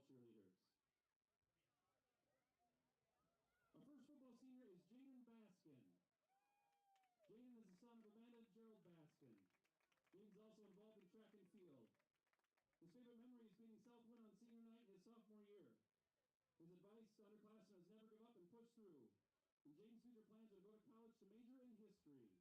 cheerleaders. Our first football senior is Jaden Baskin. Jaden is the son of Amanda and Gerald Baskin. Jaden's also involved in track and field. His favorite memory is beating South Linn on senior night his sophomore year. His advice to underclassmen is never give up and push through. And Jaden's future plans are to go to college to major in history.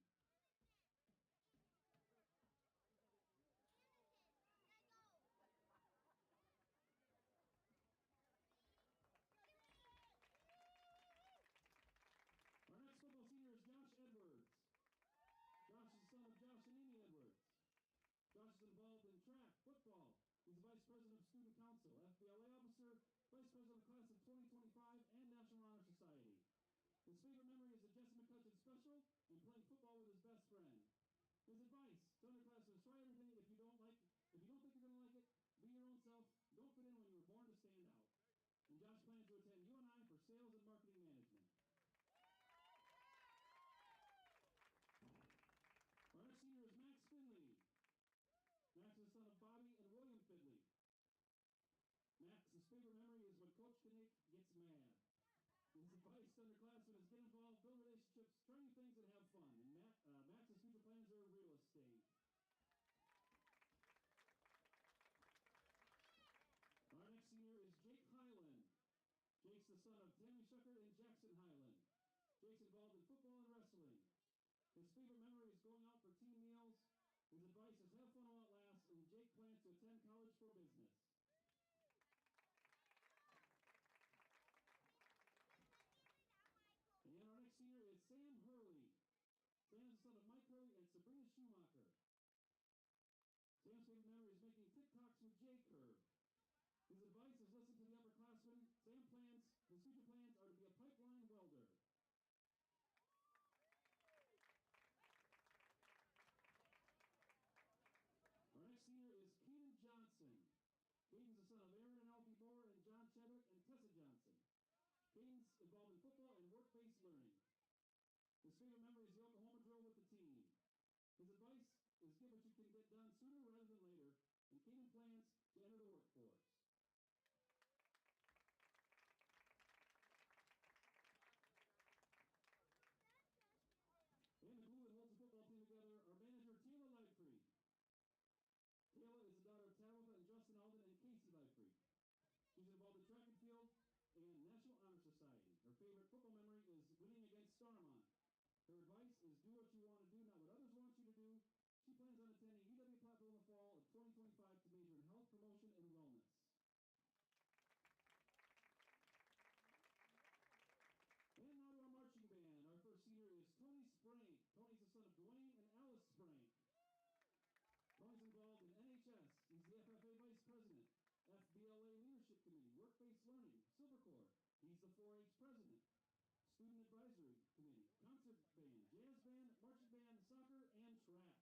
Our next football senior is Josh Edwards. Josh is the son of Josh and Amy Edwards. Josh is involved in track, football. He's the vice president of student council, FBLA officer, vice president of the class of 2025, and National Honor Society. His favorite memory is the Jesse McCutcheon special and playing football with his best friend. His advice to underclassmen is try everything. If you don't think you're going to like it, be your own self. Don't fit in when you were born to stand out. And Josh plans to attend UNI for sales and marketing management. Our next senior is Max Finley. Max is the son of Bobby and William Finley. Max's favorite memory is when Coach Kinnick gets mad. His advice to underclassmen is get involved, build relationships, try new things, and have fun. And Max's future plans are real estate. Our next senior is Jake Highland. Jake's the son of Tammy Shucker and Jackson Highland. Jake's involved in football and wrestling. His favorite memory is going out for team meals. His advice is have fun while it lasts, and Jake plans to attend college for business. And our next senior is Sam Hurley. Sam is the son of Mike Hurley and Sabrina Schumacher. Sam's favorite memory is making TikToks with J Curve. His advice is listen to the upperclassmen. His future plans are to be a pipeline welder. Our next senior is Keaton Johnson. Keaton's the son of Aaron and Alfie Moore and John Chadwick and Tessa Johnson. Keaton's involved in football and work-based learning. His favorite memory is the Oklahoma drill with the team. His advice is get what you can get done sooner rather than later, and Keaton plans to enter the workforce. And the glue that holds the football team together, our manager, Taylor Lightfried. Taylor is the daughter of Tabitha and Justin Alden and Casey Lightfried. She's involved in track and field and National Honor Society. Her favorite football memory is winning against Starmont. Her advice is do what you want to do, not what others want you to do. She plans on attending UW Platteville in the fall of 2025 to major in health promotion and wellness. And now to our marching band. Our first senior is Tony Sprank. Tony's the son of Dwayne and Alice Sprank. Tony's involved in NHS. He's the FFA Vice President, FBLA Leadership Committee, Work-Based Learning, Silver Corps. He's the 4-H President, Student Advisory Committee, Concert Band, Jazz Band, Marching Band, Soccer, and Track.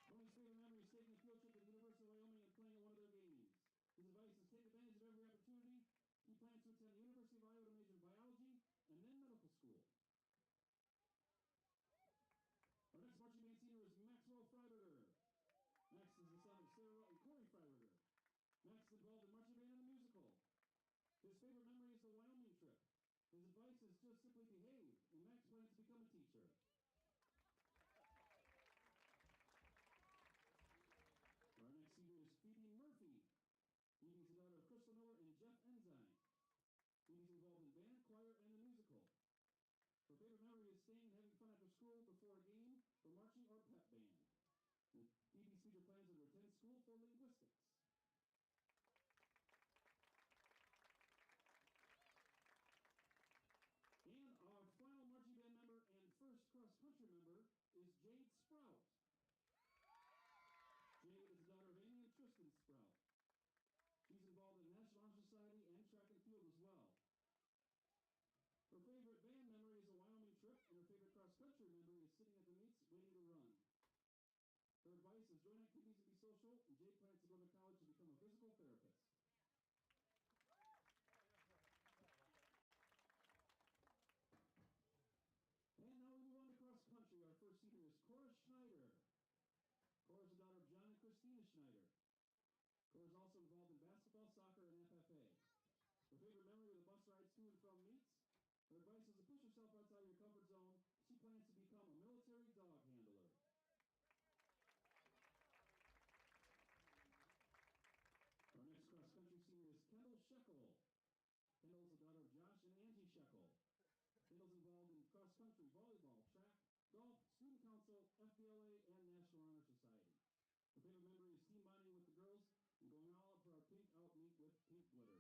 Tony's favorite memory is taking a field trip to the University of Wyoming and playing at one of their games. His advice is take advantage of every opportunity. He plans to attend the University of Iowa to major in biology and then medical school. Our next marching band senior is Maxwell Freiberger. Max is the son of Sarah and Corey Freiberger. Max is involved in marching band and the musical. His favorite memory is the Wyoming trip. His advice is just simply behave, and Max plans to become a teacher. Our next senior is Phoebe Murphy. Phoebe's the daughter of Crystal Miller and Jeff Enzyme. Phoebe's involved in band, choir, and the musical. Her favorite memory is staying and having fun after school before a game for marching or pep band. And Phoebe's future plans are to attend school for linguistics. And our final marching band member and first cross-country member is Jade Sprout. Jade is the daughter of Amy and Tristan Sprout. She's involved in the National Honor Society and track and field as well. Her favorite band memory is a Wyoming trip, and her favorite cross-country memory is sitting at the meets waiting to run. Her advice is join activities and be social, and Jade plans to go to college to become a physical therapist. And now we move on to cross-country. Our first senior is Cora Schneider. Cora is the daughter of John and Christina Schneider. Cora is also FBLA, and National Honor Society. Her favorite memory is team bonding with the girls and going all out for our pink out meet with pink glitter.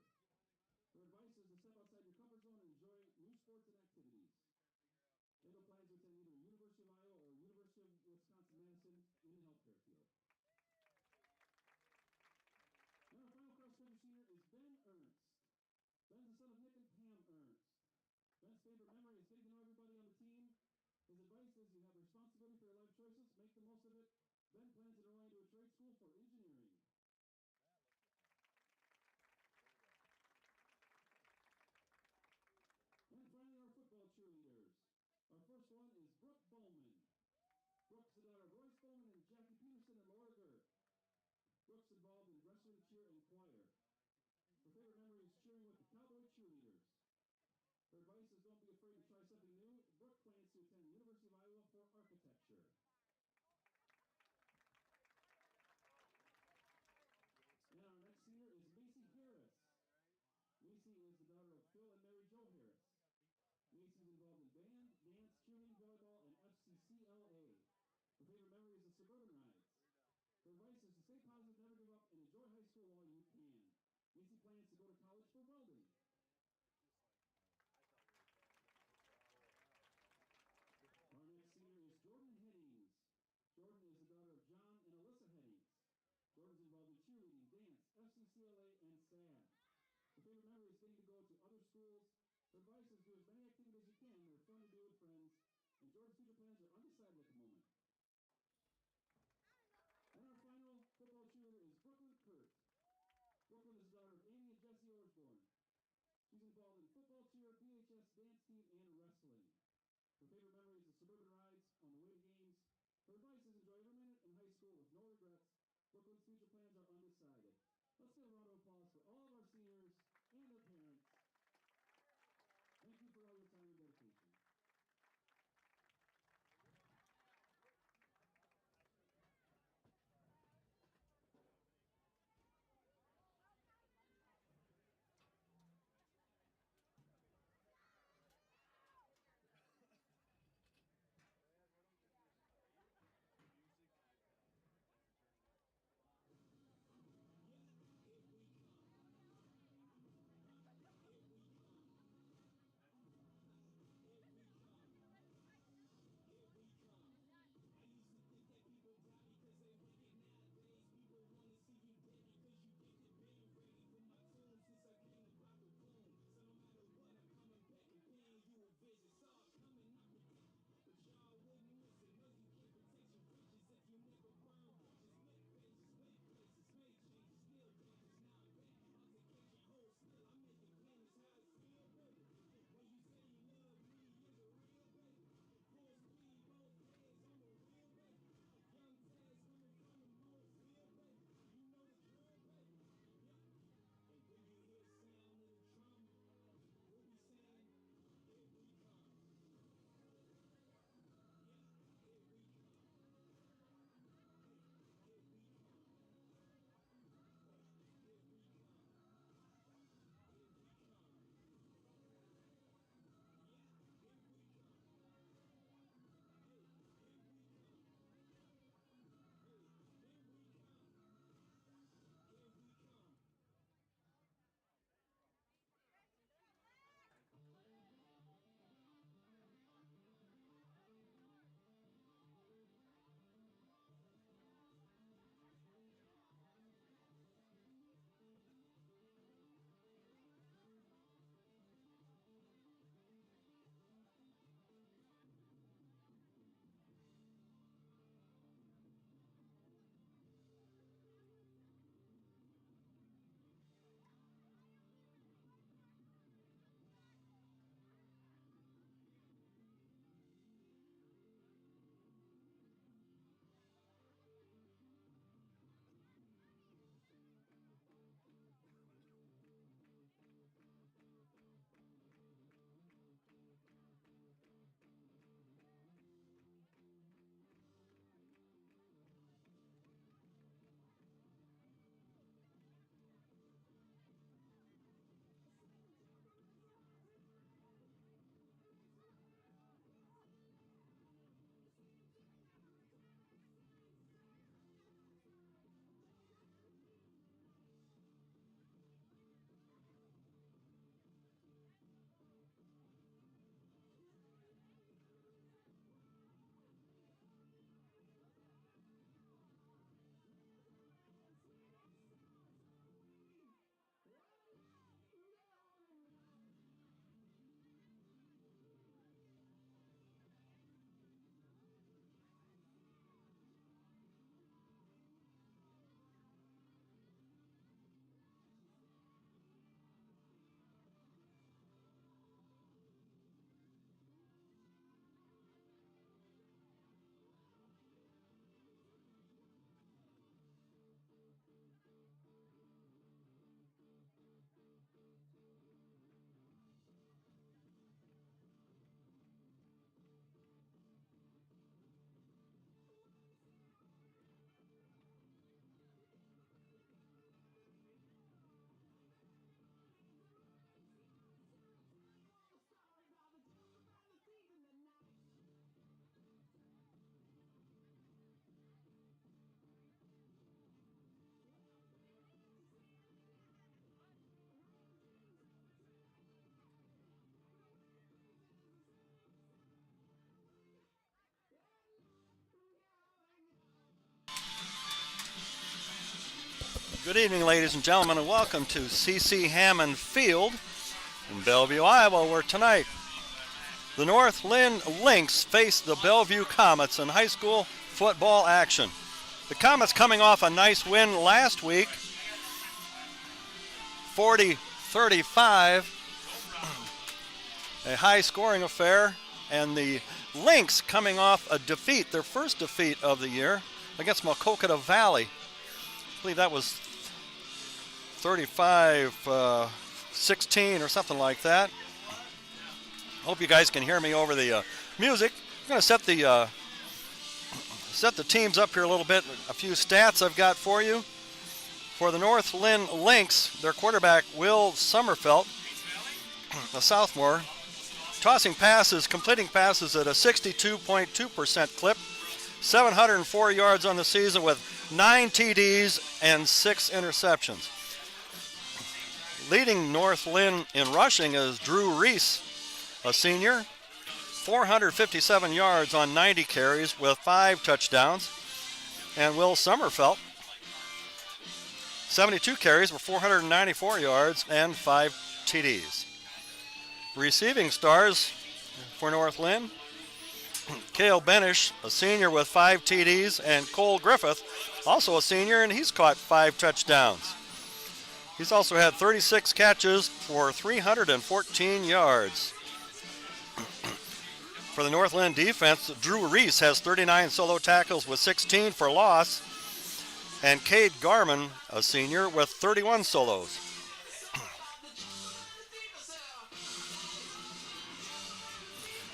Her advice is to step outside your comfort zone and enjoy new sports and activities. Kendall plans to attend either University of Iowa or University of Wisconsin-Madison in the healthcare field. Now our final cross-country senior is Ben Ernst. Ben's the son of Nick and Pam Ernst. Ben's favorite memory is getting to know everybody on the team. His advice is you have responsibility for your life choices, make the most of it. Ben plans to enroll into a trade school for engineering. And finally, our football cheerleaders. Our first one is Brooke Bowman. Brooke's the daughter of Royce Bowman and Jackie Peterson and Laura Gert. Brooke's involved in wrestling, cheer, and choir. Her favorite memory is cheering with the Cowboy cheerleaders. Her advice is don't be afraid to try something new. Brooke plans to attend the University of Iowa for architecture. And our next senior is Macy Harris. Macy is the daughter of Phil and Mary Jo Harris. Macy's involved in band, dance, cheerleading, volleyball, and FCCLA. Her favorite memory is the suburban rides. Her advice is to stay positive, never give up, and enjoy high school while you can. Macy plans to go to college for welding. Our next senior is Jordan Headings. Jordan is the daughter of John and Alyssa Headings. Jordan's involved in cheerleading, dance, FCCLA, and SAD. Her favorite memory is getting to go to other schools. Her advice is do as many activities as you can. They're fun to do with friends. And Jordan's future plans are undecided at the moment. And our final football cheerleader is Brooklyn Kurt. Brooklyn is the daughter of Amy and Jesse Orsborn. She's involved in football, cheer, PHS, dance team, and wrestling. Her favorite memory is the suburban rides on the way to games. Her advice is enjoy every minute in high school with no regrets. Brooklyn's future plans are undecided. Let's give a round of applause for all of our seniors and their parents. Thank you for all your time and dedication. Good evening, ladies and gentlemen, and welcome to C.C. Hammond Field in Bellevue, Iowa, where tonight the North Linn Lynx face the Bellevue Comets in high school football action. The Comets coming off a nice win last week, 40-35, a high-scoring affair, and the Lynx coming off a defeat, their first defeat of the year, against Maquoketa Valley. I believe that was 35-16 or something like that. Hope you guys can hear me over the music. I'm going to set the teams up here a little bit. A few stats I've got for you. For the North Linn Lynx, their quarterback Will Sommerfelt, a sophomore, tossing passes, completing passes at a 62.2% clip, 704 yards on the season with 9 TDs and 6 interceptions. Leading North Linn in rushing is Drew Reese, a senior, 457 yards on 90 carries with 5 touchdowns. And Will Sommerfelt, 72 carries with 494 yards and 5 TDs. Receiving stars for North Linn, Cale Benish, a senior with 5 TDs, and Cole Griffith, also a senior, and he's caught 5 touchdowns. He's also had 36 catches for 314 yards. For the North Linn defense, Drew Reese has 39 solo tackles with 16 for loss, and Cade Garman, a senior, with 31 solos.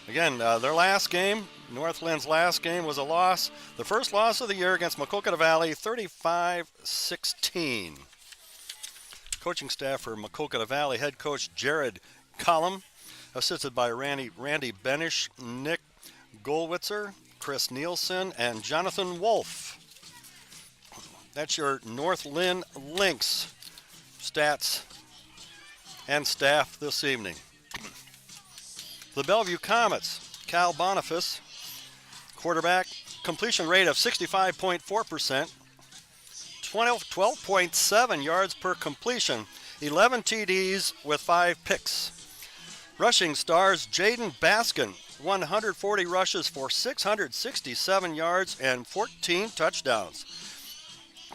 Again, their last game, North Linn's last game, was a loss. The first loss of the year against Maquoketa Valley, 35-16. Coaching staff for Maquoketa Valley, head coach Jared Collum, assisted by Randy Benish, Nick Golwitzer, Chris Nielsen, and Jonathan Wolf. That's your North Linn Lynx stats and staff this evening. The Bellevue Comets, Cal Boniface, quarterback, completion rate of 65.4%, 12.7 yards per completion, 11 TDs with 5 picks. Rushing stars, Jaden Baskin, 140 rushes for 667 yards and 14 touchdowns.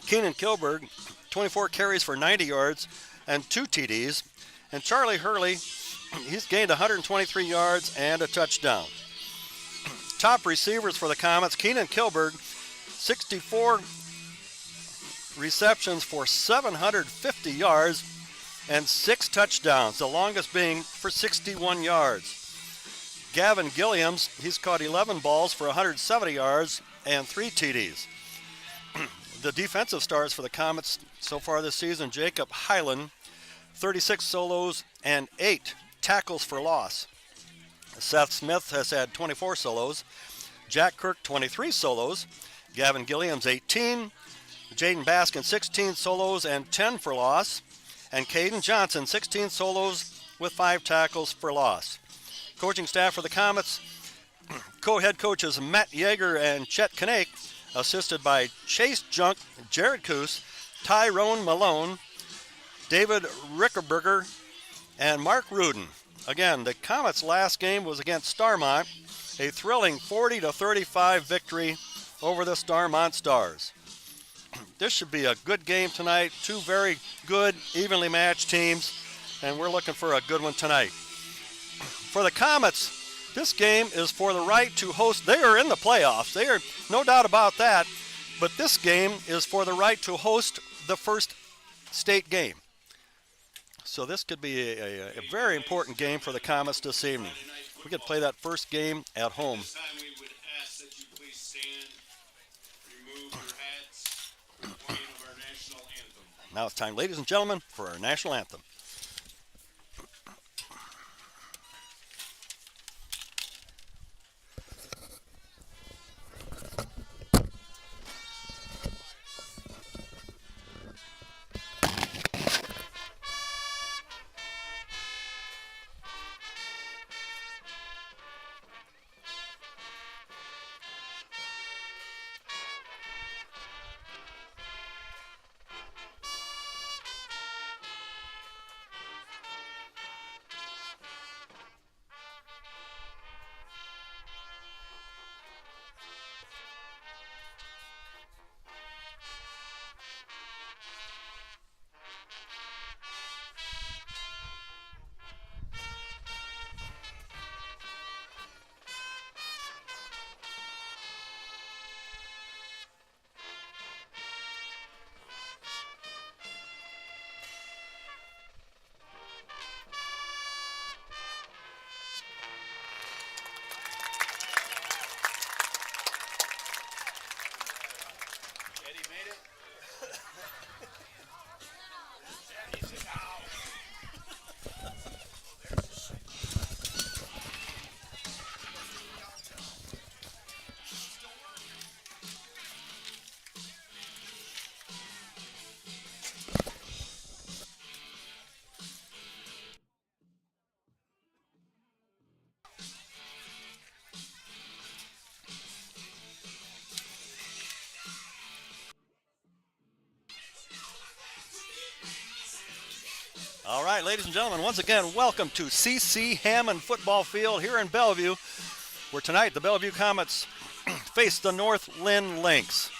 Keenan Kilberg, 24 carries for 90 yards and 2 TDs. And Charlie Hurley, he's gained 123 yards and a touchdown. Top receivers for the Comets, Keenan Kilberg, 64 receptions for 750 yards and 6 touchdowns, the longest being for 61 yards. Gavin Gilliams, he's caught 11 balls for 170 yards and 3 TDs. The defensive stars for the Comets so far this season, Jacob Hyland, 36 solos and 8 tackles for loss. Seth Smith has had 24 solos. Jack Kirk, 23 solos. Gavin Gilliams, 18. Jaden Baskin, 16 solos and 10 for loss. And Caden Johnson, 16 solos with 5 tackles for loss. Coaching staff for the Comets, co-head coaches Matt Yeager and Chet Kinake, assisted by Chase Junk, Jared Coos, Tyrone Malone, David Rickerberger, and Mark Rudin. Again, the Comets' last game was against Starmont, a thrilling 40-35 victory over the Starmont Stars. This should be a good game tonight. 2 very good, evenly matched teams, and we're looking for a good one tonight. For the Comets, this game is for the right to host. They are in the playoffs. They are, no doubt about that, but this game is for the right to host the first state game. So this could be a very important game for the Comets this evening. We could play that first game at home. Now it's time, ladies and gentlemen, for our national anthem. Ladies and gentlemen, once again, welcome to C.C. Hammond Football Field here in Bellevue, where tonight the Bellevue Comets face the North Linn Lynx.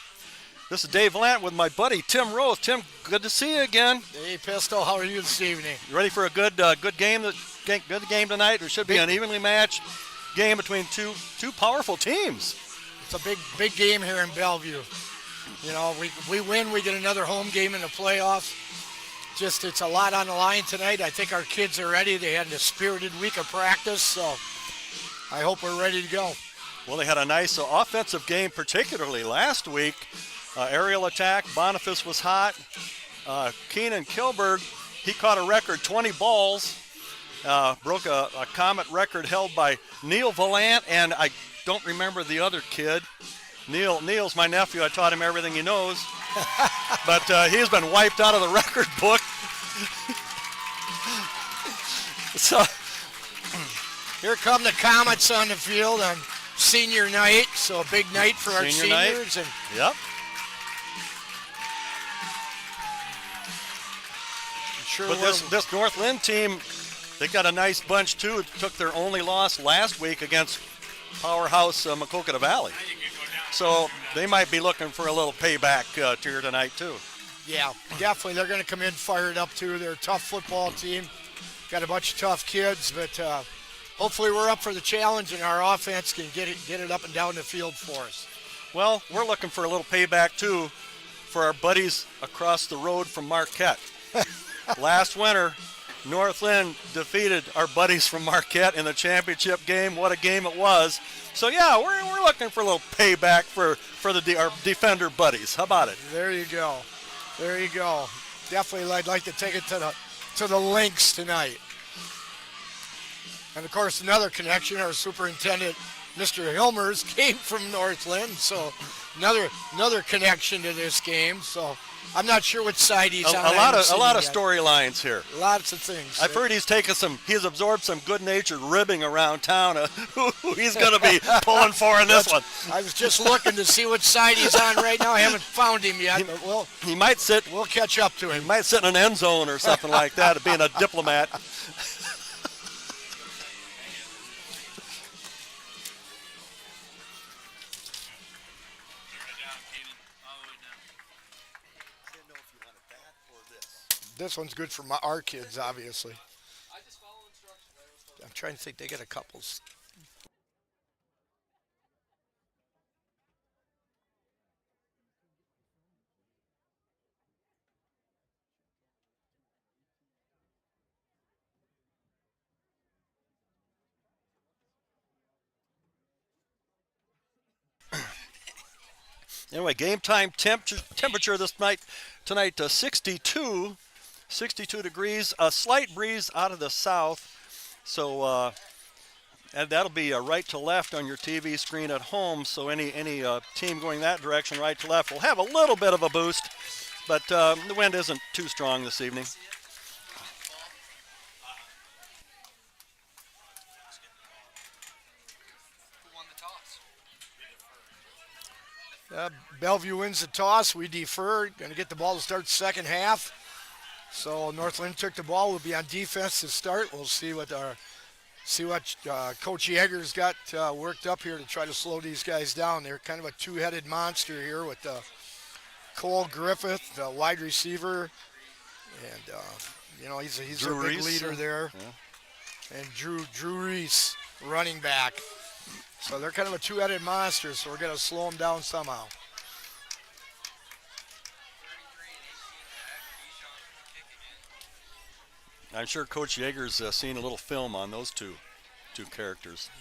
This is Dave Lant with my buddy Tim Rose. Tim, good to see you again. Hey, Pistol, how are you this evening? You ready for a good game? Good game tonight. There should be an evenly matched game between two powerful teams. It's a big game here in Bellevue. You know, we win, we get another home game in the playoffs. Just, it's a lot on the line tonight. I think our kids are ready. They had a spirited week of practice, so I hope we're ready to go. Well, they had a nice offensive game, particularly last week. Aerial attack, Boniface was hot. Keenan Kilberg, he caught a record 20 balls, broke a Comet record held by Neil Valant, and I don't remember the other kid. Neil's my nephew. I taught him everything he knows. But he's been wiped out of the record book. So here come the Comets on the field on senior night. So a big night for our seniors. And yep. Sure, but this North Linn team, they got a nice bunch too. It took their only loss last week against powerhouse Maquoketa Valley. So they might be looking for a little payback here tonight too. Yeah, definitely. They're going to come in fired up too. They're a tough football team. Got a bunch of tough kids, but hopefully we're up for the challenge and our offense can get it up and down the field for us. Well, we're looking for a little payback too for our buddies across the road from Marquette. Last winter, North Linn defeated our buddies from Marquette in the championship game. What a game it was. So yeah, we're looking for a little payback for our defender buddies. How about it? There you go. There you go. Definitely, I'd like to take it to the Lynx tonight. And of course, another connection. Our superintendent, Mr. Hilmers, came from North Linn, so another connection to this game. So I'm not sure which side he's on. A lot of storylines here. Lots of things. I've heard he's absorbed some good-natured ribbing around town. Who he's going to be pulling for in this one. I was just looking to see which side he's on right now. I haven't found him yet, but he might sit. We'll catch up to him. He might sit in an end zone or something like that, being a diplomat. This one's good for our kids, obviously. I'm trying to think. They get a couple. Anyway, game time temperature this night tonight 62 degrees, a slight breeze out of the south. So and that'll be right to left on your TV screen at home. So any team going that direction, right to left, will have a little bit of a boost, but the wind isn't too strong this evening. Bellevue wins the toss. We defer. Going to get the ball to start the second half. So North Linn took the ball. We'll be on defense to start. We'll see what Coach Yeager's got worked up here to try to slow these guys down. They're kind of a two-headed monster here with Cole Griffith, the wide receiver, and he's a big leader there, yeah. And Drew Reese, running back. So they're kind of a two-headed monster, so we're going to slow them down somehow. I'm sure Coach Yeager's seen a little film on those two characters.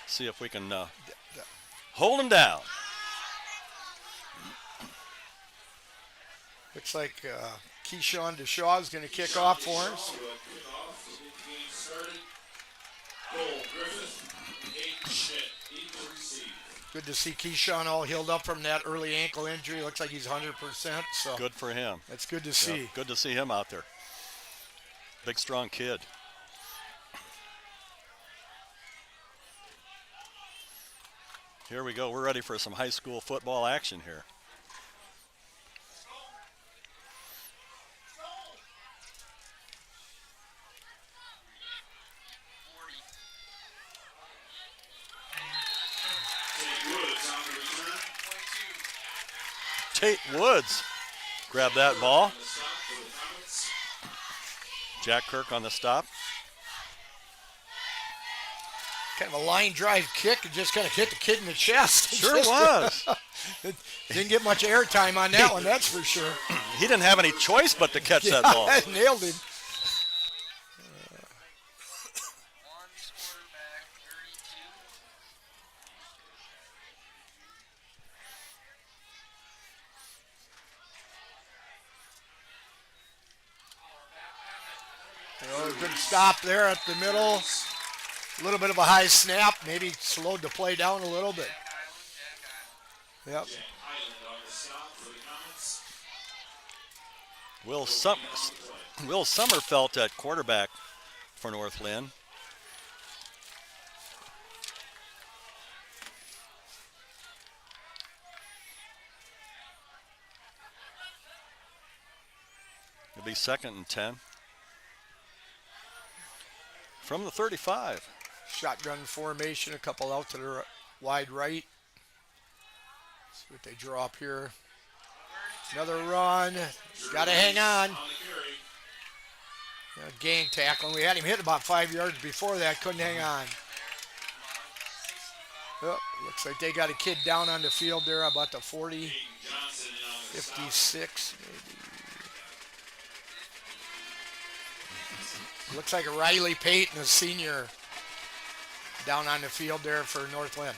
See if we can hold them down. Looks like Keyshawn DeShaw is going to kick off for us. Good to see Keyshawn all healed up from that early ankle injury. Looks like he's 100%. So good for him. That's good to see. Yeah, good to see him out there. Big, strong kid. Here we go. We're ready for some high school football action here. Tate Woods grabbed that ball. Jack Kirk on the stop. Kind of a line drive kick and just kind of hit the kid in the chest. Sure was. Didn't get much airtime on that one, that's for sure. He didn't have any choice but to catch that ball. Nailed him. Good stop there at the middle. A little bit of a high snap. Maybe slowed the play down a little bit. Yep. Will Sommerfelt at quarterback for North Linn. It'll be 2nd and 10. From the 35. Shotgun formation, a couple out to the wide right. See what they draw up here. Another run. Got to hang on. Gang tackling. We had him hit about 5 yards before that. Couldn't hang on. Oh, looks like they got a kid down on the field there about the 40, 56 maybe. Looks like a Riley Payton, a senior, down on the field there for North Linn.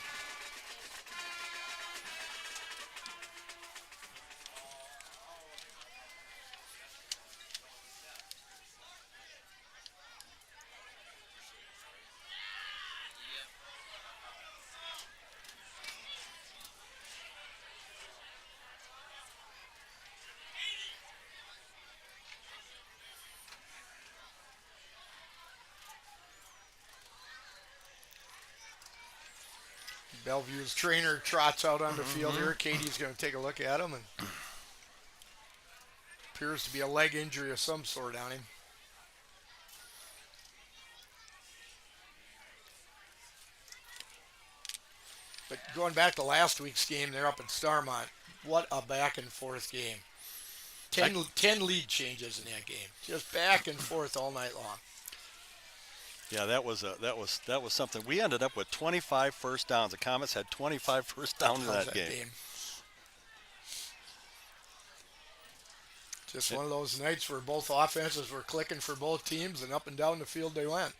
Bellevue's trainer trots out on the field here. Katie's going to take a look at him, and appears to be a leg injury of some sort on him. But going back to last week's game, they're up in Starmont. What a back and forth game. 10 lead changes in that game. Just back and forth all night long. Yeah, that was something. We ended up with 25 first downs. The Comets had 25 first downs in that game. Just one of those nights where both offenses were clicking for both teams, and up and down the field they went.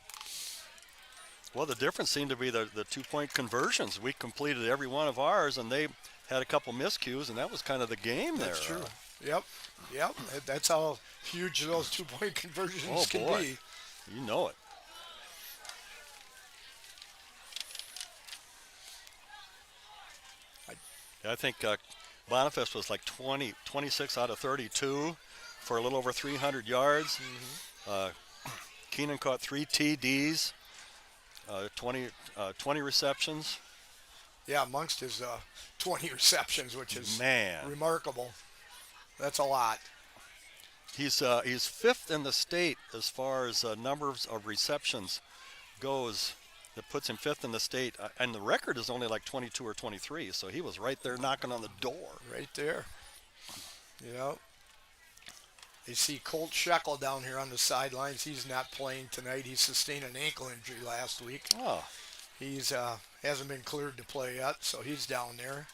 Well, the difference seemed to be the 2-point conversions. We completed every one of ours, and they had a couple miscues, and that was kind of the game there. That's true. Yep. That's how huge those 2-point conversions can be. You know it. I think Boniface was like 26 out of 32 for a little over 300 yards. Keenan caught 3 TDs, 20 receptions. Yeah, amongst his 20 receptions, which is remarkable. That's a lot. He's 5th in the state as far as numbers of receptions goes. That puts him 5th in the state, and the record is only like 22 or 23, so he was right there knocking on the door. Right there. Yep. You see Colt Sheckle down here on the sidelines. He's not playing tonight. He sustained an ankle injury last week. Oh. He's hasn't been cleared to play yet, so he's down there.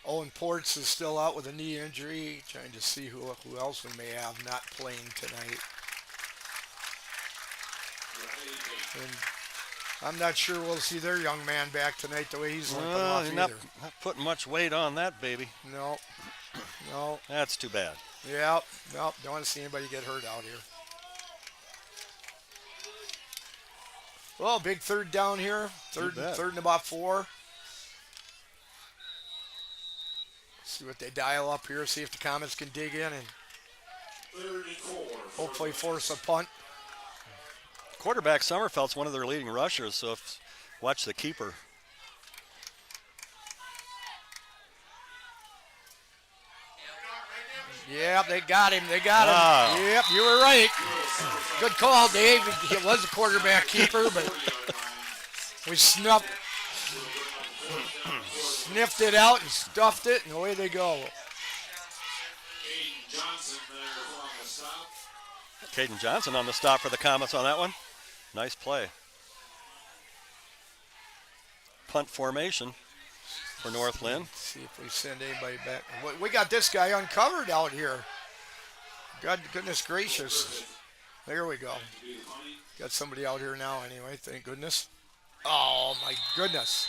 Owen Ports is still out with a knee injury. Trying to see who else we may have not playing tonight. And I'm not sure we'll see their young man back tonight the way he's limping off either. Not putting much weight on that baby. No. That's too bad. Yep. Nope. Don't want to see anybody get hurt out here. Well, big third down here. Third and about 4. See what they dial up here. See if the Comets can dig in and hopefully force a punt. Quarterback Sommerfeld's one of their leading rushers, so watch the keeper. Yeah, they got him. Yep, you were right. Good call, Dave. It was a quarterback keeper, but we sniffed it out and stuffed it, and away they go. Caden Johnson on the stop for the Comets on that one. Nice play. Punt formation for North Linn. See if we send anybody back. We got this guy uncovered out here. God, goodness gracious. There we go. Got somebody out here now anyway, thank goodness. Oh, my goodness.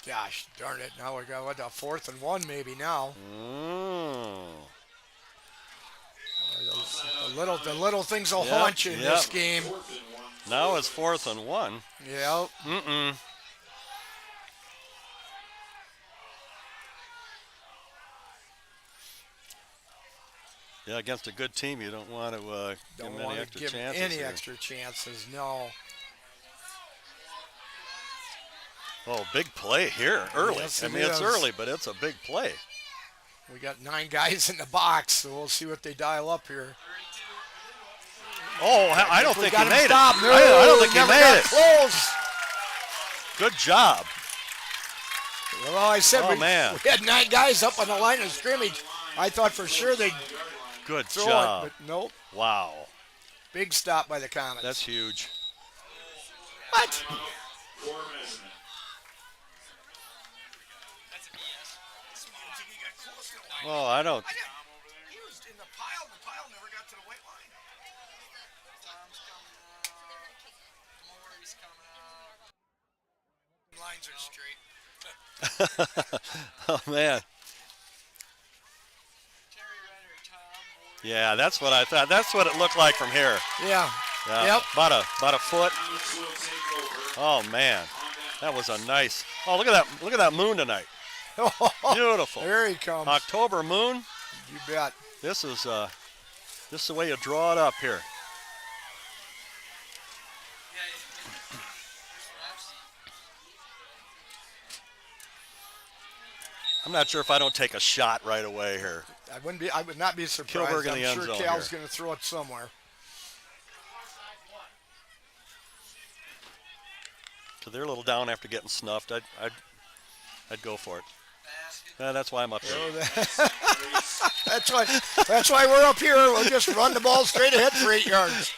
Gosh darn it. Now we got, what, a 4th and 1 maybe now. The little things will haunt you in this game. Now it's 4th and 1. Yep. Yeah, against a good team, you don't want to give them any extra chances. Any extra chances, no. Oh, big play here early. Yes, I mean, it's early, but it's a big play. We got 9 guys in the box, so we'll see what they dial up here. Oh, I don't think he made it. No, I don't think he made it. Close. Good job. Well, I said we had 9 guys up on the line of scrimmage. I thought for sure they'd Good throw job. it, but nope. Wow. Big stop by the Comets. That's huge. What? Well, I don't. He was in the pile. The pile never got to the white line. Lines are straight. Oh, man. Yeah, that's what I thought. That's what it looked like from here. Yeah. Yep. About a foot. Oh, man. That was a nice. Oh, look at that. Look at that moon tonight. Beautiful. There he comes. October moon. You bet. This is the way you draw it up here. I'm not sure if I don't take a shot right away here. I would not be surprised. Kilberg in the I'm end sure zone Cal's here. going to throw it somewhere. So they're a little down after getting snuffed. I'd go for it. That's why I'm up here. That's why we're up here. We'll just run the ball straight ahead for 8 yards.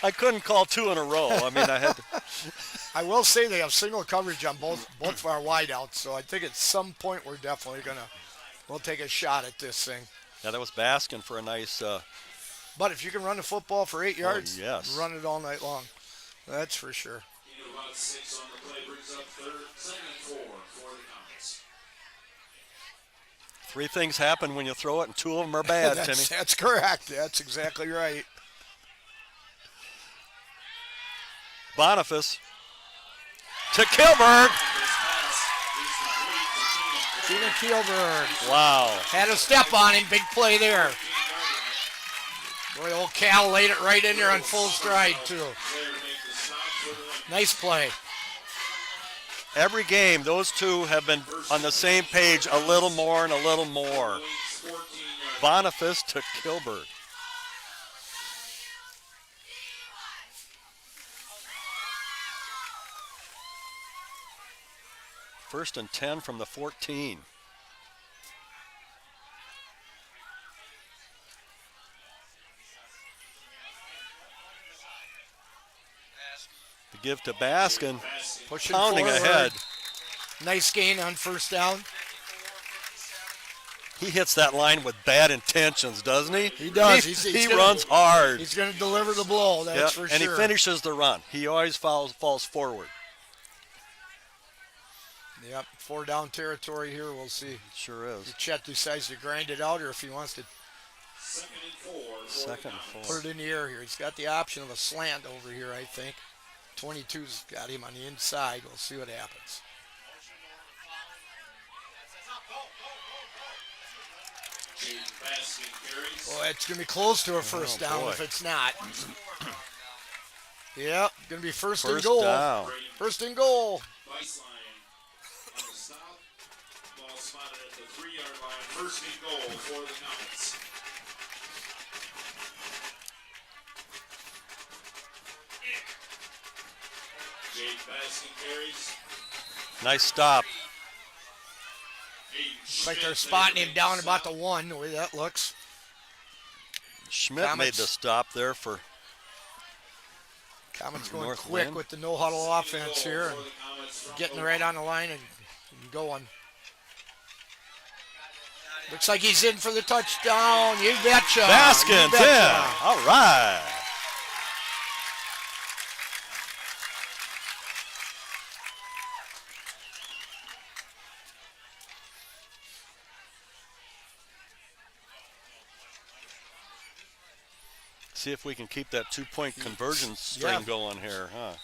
I couldn't call 2 in a row. I mean, I had to. I will say they have single coverage on both of our wideouts, so I think at some point we're definitely we'll take a shot at this thing. Yeah, that was Baskin for a nice. But if you can run the football for 8 yards, yes. Run it all night long. That's for sure. About 6 on the play brings up 2nd and 4 for the Comets. 3 things happen when you throw it, and 2 of them are bad, Timmy. That's correct. That's exactly right. Boniface to Kilberg. Steven Kilberg. Wow. Had a step on him. Big play there. Boy, old Cal laid it right in there on full stride, too. Nice play. Every game, those 2 have been on the same page a little more and a little more. Boniface to Kilberg. First and 10 from the 14. The give to Baskin, Pushing pounding forward. ahead. Nice gain on first down. He hits that line with bad intentions, doesn't he? He does. He runs hard. He's going to deliver the blow, that's for and sure. he finishes the run. He always falls forward. Yep, 4 down territory here. We'll see. Sure is. If Chet decides to grind it out or if he wants to 2nd and 4. put it in the air here. He's got the option of a slant over here, I think. 22's got him on the inside. We'll see what happens. Boy, it's going to be close to a first down boy. if it's not. Yep, going to be first and First goal. down. First and goal. first and goal for the Comets. Jake Baskin carries. Nice stop. Looks like they're spotting him down about the 1, the way that looks. Schmidt made Comets. the stop there for Comets going North quick Linn. with the no-huddle offense here, and getting right on the line and going. Looks like he's in for the touchdown. You betcha. Baskin, You betcha. 10. All right. See if we can keep that 2-point conversion string Yeah. going here, huh?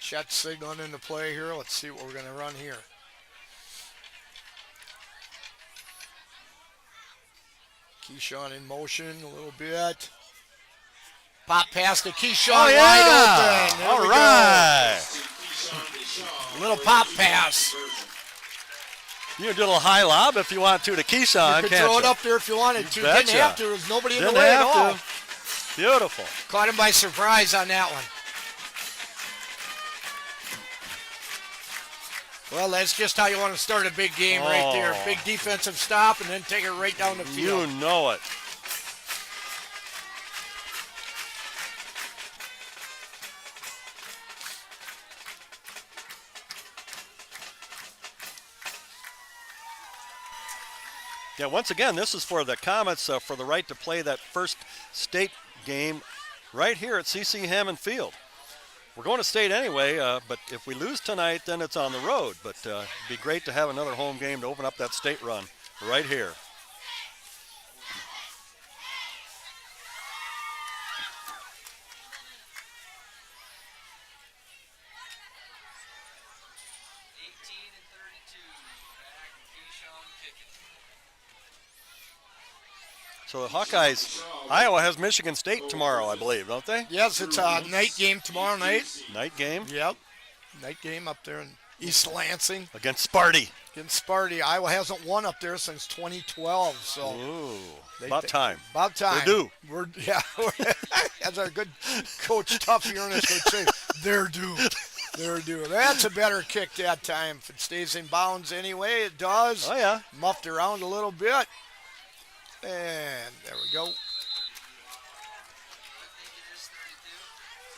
Chet signaling into play here. Let's see what we're going to run here. Keyshawn in motion a little bit. Pop pass to Keyshawn, Oh, yeah. wide open. There All we right. go. Little pop pass. You can do a little high lob if you want to Keyshawn, You could can't throw you? it up there if you wanted to. betcha. Didn't have to. There was nobody in Didn't the way at have all. to. Beautiful. Caught him by surprise on that one. Well, that's just how you want to start a big game right there. Oh. Big defensive stop and then take it right down the You field. know it. Yeah, once again, this is for the Comets for the right to play that first state game right here at C.C. Hammond Field. We're going to state anyway, but if we lose tonight, then it's on the road. But it'd be great to have another home game to open up that state run right here. So the Hawkeyes, Iowa has Michigan State tomorrow, I believe, don't they? Yes, it's a night game tomorrow night. Night game Yep. Night game up there in East Lansing against Sparty. against Sparty. Iowa hasn't won up there since 2012, so Ooh, they- about time. About time. They're due. As our good coach Tuff Ernest would say, they're due. They're due. That's a better kick that time. If it stays in bounds anyway, it does. Oh, yeah. Muffed around a little bit. And there we go.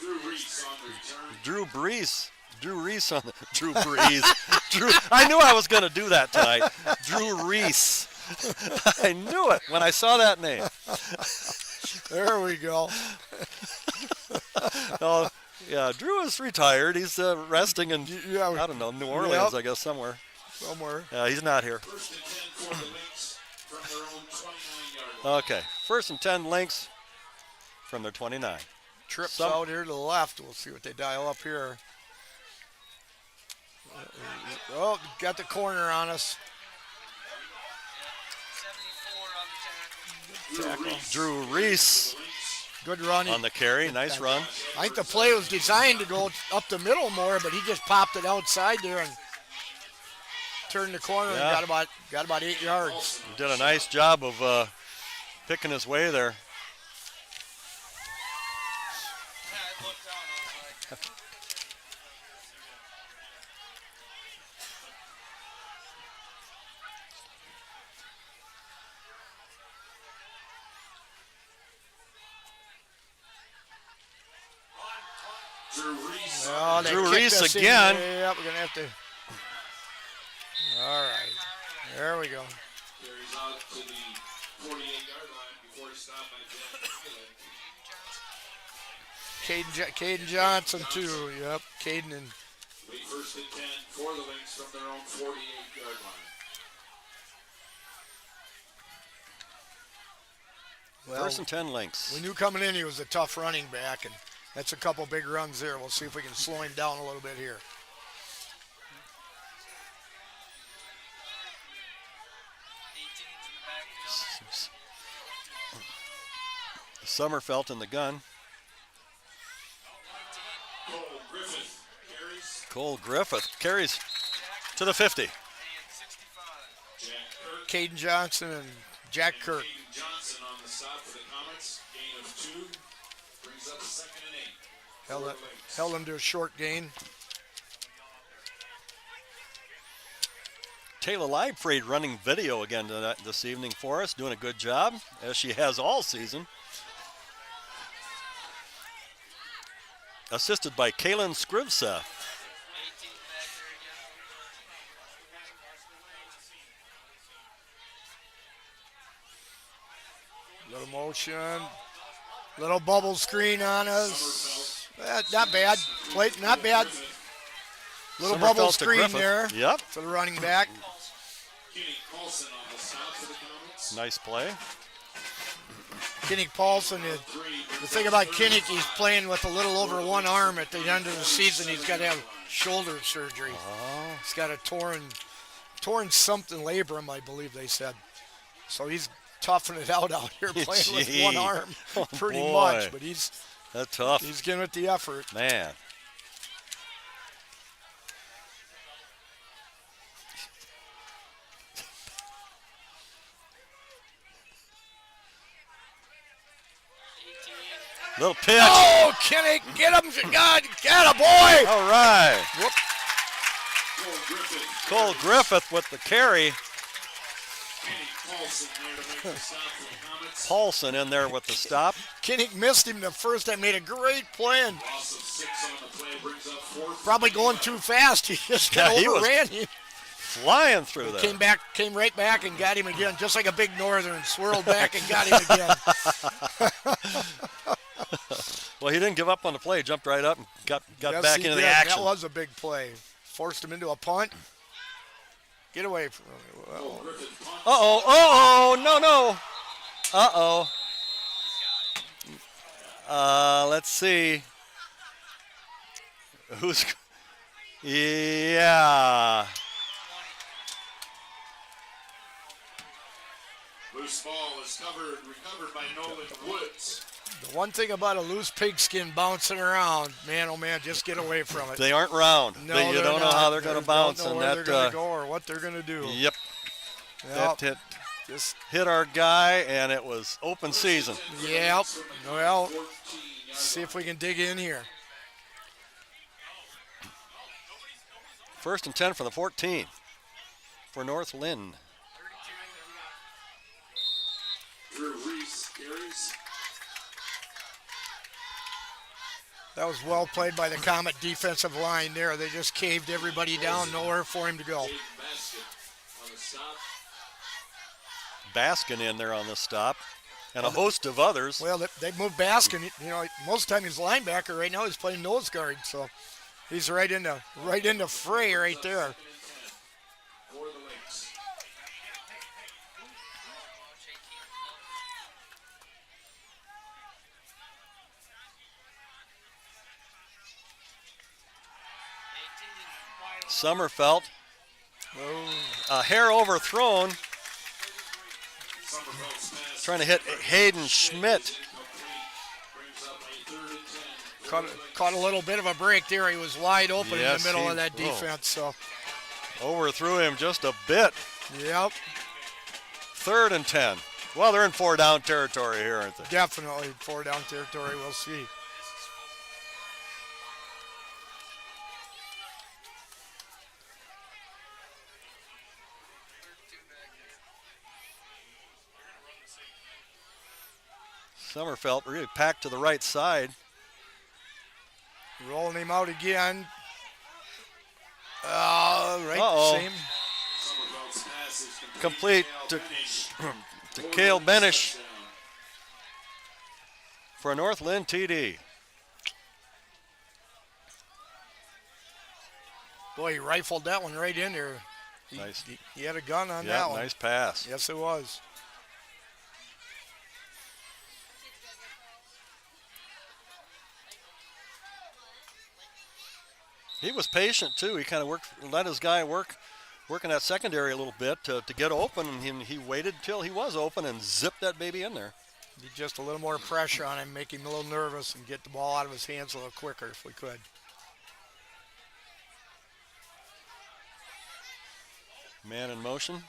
Drew Reese on the return. Drew Brees. Drew Reese on the Drew Brees. I knew I was going to do that tonight. Drew Reese. I knew it when I saw that name. There we go. Oh, yeah, Drew is retired. He's resting in, Yeah, I don't know, New Orleans, Yep. I guess, somewhere. somewhere. He's not here. First and 10 for the Lynx from their own 29-yard line. Okay, 1st and 10 Lynx from their 29. Trips out here to the left. We'll see what they dial up here. Oh, got the corner on us. Drew Reese Good run. on the carry. Nice run. I think the play was designed to go up the middle more, but he just popped it outside there and turned the corner Yeah. and got about 8 yards. He did a nice job of picking his way there. Drew Reese. Oh, they Drew kicked Reese us in. again. Yeah, we're gonna have to. All right, there we go. Carries out to the 48-yard line before he stopped by Jack Hyland. Caden Johnson too. Yep, Caden and Late first and 10 for the Lynx from their own 48-yard line. well, 1st and 10 Lynx. we knew coming in he was a tough running back, and that's a couple big runs there. We'll see if we can slow him down a little bit here. Summerfelt in the gun. Cole Griffith carries. Cole Griffith carries to the 50. Caden Johnson and Jack Kirk. Caden Johnson on the stop for the Comets. Gain of 2. Brings up a 2nd and 8. Held him to a short gain. Taylor Leibfried running video again this evening for us, doing a good job, as she has all season. Assisted by Kaylin Scrivseth. Little motion. Little bubble screen on us. Not bad. Plate, not bad. Little bubble Summerfelt to screen Griffith. there Yep. for the running back. Kenny Paulson on the stop for the Comets. Nice play. Kinnick Paulson, the thing about Kinnick, he's playing with a little over one arm at the end of the season. He's got to have shoulder surgery. Oh. He's got a torn something labrum, I believe they said. So he's toughing it out here playing with one arm pretty boy. much. But That's tough. he's giving it the effort. Man. Little pitch. Oh, Kinnick, get him. God, get a boy. All right. Whoop. Cole Griffith with the carry. Kenny Paulson there to make the stop for the Comets. Paulson in there with the stop. Kinnick missed him the first time, made a great play. And Loss of 6 on the play brings up 4th. probably going too fast. He just kind he of was overran him. Flying through there. Came right back and got him again, just like a big northern. Swirled back and got him again. Well, he didn't give up on the play. Jumped right up and got Yes, back he into did. the action. That was a big play. Forced him into a punt. Get away from him. Well, Uh-oh. No. Let's see. Yeah. Loose ball is recovered by Nolan Woods. the one thing about a loose pigskin bouncing around, man, oh man, just get away from it. They aren't round. No, you they're don't know not. how they're going to bounce. Don't know And where that they're going to go or what they're going to do. Yep. Yep. That Just hit our guy, and it was open season. Yep. Well, see if we can dig in here. 1st and 10 from the 14 for North Linn. Drew Reese carries. That was well played by the Comet defensive line there. They just caved everybody down, nowhere for him to go. Basket on the stop. Baskin in there on the stop, and a host of others. Well, they moved Baskin. You know, most of the time he's a linebacker. Right now he's playing nose guard, so he's right in the fray right there. For the Lynx. Summerfelt, a hair overthrown, Summerfeld's pass. trying to hit Hayden Schmidt. Brings up a 3rd and 10. Caught a little bit of a break there. He was wide open Yes, in the middle he- of that oh. defense. So, Overthrew him just a bit. yep, 3rd and 10. Well, they're in 4-down territory here, aren't they? definitely 4-down territory. We'll see. Summerfelt really packed to the right side. Rolling him out again. Right, Uh-oh. same. Summerfeld's pass is Complete to, to Cale Benish for a North Linn TD. Boy, he rifled that one right in there. Nice. He had a gun on Yeah, that one. nice pass. Yes, it was. He was patient too. He kind of let his guy work in that secondary a little bit to get open, and he waited till he was open and zipped that baby in there. Need just a little more pressure on him, make him a little nervous, and get the ball out of his hands a little quicker if we could. Man in motion.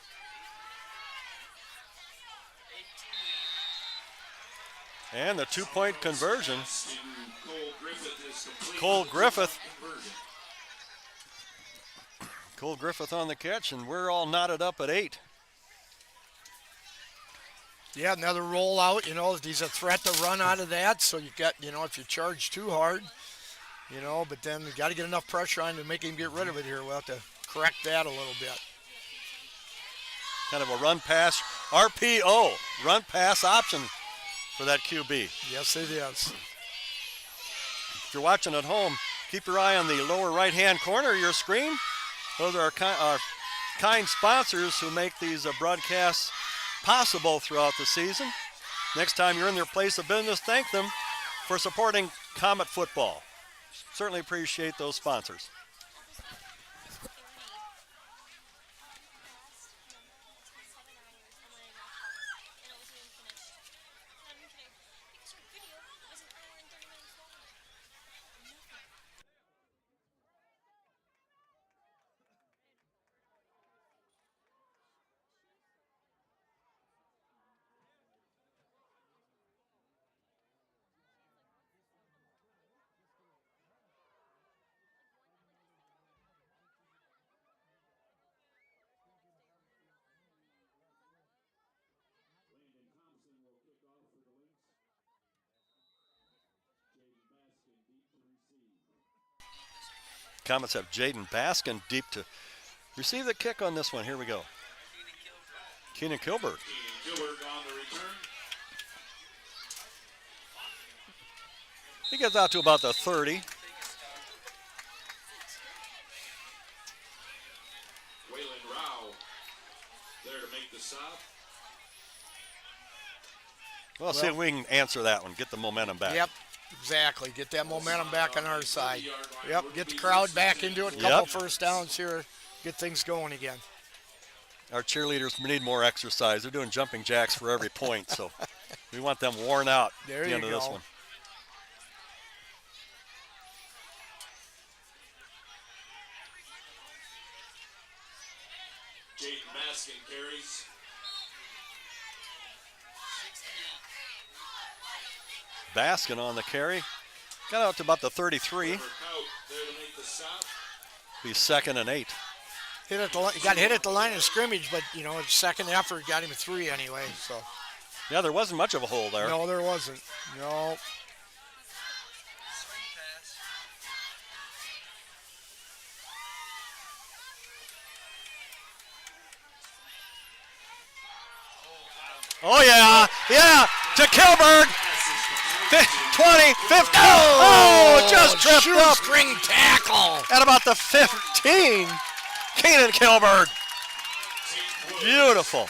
And the two-point conversion. Cole Griffith Cole Griffith on the catch, and we're all knotted up at 8. Yeah, another rollout. He's a threat to run out of that. So you got, if you charge too hard, but then you got to get enough pressure on to make him get rid of it here. We'll have to correct that a little bit. Kind of a run pass, RPO, run pass option for that QB. Yes, it is. If you're watching at home, keep your eye on the lower right-hand corner of your screen. Those are our kind sponsors who make these broadcasts possible throughout the season. Next time you're in their place of business, thank them for supporting Comet football. Certainly appreciate those sponsors. Comets have Jaden Baskin deep to receive the kick on this one. Here we go. Keenan Kilberg. on the return. He gets out to about the 30. Waylon Rao there to make the stop. Well, see if we can answer that one, get the momentum back. Yep, exactly. Get that momentum back on our side. Yep, get the crowd back into it. Couple first downs here. Get things going again. Our cheerleaders need more exercise. They're doing jumping jacks for every point, so we want them worn out there at the end of this one. Jaden Baskin carries. Baskin on the carry. Got out to about the 33. There to make the stop. Be 2nd and 8. He got hit at the line of scrimmage, but, his second effort got him a 3 anyway. So. Yeah, there wasn't much of a hole there. No, there wasn't. No. Oh, yeah, to Kilberg. 20, 15. Oh, just tripped up. Shoestring tackle. At about the 15, Keenan Kilberg. Beautiful.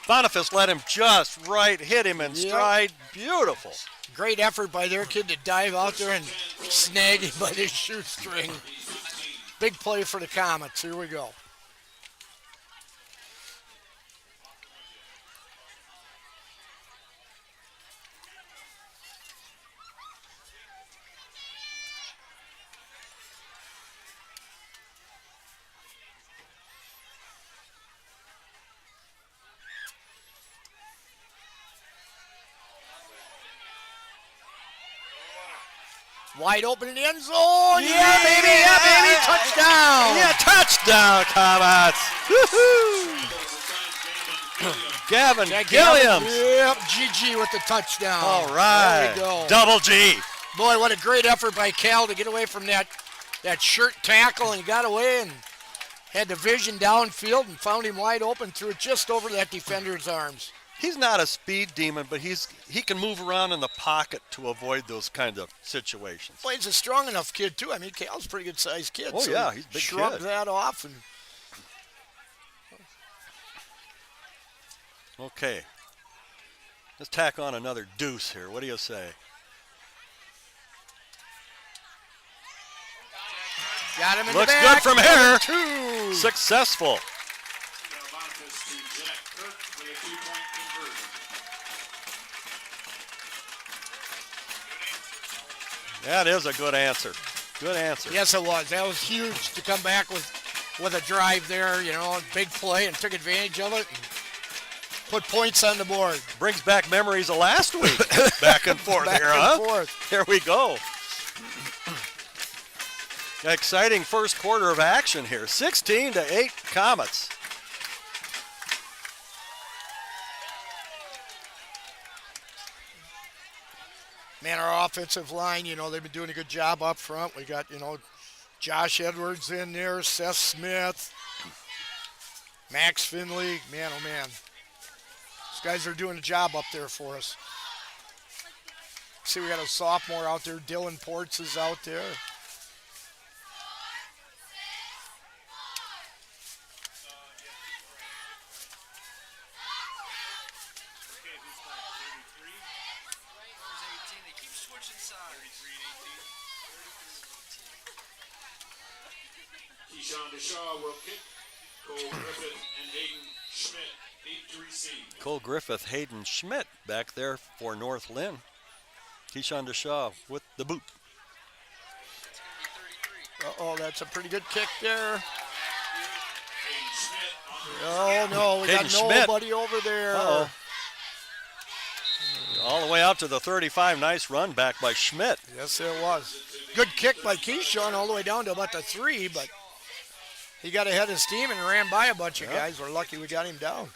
Boniface let him just right, hit him in stride. Beautiful. Great effort by their kid to dive out there and snag him by his shoestring. Big play for the Comets. Here we go. Wide open in the end zone. Yeah, baby. Touchdown. Yeah, touchdown, Comets. Woo-hoo. Gavin Gilliams. Yep, GG with the touchdown. All right. There we go. Double G. Boy, what a great effort by Cal to get away from that shirt tackle, and he got away and had the vision downfield and found him wide open, threw it just over that defender's arms. He's not a speed demon, but he can move around in the pocket to avoid those kind of situations. Well, he's a strong enough kid, too. I mean, Cal's a pretty good-sized kid. Oh, so yeah, he's a big shrugged kid. that off. And okay. Let's tack on another deuce here. What do you say? got him in Looks the back. good from here. 2. Successful. That is a good answer. Good answer. Yes, it was. That was huge to come back with a drive there, big play, and took advantage of it and Put points on the board. Brings back memories of last week. Back and forth Back here, and huh? forth. Here we go. Exciting first quarter of action here. 16-8 Comets. Man, our offensive line, they've been doing a good job up front. We got, Josh Edwards in there, Seth Smith, Max Finley. Man, oh man. These guys are doing a job up there for us. See, we got a sophomore out there. Dylan Ports is out there. Will kick. Cole Griffith and Hayden Schmidt, 8 to receive. Cole Griffith, Hayden Schmidt back there for North Linn. Keyshawn DeShaw with the boot. Uh-oh, that's a pretty good kick there. Hayden Schmidt. Oh, no, we Hayden got Schmidt. nobody over there. Uh-oh. All the way out to the 35. Nice run back by Schmidt. Yes, it was. Good kick by Keyshawn all the way down to about the 3, but he got ahead of steam and ran by a bunch of guys. We're lucky we got him down.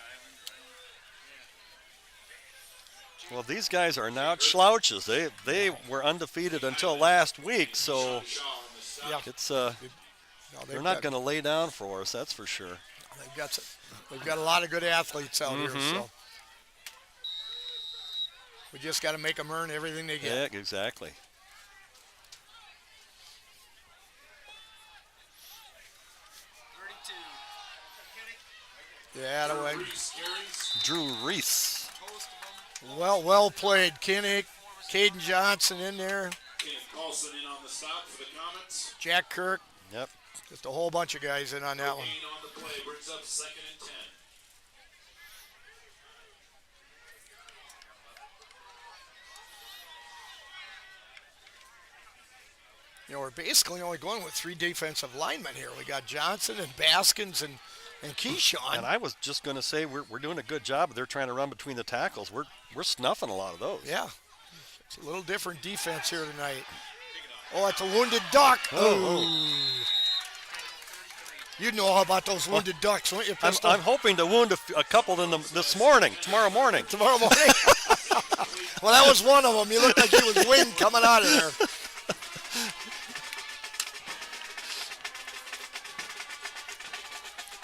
Well, these guys are now slouches. They were undefeated until last week, so Yeah. it's No, they're not going to lay down for us, that's for sure. They've got a lot of good athletes out here, so we just got to make them earn everything they get. Yeah, exactly. Yeah, that way. Drew Reese. Well played. Kinnick, Caden Johnson in there. Kenneth Carlson in on the stop for the Comets. Jack Kirk. Yep. Just a whole bunch of guys in on that one. Gain on the play brings up 2nd and 10. We're basically only going with 3 defensive linemen here. We got Johnson and Baskins and Keyshawn. And I was just going to say we're doing a good job. They're trying to run between the tackles. We're snuffing a lot of those. Yeah. It's a little different defense here tonight. Oh, it's a wounded duck. Oh. You know all about those wounded ducks, don't you, Pistol? I'm hoping to wound a couple in tomorrow morning. Tomorrow morning? Well, that was one of them. You looked like he was wind coming out of there.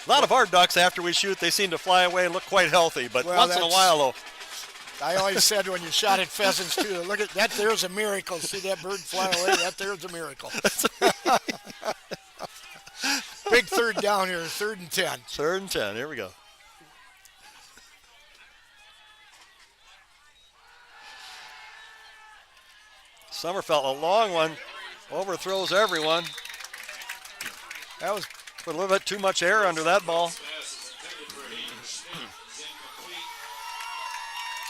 A lot of our ducks, after we shoot, they seem to fly away and look quite healthy. But Well, once in a while, though, I always said when you shot at pheasants, too, look at that, there's a miracle. See that bird fly away? That there's a miracle. Big third down here, 3rd and 10. 3rd and 10. Here we go. Sommerfeld, a long one, overthrows everyone. That was Put a little bit too much air under that ball.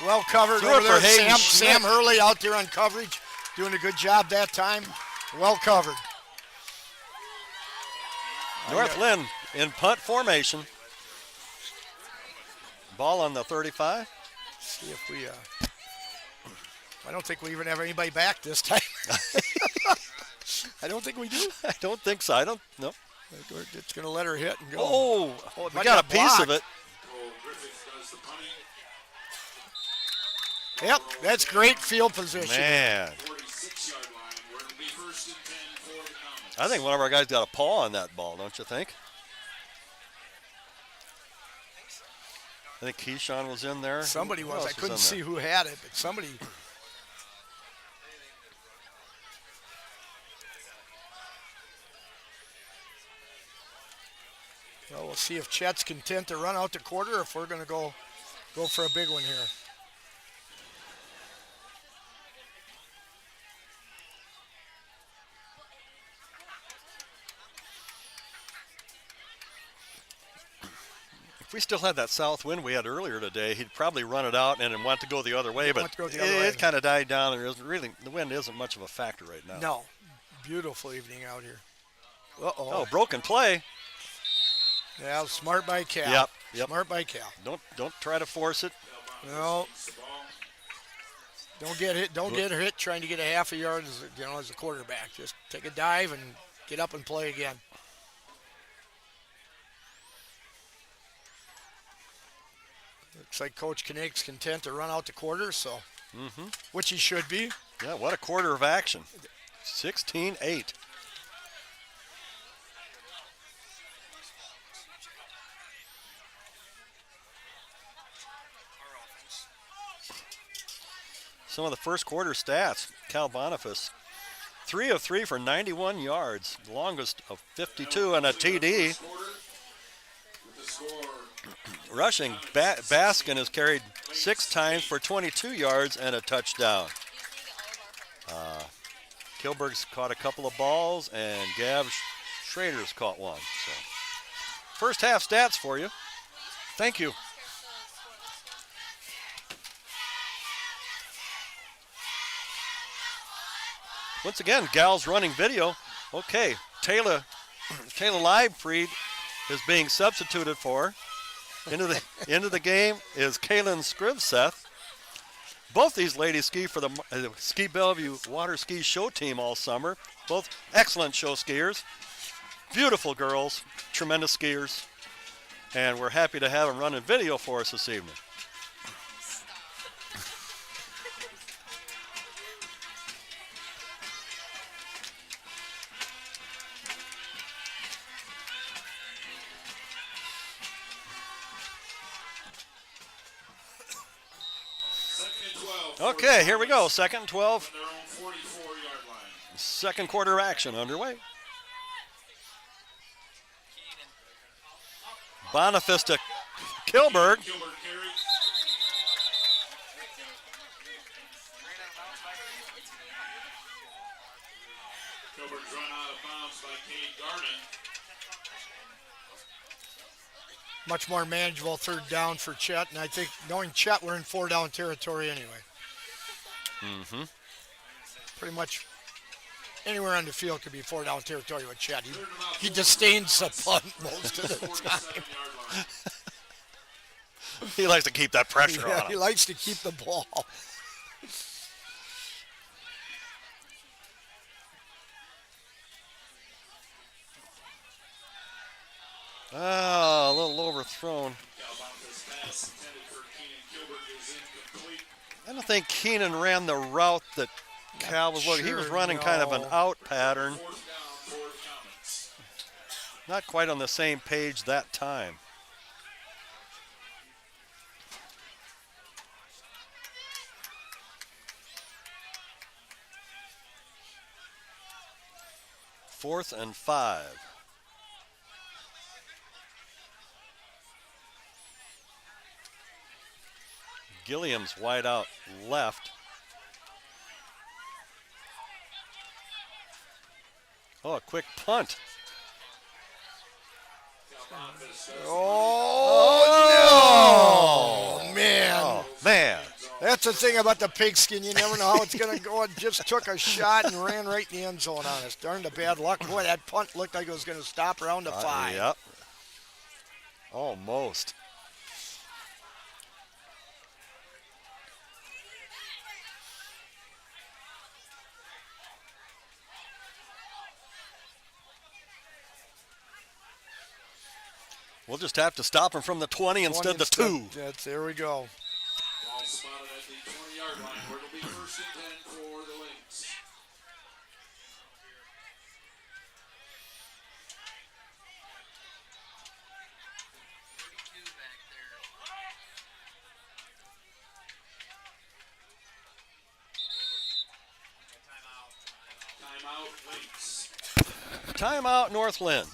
well covered Threw over it there. for Hayden Sam Schmidt. Hurley out there on coverage, doing a good job that time. Well covered. North Linn in punt formation. Ball on the 35. See if we, I don't think we even have anybody back this time. I don't think we do. I don't think so. I don't know. We're just going to let her hit and go. Oh, it we might got a get piece blocked. of it. Cole Griffith does the punting. Yep, that's great field position. Man, 46-yard line, where it'll be 1st and 10 for the Comets. I think one of our guys got a paw on that ball, don't you think? I think Keyshawn was in there. Somebody Who was. else I couldn't in see there? who had it, but somebody. Well, we'll see if Chet's content to run out the quarter or if we're going to go for a big one here. If we still had that south wind we had earlier today, he'd probably run it out and then want to go the other way, but it kind of died down. And the wind isn't much of a factor right now. No. Beautiful evening out here. Uh-oh. Oh, broken play. Yeah, smart by Cal. Yep. Smart by Cal. Don't try to force it. No. Don't get hit. Don't get hit trying to get a half a yard as a quarterback. Just take a dive and get up and play again. Looks like Coach Kinnick's content to run out the quarter, so which he should be. Yeah, what a quarter of action. 16-8. Some of the first quarter stats. Cal Boniface, 3 of 3 for 91 yards, the longest of 52 and a TD. Rushing, Baskin has carried 6 times for 22 yards and a touchdown. Kilberg's caught a couple of balls, and Gav Schrader's caught one. So, first half stats for you. Thank you. Once again, Gal's running video. Okay, Taylor Liebfried is being substituted for. Into the game is Kaylin Scrivseth. Both these ladies ski for the Ski Bellevue water ski show team all summer. Both excellent show skiers. Beautiful girls, tremendous skiers. And we're happy to have them running video for us this evening. Okay, here we go. 2nd and 12. Second quarter action underway. Boniface to Kilberg. Kilberg's run out of bounds by Kate Garden. Much more manageable third down for Chet, and I think knowing Chet, we're in 4-down territory anyway. Pretty much anywhere on the field could be 4-down territory with Chet. He disdains the punt most of the time. He likes to keep that pressure on him. He likes to keep the ball. A little overthrown. I don't think Keenan ran the route that Cal was looking. He was running kind of an out pattern. Not quite on the same page that time. Fourth and 5. Gilliam's wide out left. Oh, a quick punt. Oh, no! Man. Oh, man. That's the thing about the pigskin. You never know how it's going to go. It just took a shot and ran right in the end zone on us. Darn the bad luck. Boy, that punt looked like it was going to stop around the 5. Yep. Almost. We'll just have to stop him from the 20 instead of the 2. There we go. Ball spotted at the 20-yard line, where it'll be 1st and 10 for the Lynx. Timeout, Lynx. Timeout, North Linn.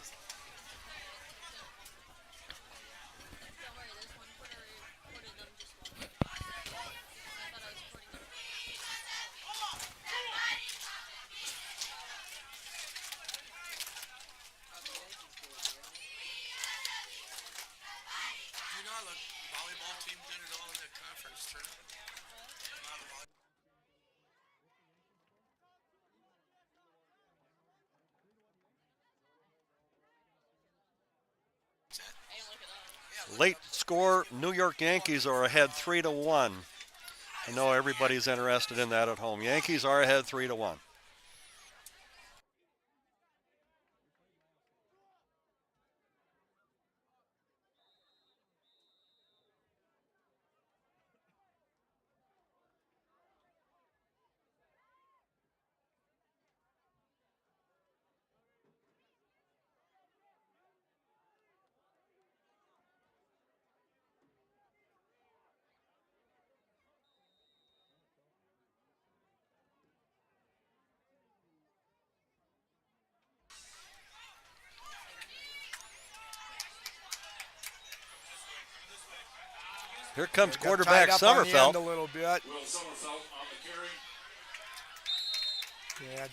Late score, New York Yankees are ahead 3-1. I know everybody's interested in that at home. Yankees are ahead 3-1. Here comes quarterback Summerfelt. A little bit. Will Summerfelt on the carry. Yeah,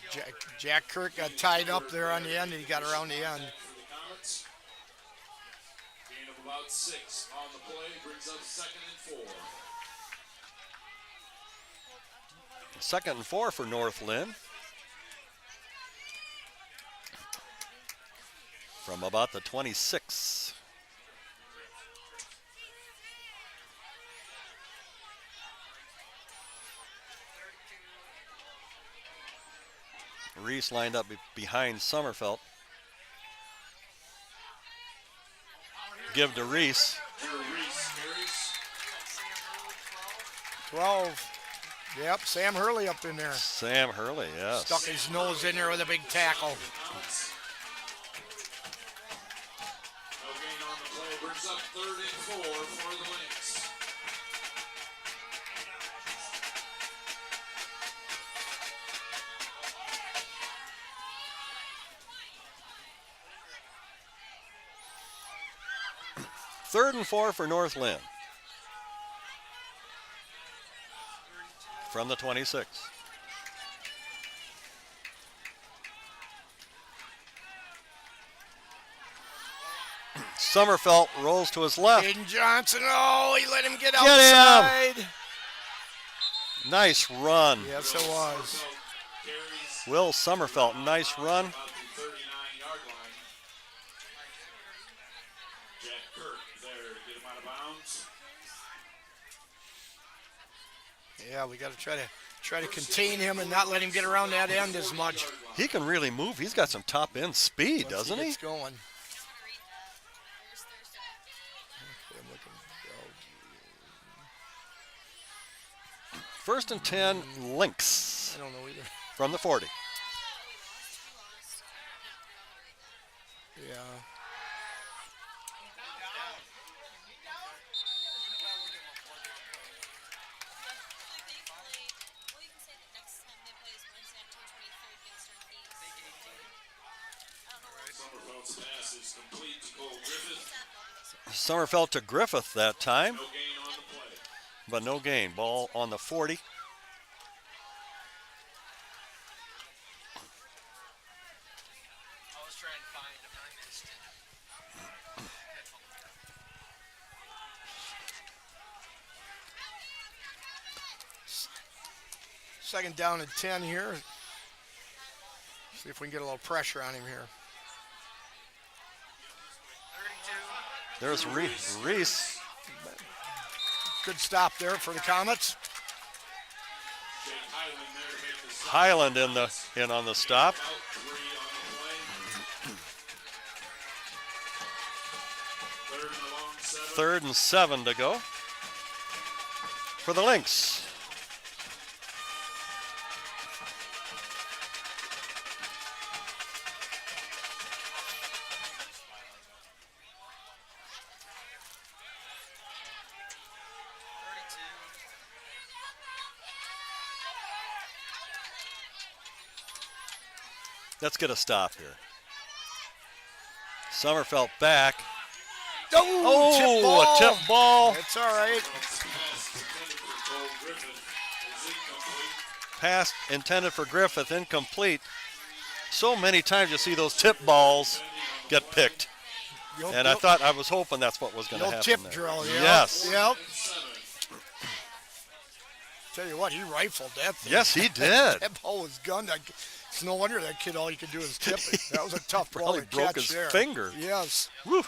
Jack Kirk got tied up there on the end, and he got around the end. For the Comets. Gain of about 6 on the play. Brings up 2nd and 4. 2nd and 4 for North Linn. From about the 26. Reese lined up behind Summerfelt. Give to Reese. 12. Yep, Sam Hurley up in there. Sam Hurley, yes. Stuck his nose in there with a big tackle. No gain on the play. Brings up 3rd and 4 for the Lynx. Third and 4 for North Linn. From the 26. Summerfelt rolls to his left. Aiden Johnson, oh, he let him get Get outside. him! Nice run. Yes, it was. Will Summerfelt, nice run. About the 39-yard line. Jack Kirk there to get him out of bounds. Yeah, we got to try to contain him and not let him get around that end as much. He can really move. He's got some top end speed, doesn't he? It's going. First and 10, Lynx. I don't know either. From the 40. Yeah. Summerfelt's pass is complete to Cole Griffith. Summerfelt to Griffith that time, No gain on the play. but no gain. Ball on the 40. Second down and 10 here. See if we can get a little pressure on him here. There's Reese. Good stop there for the Comets. Jake Highland there to make the stop. Highland in on the stop. About 3 on the play. 3rd and a long 7. 3rd and 7 to go for the Lynx. Let's get a stop here. Summerfelt back. Oh, a tip ball. It's all right. Pass intended for Griffith, incomplete. So many times you see those tip balls get picked. And I was hoping that's what was going to happen tip there. drill, yeah. Yes. Yep. Tell you what, he rifled that thing. Yes, he did. That ball was gunned. It's no wonder that kid, all he could do is tip it. That was a tough ball Probably to broke catch his there. finger. Yes. Whew.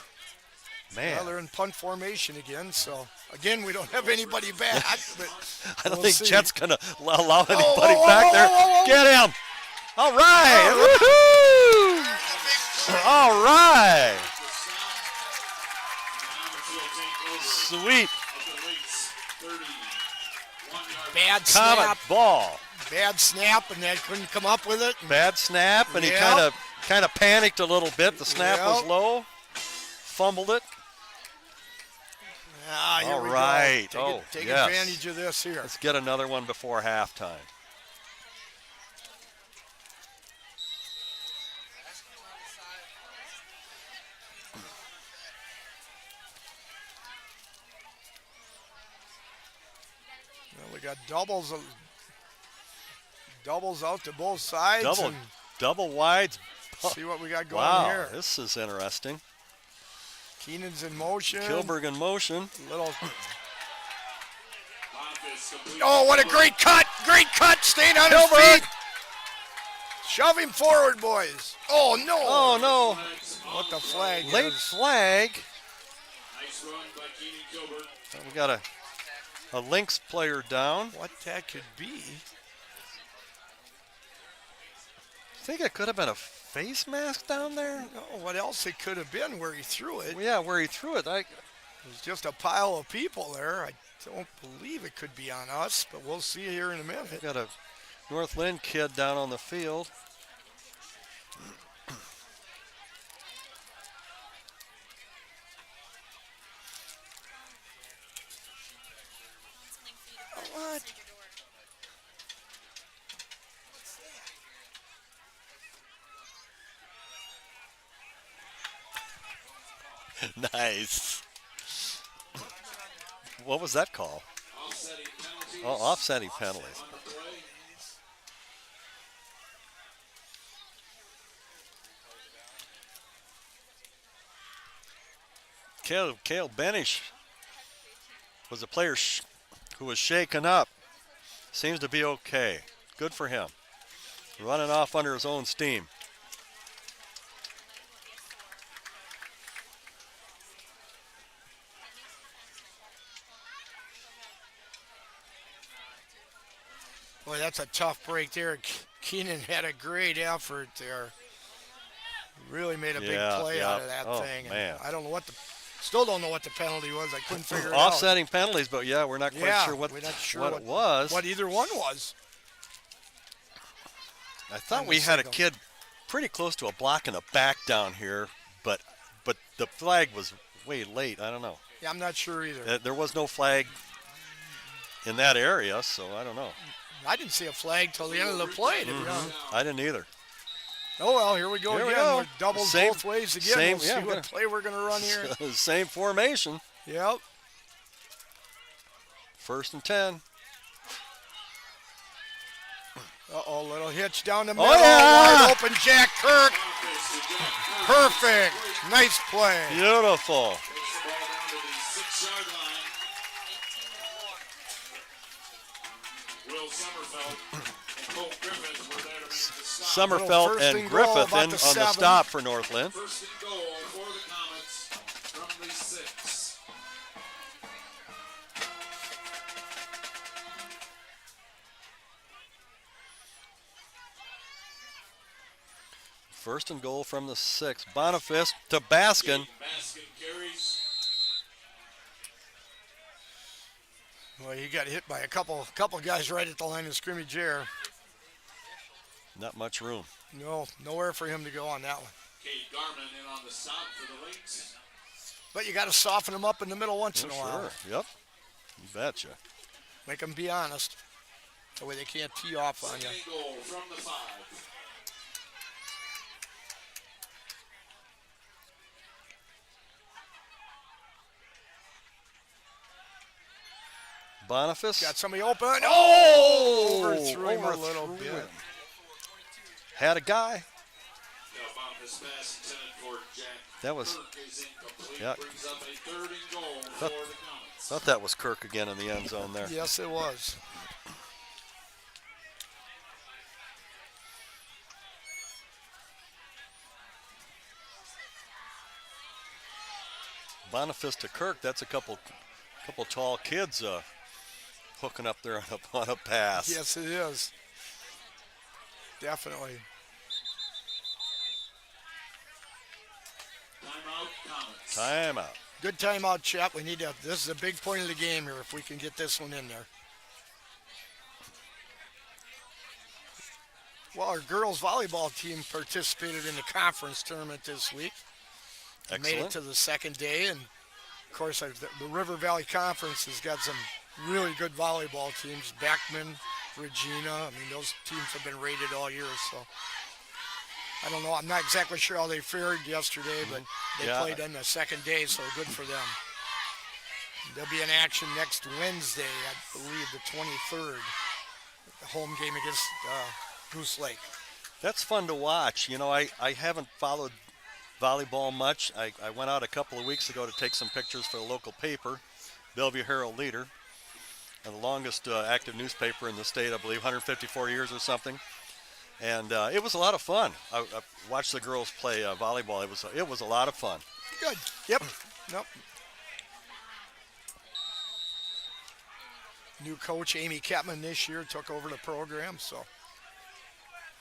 Man. Well, they're in punt formation again, so again we don't have anybody back. But I don't we'll think see. Chet's going to allow anybody whoa, back whoa, there. whoa, whoa. Get him. All right. Woohoo! All right. Sweet. Bad Comet snap. ball. Bad snap, and they couldn't come up with it. Bad snap, and he Yep. kind of panicked a little bit. The snap was Yep. low. Fumbled it. Here All we right. go. Take yes. advantage of this here. Let's get another one before halftime. Well, we got doubles out to both sides. and Double wides. see what we got going Wow, here. this is interesting. Keenan's in motion. Kilberg in motion. Little. Oh, what a great cut! Great cut! Staying on his feet. Shove him forward, boys. Oh no! Oh no! What the flag? Late is. flag. Nice run by Keenan Gilbert. We got a Lynx player down. What that could be? I think it could have been a face mask down there. No, what else it could have been where he threw it? Well, yeah, where he threw it. There's just a pile of people there. I don't believe it could be on us, but we'll see here in a minute. Got a North Linn kid down on the field. What? Nice. What was that call? Offsetting penalties. Oh, offsetting penalties. On the play. Cale Benish was a player who was shaken up. Seems to be okay. Good for him. Running off under his own steam. Boy, that's a tough break there. Keenan had a great effort there. Really made a big play out of that thing. Man. I don't know still don't know what the penalty was. I couldn't figure it out. Offsetting penalties, but yeah, we're not quite sure what we're not sure it was. What either one was. I thought we had a kid pretty close to a block in the back down here, but the flag was way late. I don't know. Yeah, I'm not sure either. There was no flag in that area, so I don't know. I didn't see a flag till the end of the play, to be honest. I didn't either. Oh, well, here we go Here we again. go. We're doubles Same- both ways again. same- We'll yeah, see we're what gonna- play we're going to run here. Same formation. Yep. 1st and 10. Uh-oh, little hitch down the middle. yeah! Wide open Jack Kirk. Perfect. Nice play. Beautiful. Takes the ball down to the 6-yard line. Will Summerfeld and Cole Griffith were there to make the stop. Summerfeld first and and goal, Griffith about in the on the 7. stop for North Linn. First and goal for the Comets from the 6. First and goal from the 6. Boniface to Baskin. Baskin carries. Well, he got hit by a couple guys right at the line of scrimmage there. Not much room. No, nowhere for him to go on that one. Kate Garman in on the stop for the Lynx. But you got to soften him up in the middle once in a while. Sure. Yep. You betcha. Make them be honest. That way they can't tee off on you. Second and goal from the 5. Boniface. Got somebody open. Oh! Overthrew him a Overthrew little bit. him. Had a guy. Now Boniface pass intended for Jack. That was. Kirk is incomplete. Yeah. Brings up a 3rd and goal for the Comets. Thought that was Kirk again in the end zone there. Yes, it was. Boniface to Kirk, that's a couple tall kids hooking up there on a pass. Yes, it is. Definitely. Timeout. Good timeout, Chet. We need to. This is a big point of the game here. If we can get this one in there. Well, our girls volleyball team participated in the conference tournament this week. They made it Excellent. to the second day, and of course, the River Valley Conference has got some really good volleyball teams. Beckman, Regina. I mean, those teams have been rated all year, so I don't know. I'm not exactly sure how they fared yesterday, but they played on the second day, so good for them. They'll be in action next Wednesday, I believe, the 23rd. The home game against Goose Lake. That's fun to watch. You know, I haven't followed volleyball much. I went out a couple of weeks ago to take some pictures for the local paper, Bellevue Herald Leader, and the longest active newspaper in the state, I believe, 154 years or something. And it was a lot of fun. I watched the girls play volleyball. It was a lot of fun. Good. Yep. Nope. New coach Amy Ketman this year took over the program, so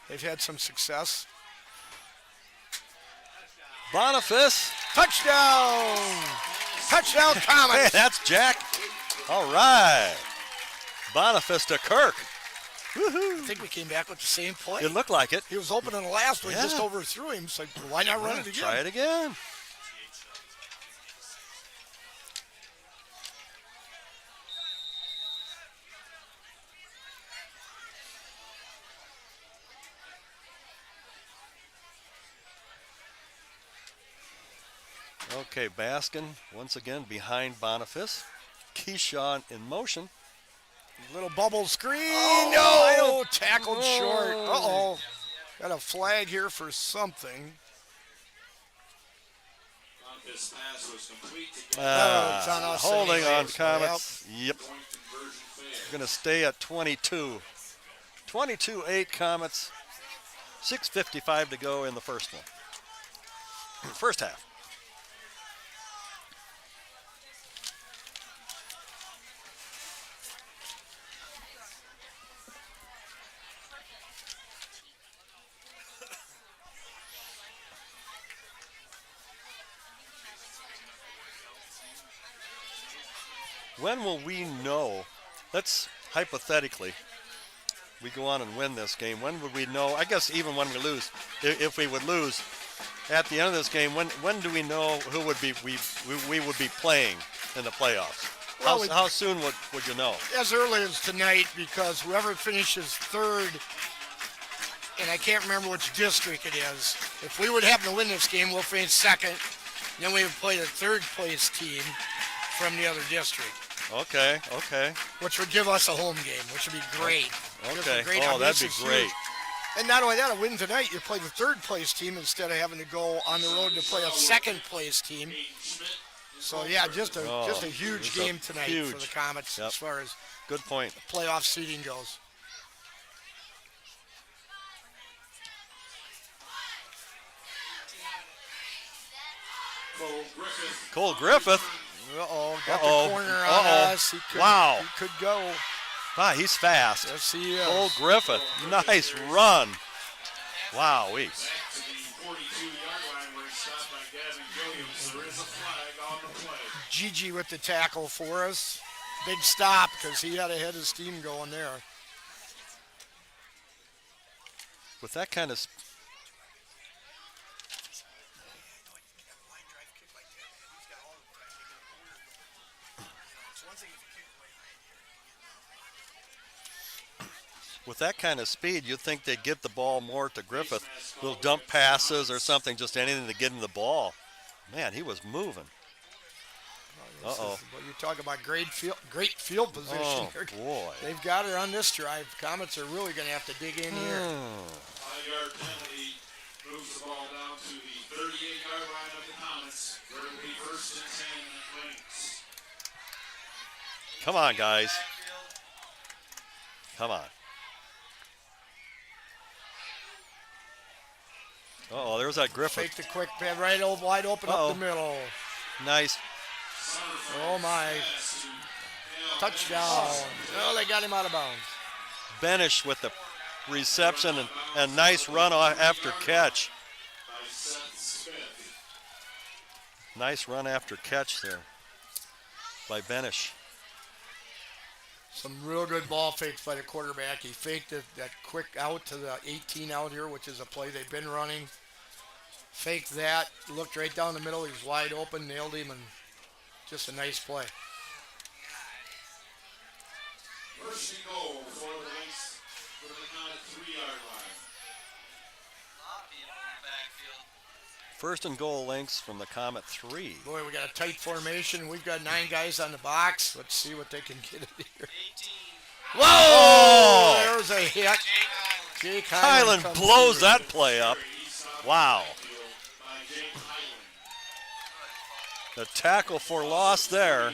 they've had some success. Boniface. Touchdown! Touchdown, Comets! Hey, that's Jack. All right. Boniface to Kirk. Woohoo. I think we came back with the same play. It looked like it. He was open in the last one, Yeah. just overthrew him. So why not run it again? Try it again. Okay, Baskin once again behind Boniface. Keyshawn in motion. Little bubble screen. Oh, No, tackled short. Oh. Uh-oh. Got a flag here for something. This pass was complete to it's on us Holding on, anyways. Comets. Yep. point conversion failed. Going to stay at 22. 22-8 Comets. 6:55 to go in the first one. First half. When will we know? Let's hypothetically, we go on and win this game. When would we know? I guess even when we lose, if we would lose at the end of this game, when do we know who would be we would be playing in the playoffs? Well, How soon would you know? As early as tonight, because whoever finishes third, and I can't remember which district it is, if we would happen to win this game, we'll finish second. Then we would play the third place team from the other district. Okay. Which would give us a home game, which would be great. Just a Okay. great- Oh, that'd this be is great. huge. And not only that, a win tonight, you play the third place team instead of having to go on the road to play a second place team. So yeah, just a huge it's a game tonight for huge- the Comets Yep. as far as Good point. playoff seeding goes. Cole Griffith. Uh-oh, got Uh-oh. the corner on Uh-oh. us. He could, Wow. He could go. Ah, he's fast. Yes, he is. Cole Griffith. Nice run. Wowee. Back to the 42-yard line where it's stopped by Gavin Williams. There is a flag on the play. Gigi with the tackle for us. Big stop because he had to head his team going there. With that kind of speed, you'd think they'd get the ball more to Griffith. Little dump passes or something, just anything to get him the ball. Man, he was moving. Uh-oh. Well, you talk about great field position Oh, here. boy. They've got her on this drive. Comets are really going to have to dig in here. 5-yard penalty moves the ball down to the 38-yard line of the Comets, where it will be first and 10 Lynx. Come on, guys. Come on. Uh-oh, there's that Griffith. Fake the quick pad right wide open Uh-oh. up the middle. Nice. Oh, my. Touchdown. Oh, they got him out of bounds. Benish with the reception and nice run after catch. Nice run after catch there by Benish. Some real good ball fakes by the quarterback. He faked that quick out to the 18 out here, which is a play they've been running. Faked that, looked right down the middle. He was wide open, nailed him, and just a nice play. First and goal for the Lynx from the count at 3-yard line. First and goal, Lynx from the Comet 3. Boy, we got a tight formation. We've got 9 guys on the box. Let's see what they can get in here. Whoa! Oh! There's a hit. Jake Highland comes blows through. that play up. Wow. The tackle for loss there.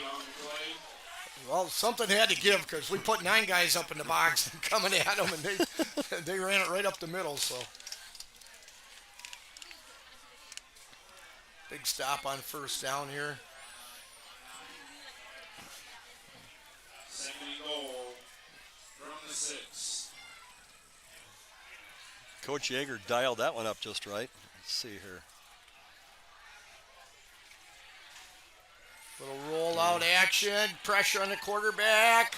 Well, something had to give because we put 9 guys up in the box and coming at them, and they ran it right up the middle. So big stop on first down here. Second and goal from the 6. Coach Yeager dialed that one up just right. Let's see here. Little rollout action, pressure on the quarterback.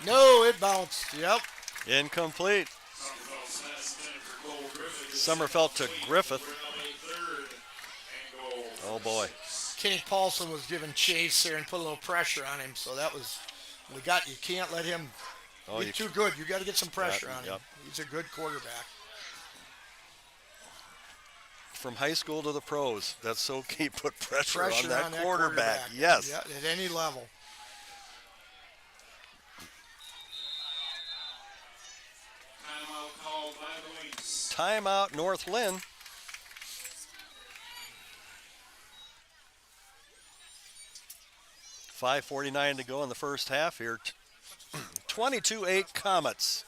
No, it bounced. Yep. Incomplete. Summerfeld to Griffith. Oh boy. Kenny Paulson was giving chase there and put a little pressure on him, so that was you can't let him be too good. You got to get some pressure on him. He's a good quarterback. From high school to the pros, that's so key. Put pressure on that quarterback. quarterback. Yes. Yeah, at any level. Timeout called by the Lynx. Timeout, North Linn. $5:49 to go in the first half here. 22-8 Comets.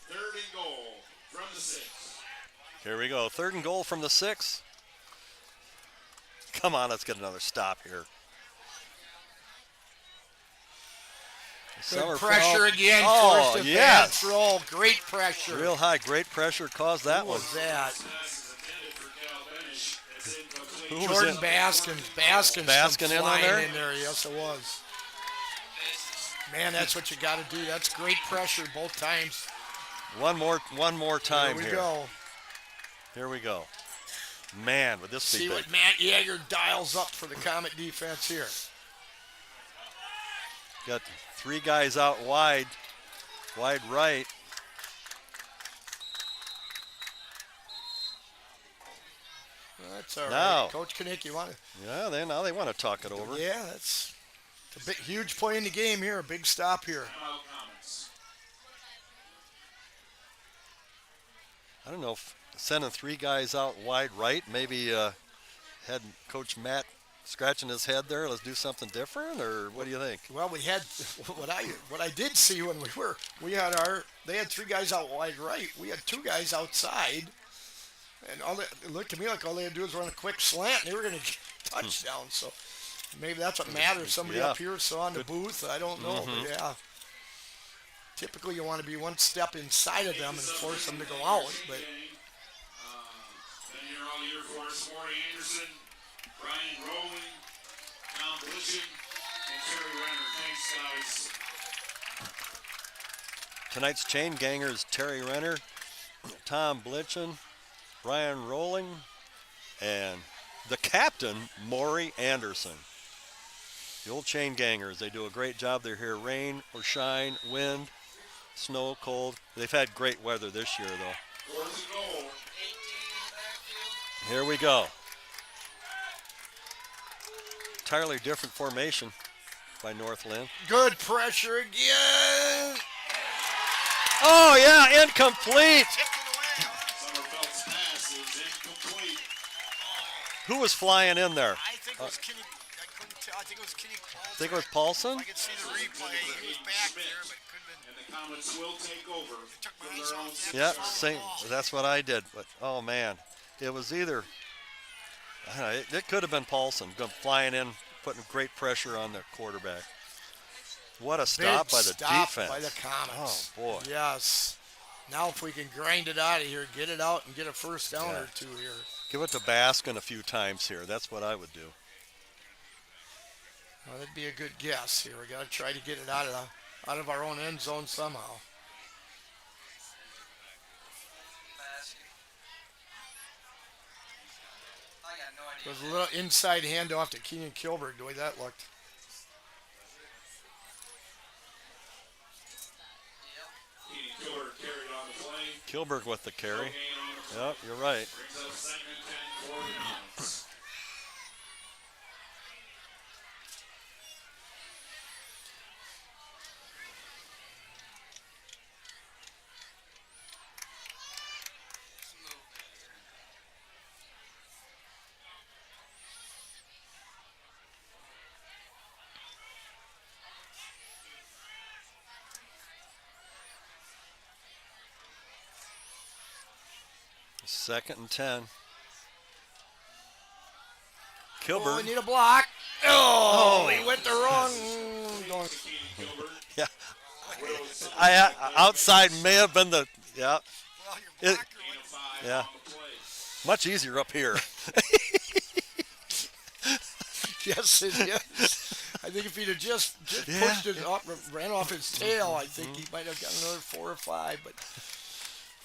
Third and goal from the 6. Here we go. 3rd and goal from the 6. Come on, let's get another stop here. Good pressure again. Oh, Forced a yes. bad throw. Great pressure. Real high. Great pressure caused that Who one. was that? Who was Jordan it? Baskins. Baskins Baskin in on flying there? in there. Yes, it was. Man, that's what you got to do. That's great pressure both times. One more time Here we here. go. Here we go. Man, would this be See big. what Matt Yeager dials up for the Comet defense here. Got 3 guys out wide right. That's all right. Now. Coach Kinnick, you want to? Yeah, now they want to talk it over. Yeah, it's a big, huge play in the game here. A big stop here. Timeout Comets. I don't know if sending 3 guys out wide right, maybe had Coach Matt scratching his head there. Let's do something different, or what do you think? Well, we had what I did see when they had 3 guys out wide right. We had 2 guys outside, and it looked to me like all they had to do was run a quick slant, and they were going to get a touchdown. So maybe that's what matters. Somebody up here saw in the booth. I don't know, but yeah. Typically, you want to be one step inside of them and force them to go out, but. Been here all year for us, Maury Anderson. Ryan Rowling, Tom Blishin, and Terry Renner. Thanks, guys. Tonight's chain gangers: Terry Renner, Tom Blitchen, Ryan Rowling, and the captain, Maury Anderson. The old chain gangers, they do a great job. They're here rain or shine, wind, snow, cold. They've had great weather this year, though. Fourth and goal. Here we go. Entirely different formation by North Linn. Good pressure again. Oh, yeah, incomplete. Summerfeld's pass is incomplete. Who was flying in there? I think it was Kenny. I couldn't tell. I think it was Kenny Coulter. I think it was Paulson. I could see the replay. He was back there, but it could have been. And the Comets will take over. Took my from eyes their own off that. Yep, same. That's what I did. But oh man, it was either. It could have been Paulson flying in, putting great pressure on the quarterback. What a stop by the defense. By the Comets. Oh boy. Yes. Now if we can grind it out of here, get it out, and get a first down or two here. Give it to Baskin a few times here. That's what I would do. Well, that'd be a good guess here. We got to try to get it out of our own end zone somehow. There was a little inside handoff to Keenan Kilberg, the way that looked. Keenan Kilberg carried on the play. Kilberg with the carry. No gain on the Yep, you're right. Brings up second and 10 for the Comets. Second and 10. Oh, Kilberg. we need a block. Oh, he went the wrong. Keenan Kilberg. Yeah. I outside may have been the Well, your It- blocker Gain of 5 Yeah. on the play. much easier up here. Yes, yes. I think if he'd have just pushed it up, ran off his tail, I think he might have gotten another 4 or 5. But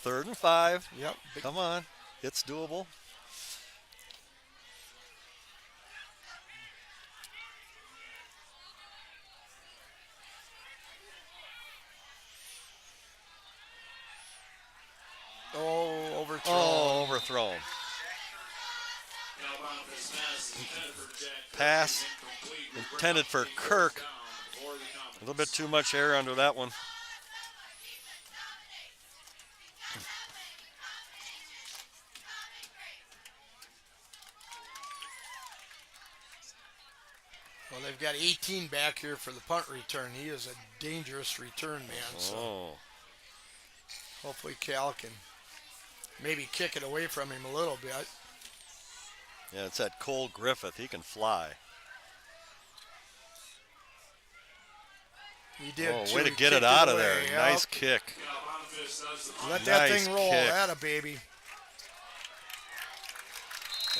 Third and 5. yep, big Come on. It's doable. overthrown. Oh, overthrown. Calabasas pass is intended for Jack. Pass Incomplete. intended for Kirk. Down for the Comets. A little bit too much air under that one. Well, they've got 18 back here for the punt return. He is a dangerous return man. So Oh. hopefully Cal can maybe kick it away from him a little bit. Yeah, it's that Cole Griffith. He can fly. He did. Oh, too. way to He get it kicked out of away. there. Yep. Nice kick. Calabasas does the Let punt. that Nice thing roll. kick. Atta baby.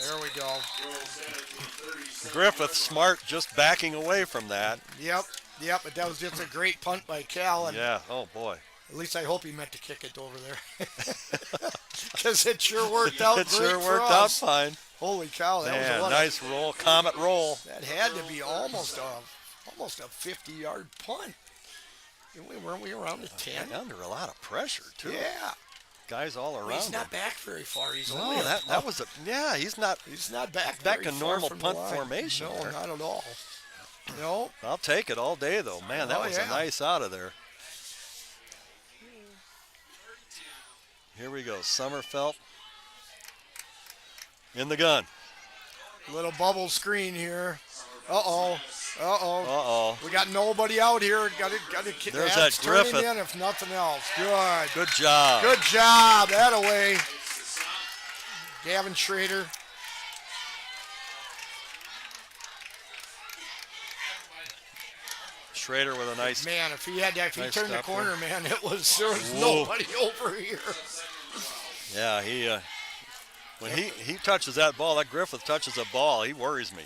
There we go. Rolls in at the 37. Griffith smart just backing away from that. Yep. But that was just a great punt by Cal. And Yeah, oh boy. at least I hope he meant to kick it over there. Because it sure worked out It great sure for worked out us. fine. Holy cow, that was Man, a what? nice roll, comet roll. That had to be almost a 50-yard punt. Weren't we around the 10? Under a lot of pressure, too. Yeah. Guys all around He's him. not back very far. He's No, only that was a, yeah, he's not. He's not back back very to far normal from the punt line. formation No, there. not at all. No. I'll take it all day, though. Man, that Oh, was yeah. a nice out of there. Here we go. Summerfelt in the gun. Little bubble screen here. Uh-oh. Uh-oh. We got nobody out here. Got to There's that turn him Griffith. in if nothing else. Good. Good job. Good job. That away. Gavin Schrader. Schrader with a nice. Man, if he turned the stop corner, man, there was Whoa. nobody over here. Yeah, he When he touches that ball, that Griffith touches a ball, he worries me.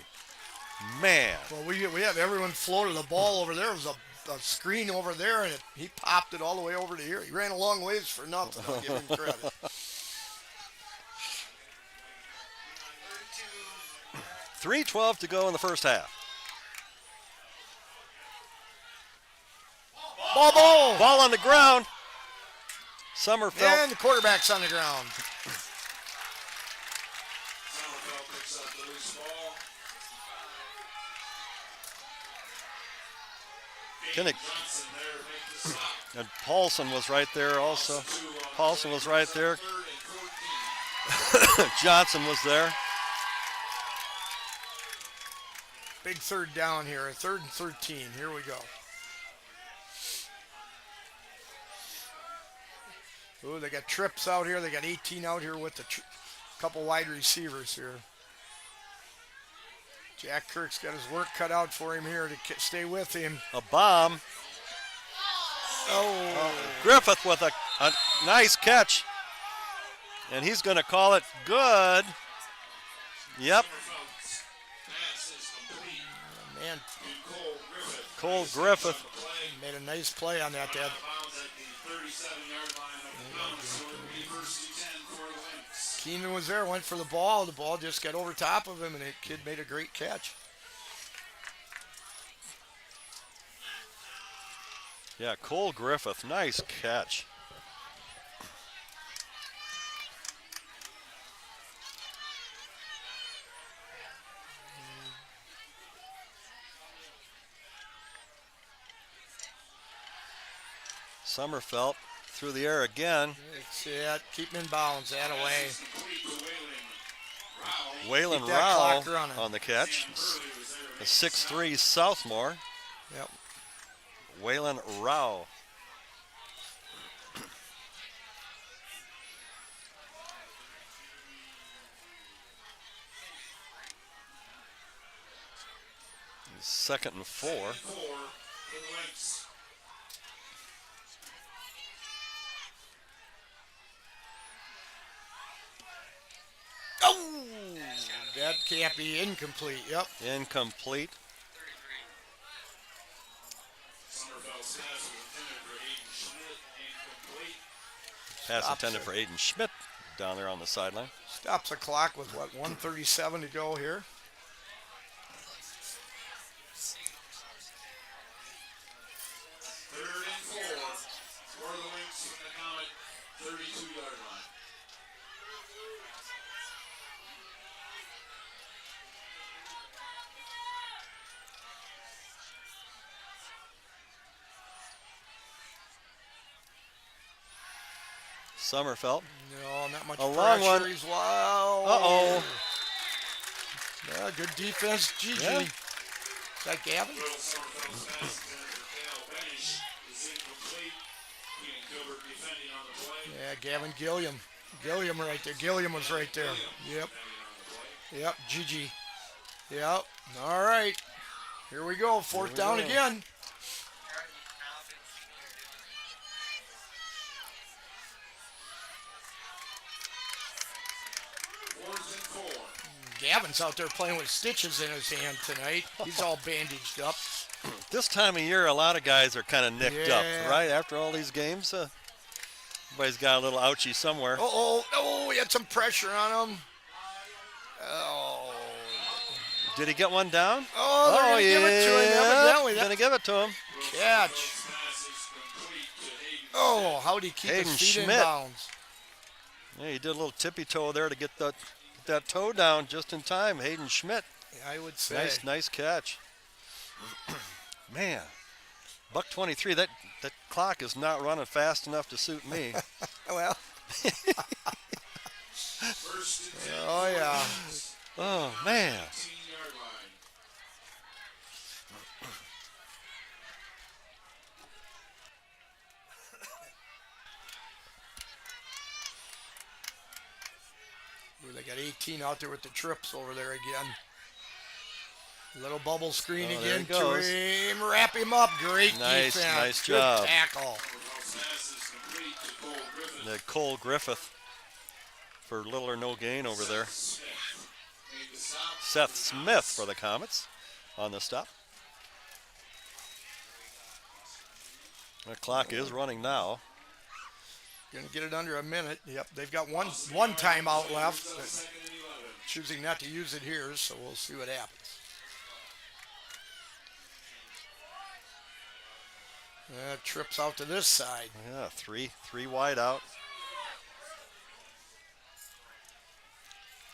Man. Well, we had everyone floated the ball over there. It was a screen over there, and he popped it all the way over to here. He ran a long ways for nothing. I'll give him credit. 3:12 to go in the first half. Ball on the ground. Summerfeld. And the quarterback's on the ground. Summerfeld picks up the loose ball. Kinnick. Johnson there make the stop. And Paulson was right there also. Paulson was right there. 3rd and 14. Johnson was there. Big third down here. 3rd and 13. Here we go. Ooh, they got trips out here. They got 18 out here with the couple wide receivers here. Jack Kirk's got his work cut out for him here to stay with him. A bomb. Oh. Griffith with a nice catch. And he's going to call it good. Yep. Summerfeld's pass is complete. Man, And Cole Griffith. made a nice play on that. Out of bounds at the 37-yard line of the Comets, so it'll be 1st and 10 for the Lynx. Keenan was there, went for the ball. The ball just got over top of him, and the kid made a great catch. Yeah, Cole Griffith, nice catch. Summerfeld through the air again. It's it. Keep him in bounds. That away. Waylon Keep that Rao clock running. on the catch. A 6'3" sophomore. Yep. Waylon Rao. Second and 4. Oh, that can't be incomplete. Yep. Incomplete. Summerfeld's pass was intended for Aiden Schmidt, incomplete. Pass Stops intended it. for Aiden Schmidt down there on the sideline. Stops the clock with, 1:37 to go here. Third and 4 for the Lynx from the Comet 32-yard line. Summerfeld. No, not much A long pressure. one. He's wow. Uh-oh. Yeah, good defense. GG. Yeah. Is that Gavin? Will Summerfeld's pass intended for Cal Bennish is incomplete. Keenan Gilbert defending on the play. Yeah, Gavin Gilliam. Gilliam right there. Gilliam was right there. Yep. Defending on the play. Yep. GG. Yep. All right. Here we go. Fourth down go. again. Fourth and 4. Gavin's out there playing with stitches in his hand tonight. He's all bandaged up. This time of year, a lot of guys are kind of nicked up, Yeah. right? After all these games, everybody's got a little ouchie somewhere. Oh, he had some pressure on him. Oh. Did he get one down? Oh, they're going to give it to him, evidently. Gonna give it to him. Catch. Pass is complete to Hayden. Oh, how'd he keep Hayden his feet in Schmidt. bounds? Yeah, he did a little tippy toe there to get that toe down just in time. Hayden Schmidt. I would say. Nice catch. Man, buck 23. That clock is not running fast enough to suit me. Well, First and 10. oh, yeah. Oh man. 18-yard line. Ooh, they got 18 out there with the trips over there again. Little bubble screen Oh, there again he to goes. him. Wrap him up. Great Nice, defense. nice Good job. tackle. Summerfeld's pass is complete to Cole Griffith. The Cole Griffith. for little or no gain over there. Seth Smith for the Comets on the stop. The clock is running now. Going to get it under a minute. Yep, they've got one timeout left. Choosing not to use it here, so we'll see what happens. Trips out to this side. Yeah, three wide out.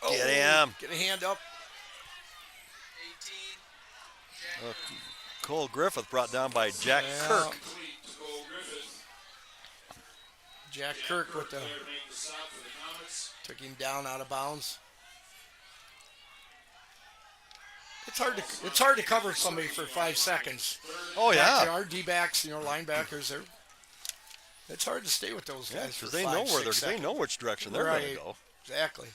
Get him. Get a hand up. Cole Griffith brought down by Jack Kirk. Jack Kirk with the took him down out of bounds. It's hard to cover somebody for 5 seconds. Oh yeah. Our D-backs, linebackers, it's hard to stay with those guys for because they 5, know where 6 they know which direction they're going to go. Exactly.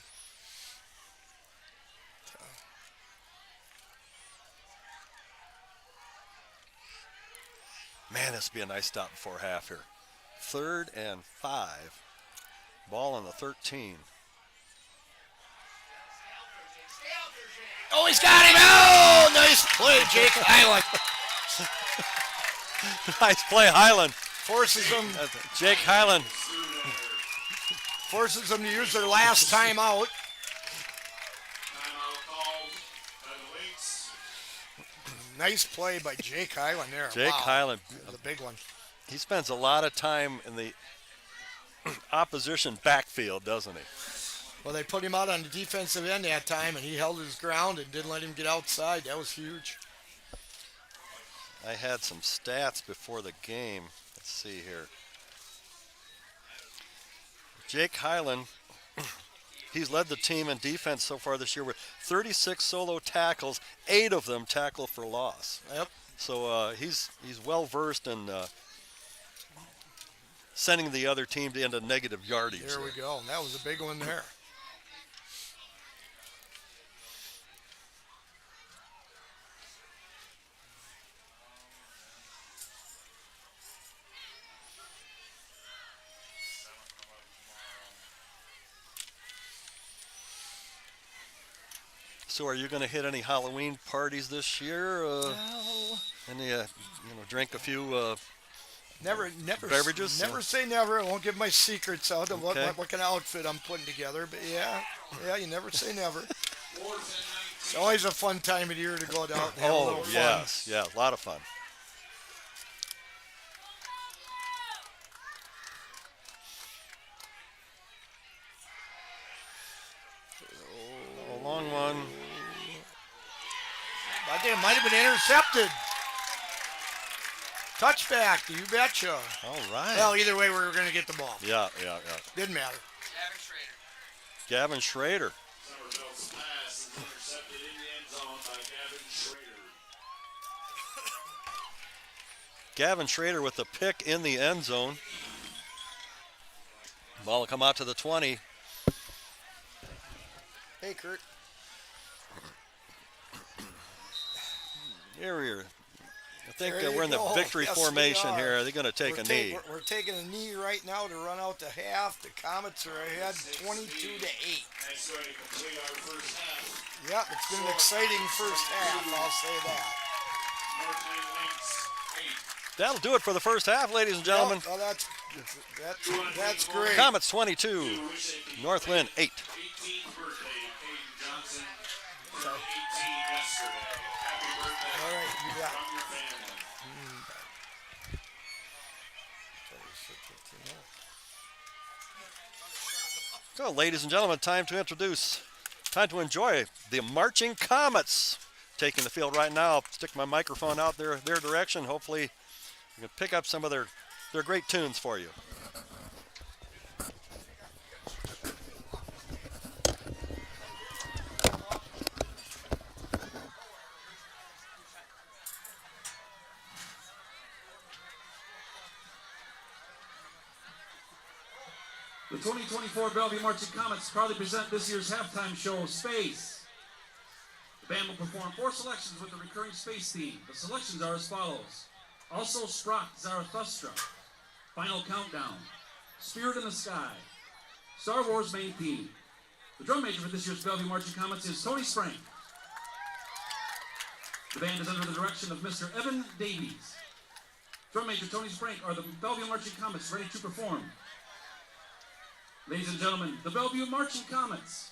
Man, this would be a nice stop before half here. 3rd and 5. Ball on the 13. Oh, he's got him! Oh, nice play, Jake Highland. Nice play, Highland. Forces them. Jake Highland. Forces them to use their last timeout. Nice play by Jake Highland there. Jake Highland. The big one. He spends a lot of time in the opposition backfield, doesn't he? Well, they put him out on the defensive end that time, and he held his ground and didn't let him get outside. That was huge. I had some stats before the game. Let's see here. Jake Highland, he's led the team in defense so far this year with 36 solo tackles, 8 of them tackle for loss. Yep. So he's well versed in sending the other team into negative yardage. There we go. And that was a big one there. So are you going to hit any Halloween parties this year? Any, drink a few Never beverages? Never say never. I won't give my secrets out of what kind of outfit I'm putting together. But yeah, you never say never. It's always a fun time of year to go down and have a little fun. Yes, yeah, a lot of fun. A long one. I think it might have been intercepted. Touchback, you betcha. All right. Well, either way, we were going to get the ball. Yeah. Didn't matter. Gavin Schrader. Somerville's pass is intercepted in the end zone by Gavin Schrader. Gavin Schrader with the pick in the end zone. Ball will come out to the 20. Hey, Kurt. Here we are. I think There we're in the you go. victory Yes, we formation are. here. Are they going to take a knee? We're taking a knee right now to run out to half. The Comets are ahead 22-8. Next way to complete our first half. Yep, it's been an exciting first half, I'll say that. Northland Lynx 8. That'll do it for the first half, ladies and gentlemen. Oh, that's great. Comets 22, Northland 8. 18th birthday to Peyton Johnson. Sorry. 18 yesterday. Happy birthday All right, you got it. from your family. So, ladies and gentlemen, time to enjoy the marching Comets taking the field right now. I'll stick my microphone out their direction. Hopefully, we can pick up some of their great tunes for you. The 2024 Bellevue Marching Comets proudly present this year's halftime show, Space. The band will perform 4 selections with the recurring space theme. The selections are as follows. Also Sprach Zarathustra, Final Countdown, Spirit in the Sky, Star Wars main theme, The drum major for this year's Bellevue Marching Comets is Tony Sprank. The band is under the direction of Mr. Evan Davies. Drum major Tony Sprank are the Bellevue Marching Comets ready to perform. Ladies and gentlemen, the Bellevue Marching Comets.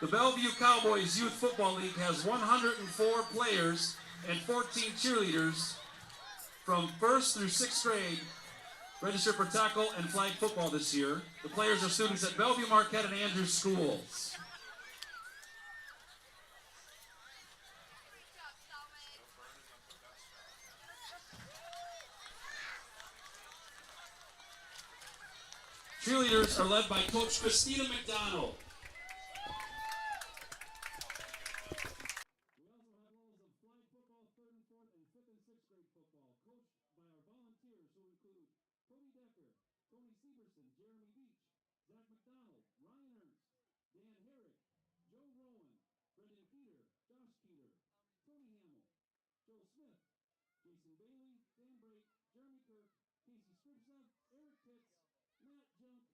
The Bellevue Cowboys Youth Football League has 104 players and 14 cheerleaders from 1st through 6th grade registered for tackle and flag football this year. The players are students at Bellevue, Marquette, and Andrews schools. Cheerleaders are led by Coach Christina McDonald. We also have levels of flag football, 3rd and 4th, and 5th and 6th grade football, coached by our volunteers who include Cody Decker, Tony Severson, Jeremy Beach, Zach McDonald, Ryan Ernst, Dan Herrick, Joe Rowan, Brendan Keeter, Josh Keeter, Tony Hamill, Joe Smith, Jason Bailey, Dan Brake, Jeremy Kirk, Casey Scripsa, Eric Pitts, Matt Junk,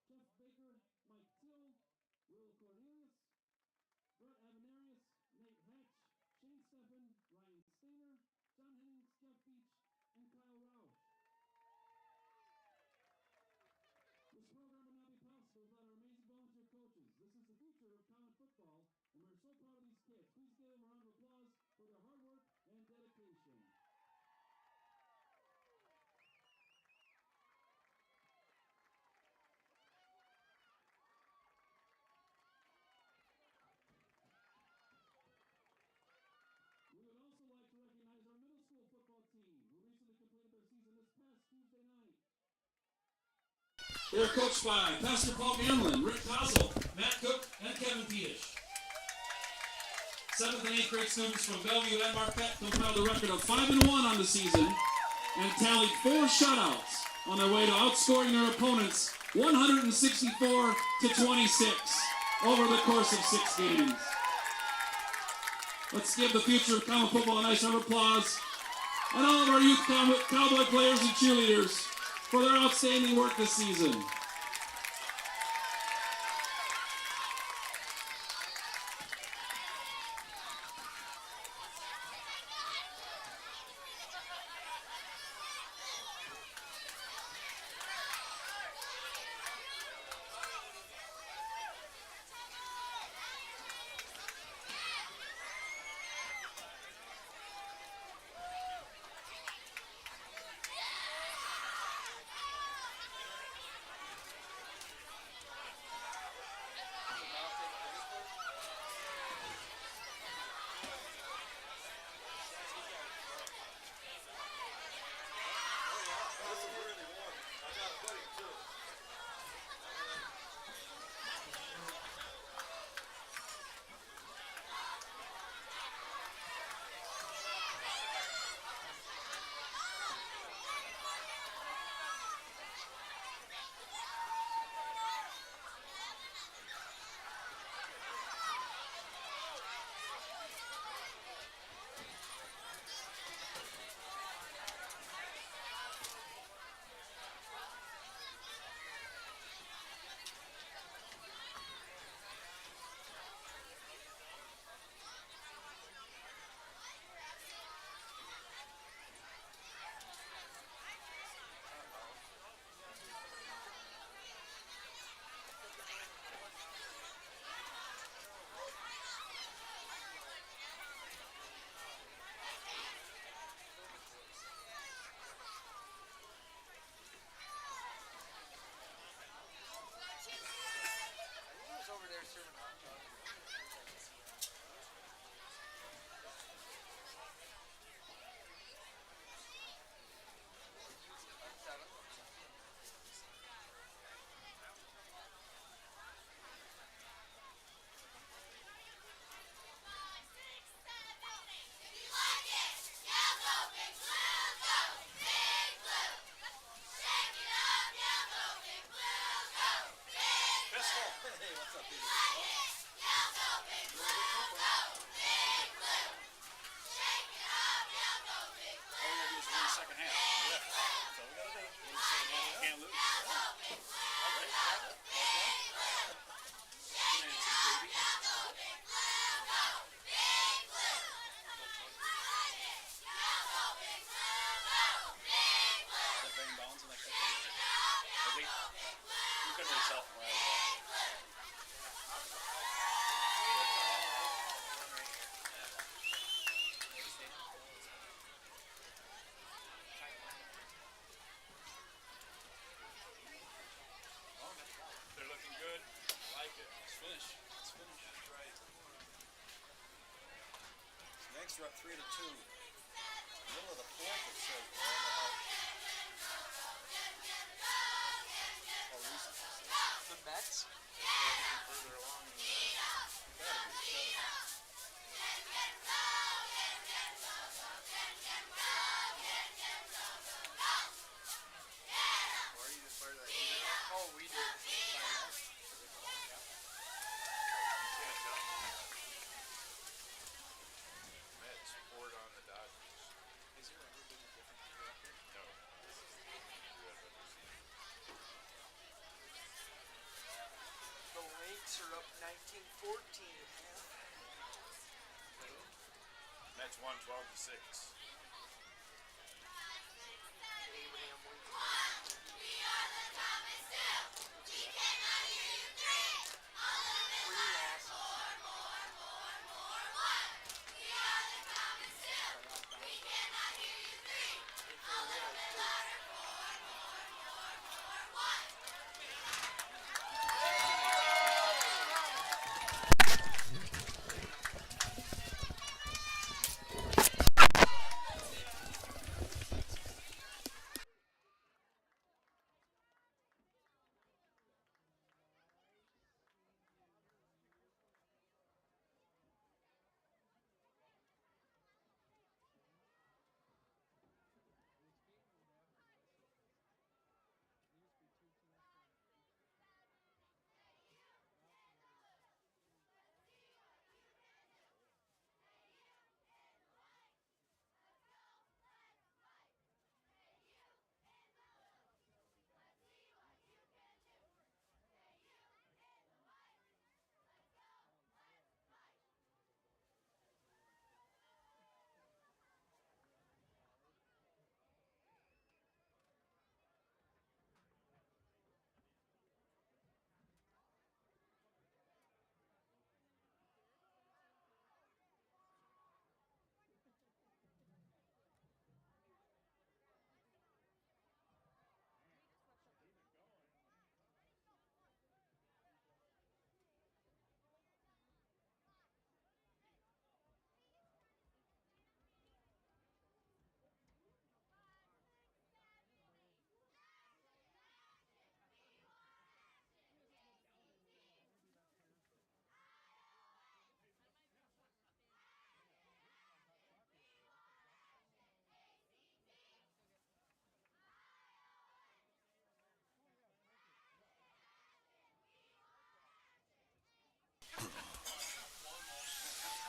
Jeff Baker, Mike Till, Will Cornelius, Brett Avenarius, Nate Hatch, Shane Steffen, Ryan Stainer, John Hennings, Jeff Beach, and Kyle Rausch. This program would not be possible without our amazing volunteer coaches. This is the future of common football, and we're so proud of these kids. Please give them a round of applause for their hard work and dedication. We would also like to recognize our middle school football team, who recently completed their season this past Tuesday night. They're coached by Pastor Paul Gamlin, Rick Kozel, Matt Cook, and Kevin Pietish. 7th and 8th grade students from Bellevue and Marquette compiled a record of 5-1 on the season and tallied 4 shutouts on their way to outscoring their opponents 164 to 26 over the course of 6 games. Let's give the future of common football a nice round of applause, and all of our youth Cowboy players and cheerleaders for their outstanding work this season. Yanks are up 3-2. Middle of the fourth, it says. The Mets? Further along than that. Or you just fired that heater? Oh, we did. Mets poured on the Dodgers. Is there ever been a different year up here? No. This is the first year I've ever seen it. The Lynx are up 19-14 at half. Mets won 12-6. Abraham Lincoln. Three losses.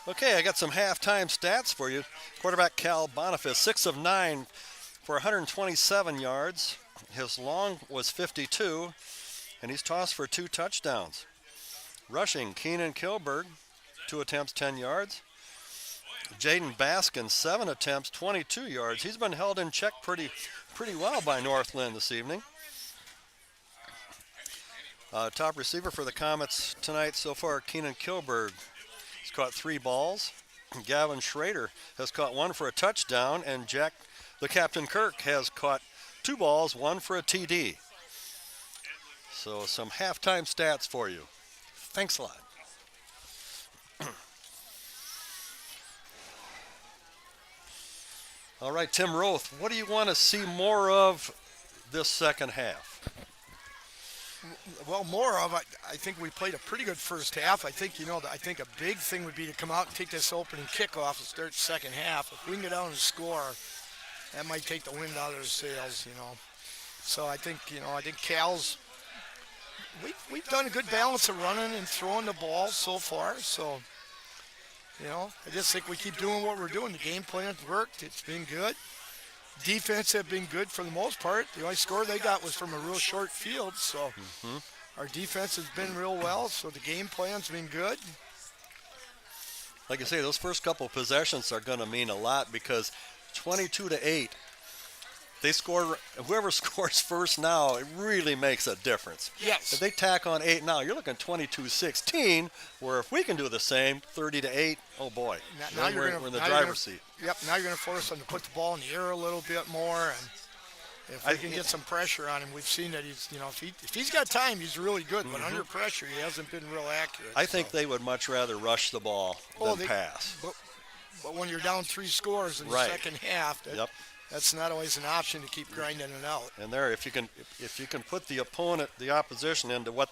Okay, I got some halftime stats for you. Quarterback Cal Boniface, 6 of 9 for 127 yards. His long was 52, and he's tossed for 2 touchdowns. Rushing, Keenan Kilberg, 2 attempts, 10 yards. Jaden Baskin, 7 attempts, 22 yards. He's been held in check pretty well by North Linn this evening. Top receiver for the Comets tonight so far, Keenan Kilberg. He's caught 3 balls. Gavin Schrader has caught 1 for a touchdown, and Jack, the Captain Kirk, has caught 2 balls, 1 for a TD. So some halftime stats for you. Thanks a lot. All right, Tim Roth, what do you want to see more of this second half? Well, more of, I think we played a pretty good first half. I think, I think a big thing would be to come out and take this opening kickoff and start the second half. If we can get out and score, that might take the wind out of their sails, So I think, I think Cal's, we've done a good balance of running and throwing the ball so far. So, I just think we keep doing what we're doing. The game plan's worked. It's been good. Defense have been good for the most part. The only score they got was from a real short field, so our defense has been real well, so the game plan's been good. Like I say, those first couple possessions are going to mean a lot because 22-8, they score. Whoever scores first now, it really makes a difference. Yes. If they tack on 8 now, you're looking 22-16, where if we can do the same, 30-8, oh boy, we're in the driver's seat. Yep, now you're going to force them to put the ball in the air a little bit more. And If we can get some pressure on him, we've seen that he's, if he's got time, he's really good. But under pressure, he hasn't been real accurate. I think they would much rather rush the ball than pass. But when you're down 3 scores in the second half, that's not always an option to keep grinding it out. And there, if you can put the opponent, the opposition, into what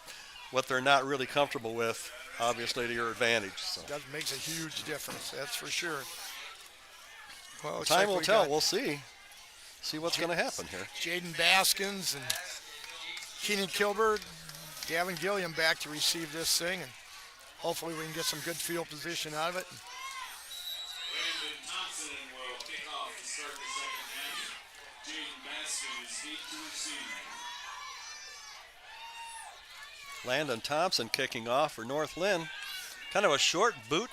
they're not really comfortable with, obviously to your advantage. So. That makes a huge difference. That's for sure. Well, time will tell. We'll see. See what's going to happen here. Jaden Baskins and Keenan Kilberg, Gavin Gilliam back to receive this thing, and hopefully we can get some good field position out of it. Landon Thompson will kick off to start the second half. Jaden Baskins is 8 to receive. Landon Thompson kicking off for North Linn. Kind of a short boot.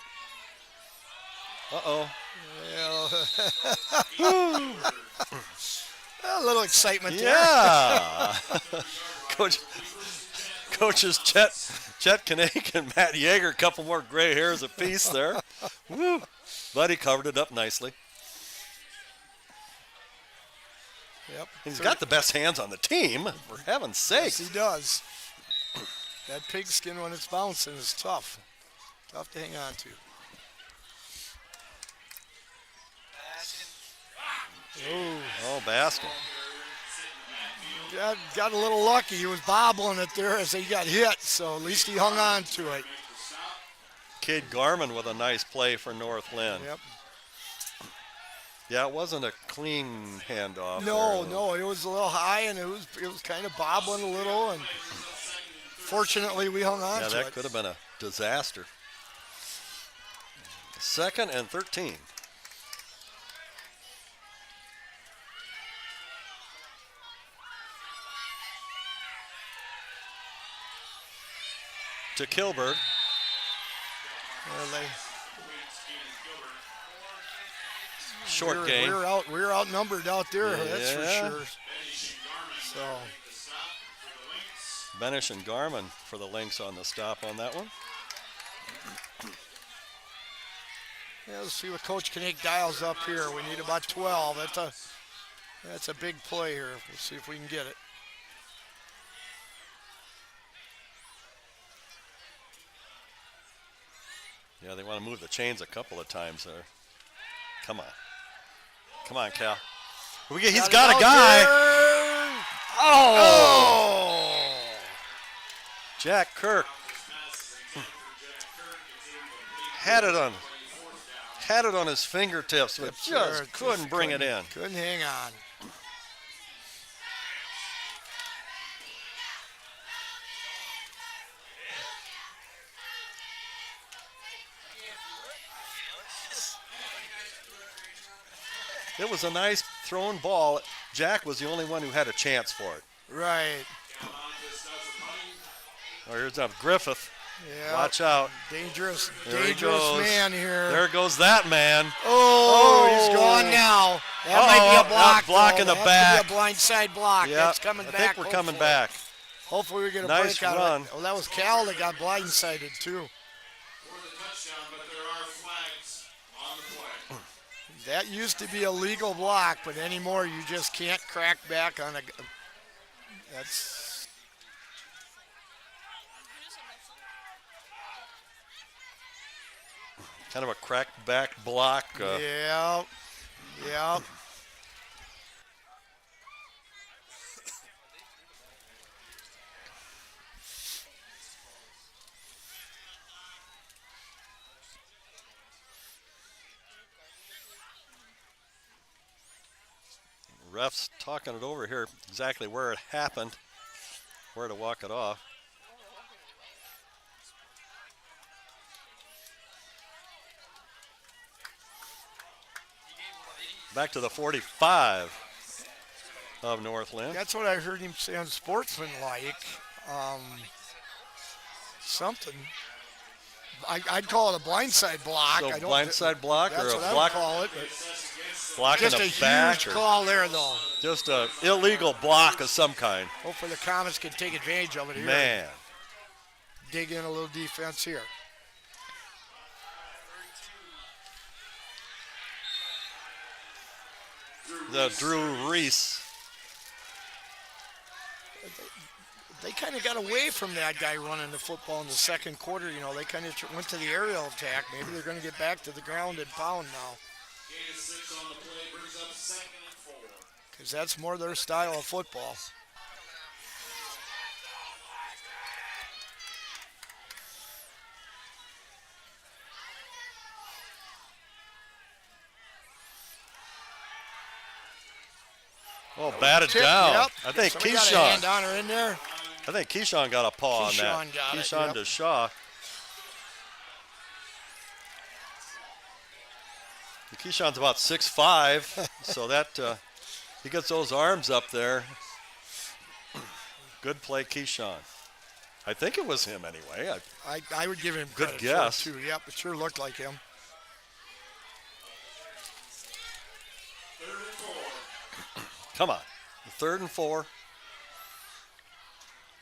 Uh-oh. A little excitement there. Yeah. Coaches Chet Kinnick and Matt Yeager, a couple more gray hairs apiece there. Woo. But he covered it up nicely. Yep. He's got the best hands on the team, for heaven's sakes. Yes, he does. That pigskin when it's bouncing is tough. Tough to hang on to. Oh, Baskin. Got a little lucky. He was bobbling it there as he got hit, so at least he hung on to it. Kid Garman with a nice play for North Linn. Yep. Yeah, it wasn't a clean handoff. No, it was a little high, and it was kind of bobbling a little, and fortunately we hung on to it. Yeah, that could have been a disaster. 2nd and 13. To Kilberg. Short game. We're outnumbered out there, that's for sure. So Benish and Garman for the Lynx on the stop on that one. Yeah, let's see what Coach Kinnick dials up here. We need about 12. That's a big play here. We'll see if we can get it. Yeah, they want to move the chains a couple of times there. Come on. Come on, Cal. He's got a guy. Oh! Jack Kirk had it on his fingertips, but just couldn't bring it in. Couldn't hang on. It was a nice thrown ball. Jack was the only one who had a chance for it. Right. Oh, here's up Griffith. Yeah. Watch out. Dangerous man here. There goes that man. Oh, he's gone now. That might be a block. Block in the back. Be a blindside block. Yep. That's coming back. I think we're coming back. Hopefully we get a nice break out run. of it. Well, that was Cal that got blindsided too. That used to be a legal block, but anymore you just can't crack back on a. That's. Kind of a cracked back block. Yeah. Ref's talking it over here, exactly where it happened, where to walk it off. Back to the 45 of North Linn. That's what I heard him say on Sportsmanlike. Something. I'd call it a blindside block. So blindside block or a block? That's what I call it. Block in the just a back. huge call there, though. Just an illegal block of some kind. Hopefully the Comets can take advantage of it here. Man. Dig in a little defense here. The Drew Reese They kind of got away from that guy running the football in the second quarter. You know, they kind of went to the aerial attack. Maybe they're going to get back to the ground and pound now. Gain of 6 on the play brings up 2nd and 4. Because that's more their style of football. Oh, batted Tip, down. yep. I think Somebody got a hand Keyshawn. on her in there. I think Keyshawn got a paw on that. Keyshawn got it, Keyshawn yep. to Shaw. Keyshawn's about 6'5", so that he gets those arms up there. Good play, Keyshawn. I think it was him anyway. I would give him Good credit guess. for it too. Yep, it sure looked like him. 3rd and 4. Come on. 3rd and 4.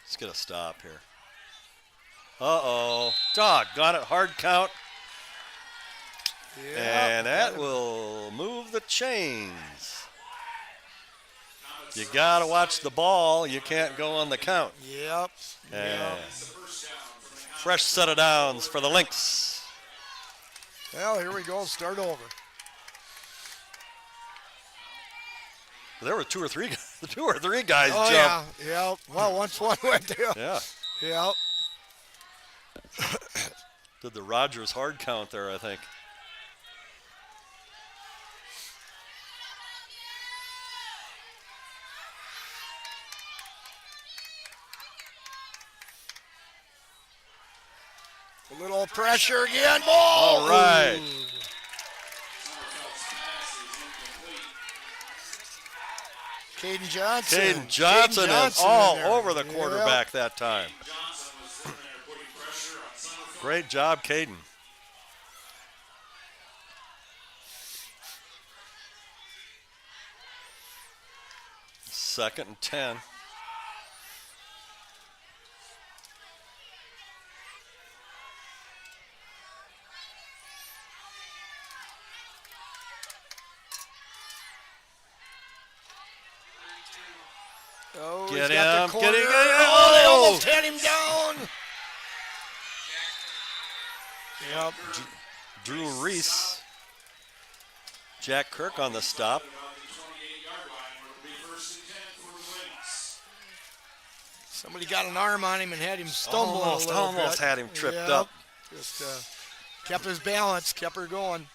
Let's get a stop here. Uh-oh. Doggone it. Hard count. Yep, And that will move the chains. You got to watch the ball. You can't go on the count. Yep. And fresh set of downs for the Lynx. Well, here we go. Start over. There were two or three guys Oh, jump. yeah. Yep. Well, once one went there. Yeah. Yep. Did the Rogers hard count there, I think. A little pressure again. Ball. All right. Caden Johnson. Caden Johnson is all over the quarterback that time. Johnson was sitting there putting pressure on Summerfield. Great job, Caden. Second and 10. Oh, Get he's got him, the get him, corner. get him. Oh, they Oh! almost had him down. Yep. Drew Reese. Jack Kirk on the stop. About the 28-yard line, where it'll be 1st and 10 for the Lynx. Somebody got an arm on him and had him stumble Almost a little almost bit. had him tripped Yep. up. Just kept his balance, kept her going.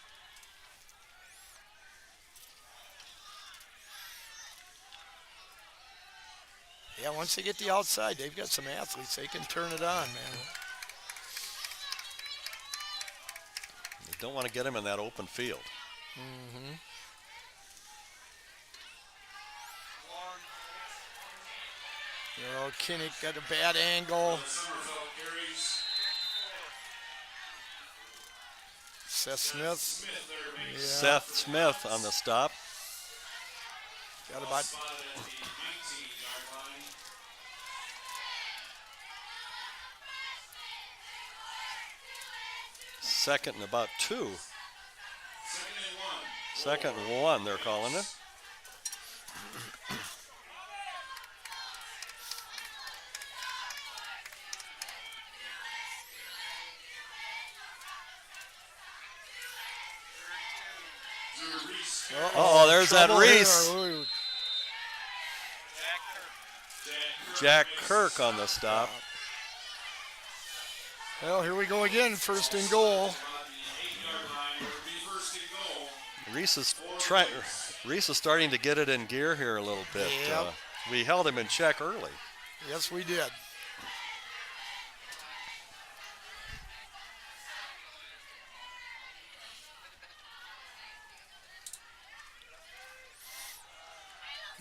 Yeah, once they get the outside, they've got some athletes. They can turn it on, man. You don't want to get him in that open field. Mm-hmm. Oh, Kinnick got a bad angle. Summerfield carries. Seth Smith. Smith there makes Yeah. Seth Smith on the stop. Got about spotted at the 19-yard line. Second and about 2. 2nd and 1. Second and 1, they're calling it. Drew Reese. Oh, there's that trouble here. Reese. Ooh. Jack Kirk on the stop. Well, here we go again. 1st and goal. About the 8-yard line, where it'll be 1st and goal. Reese is starting to get it in gear here a little bit. Yep. We held him in check early. Yes, we did.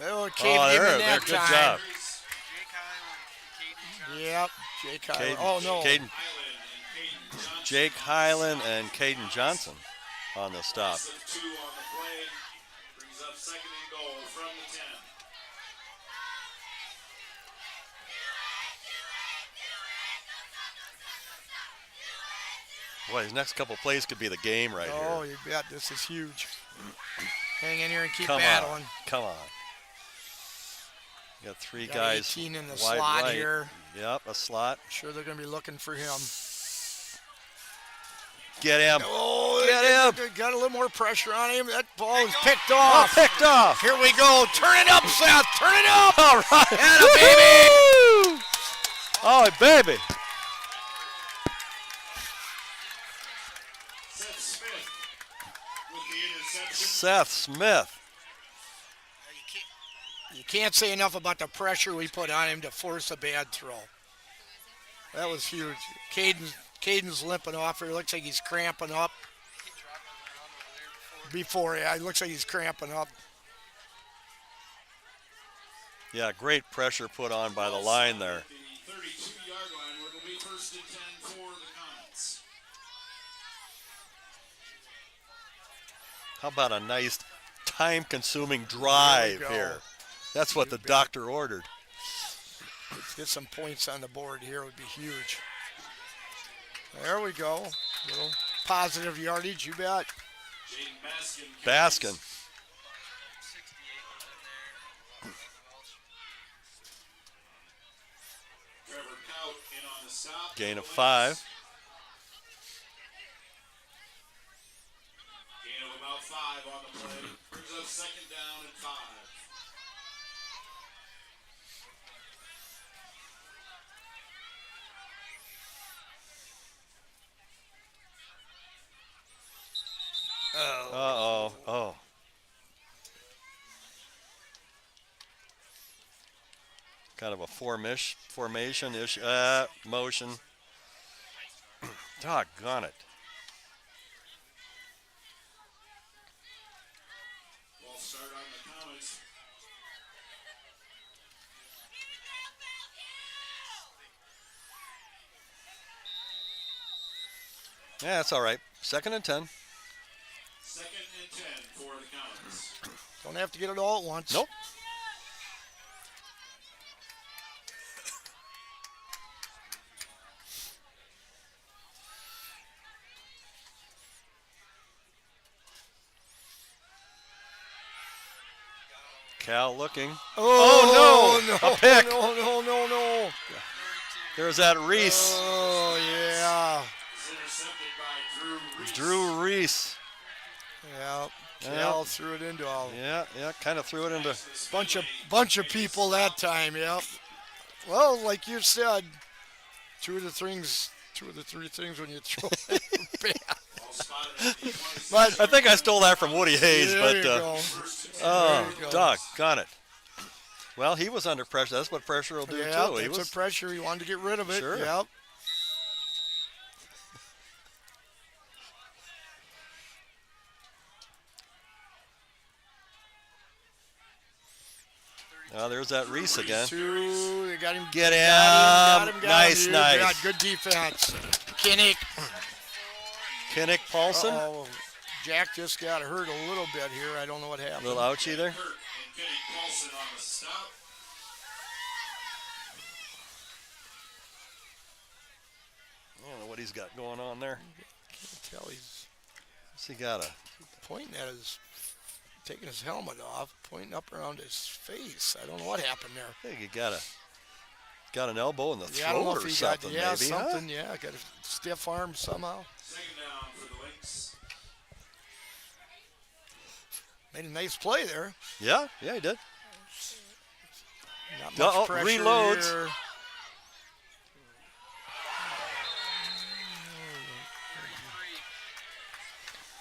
Oh, Cade gave him that good time. job. Yep, Jake Hyland. Caden, Oh, no. Caden, Highland and Peyton Johnson. Jake Hyland and Caden Johnson on the stop. Of 2 on the play brings up 2nd and goal from the 10. Boy, his next couple plays could be the game right Oh, here. you bet. This is huge. Hang in here and keep Come battling. on. Come on. Got three Got guys 18 in the wide slot right. here. Yep, a slot. Sure they're going to be looking for him. Get him. Oh, Get him. Got a little more pressure on him. That ball is picked off. Oh, picked off. Here we go. Turn it up, Seth. Turn it up. All right. And a baby. Oh, baby. Seth Smith with the interception. Seth Smith. You can't say enough about the pressure we put on him to force a bad throw. That was huge. Caden's limping off here. Looks like he's cramping up. Yeah, it looks like he's cramping up. Yeah, great pressure put on by the line there. The 32-yard line, where it'll be 1st and 10 for the Comets. How about a nice time-consuming drive There we go. here? That's what the doctor ordered. Let's get some points on the board here. It would be huge. There we go. Little positive yardage, you bet. Jaden Baskin. Trevor Kaut in on the stop. Gain of 5. Gain of about 5 on the play. Brings up 2nd down and 5. Uh-oh. Oh. Kind of a formation-ish motion. Doggone it. Ball start on the Comets. Yeah, that's all right. 2nd and 10. 2nd and 10 for the Comets. Don't have to get it all at once. Nope. Cal looking. Oh, no. A pick. No. There's that Reese. Oh, yeah. Is intercepted by Drew Reese. Drew Reese. Yeah. Cal threw it into a Yeah, kind of threw it into. bunch of people that time, yep. Well, like you said, two of the three things when you throw it back. Ball spotted at the 26. But I think I stole that from Woody Hayes, there but you go. oh, There you go. doggone it. Well, he was under pressure. That's what pressure will do Yeah, too. He that's was. a pressure. He wanted to get rid of it. Sure. Yep. Oh, there's that Reese again. Two. They got him. Get Got him. him. Nice. You got good defense. Kinnick. Kinnick Paulson. Oh, Jack just got hurt a little bit here. I don't know what happened. Little ouchie there. Kurt and Kenny Paulson on the stop. I don't know what he's got going on there. Can't tell he's What's he got? pointing at taking his helmet off, pointing up around his face. I don't know what happened there. I think he got an elbow in the Yeah, I don't know throat if or he something. got maybe, something. Yeah, got a stiff arm somehow. 2nd down for the Lynx. Made a nice play there. Huh? Yeah, he did. Not much Uh-oh, pressure reloads. here.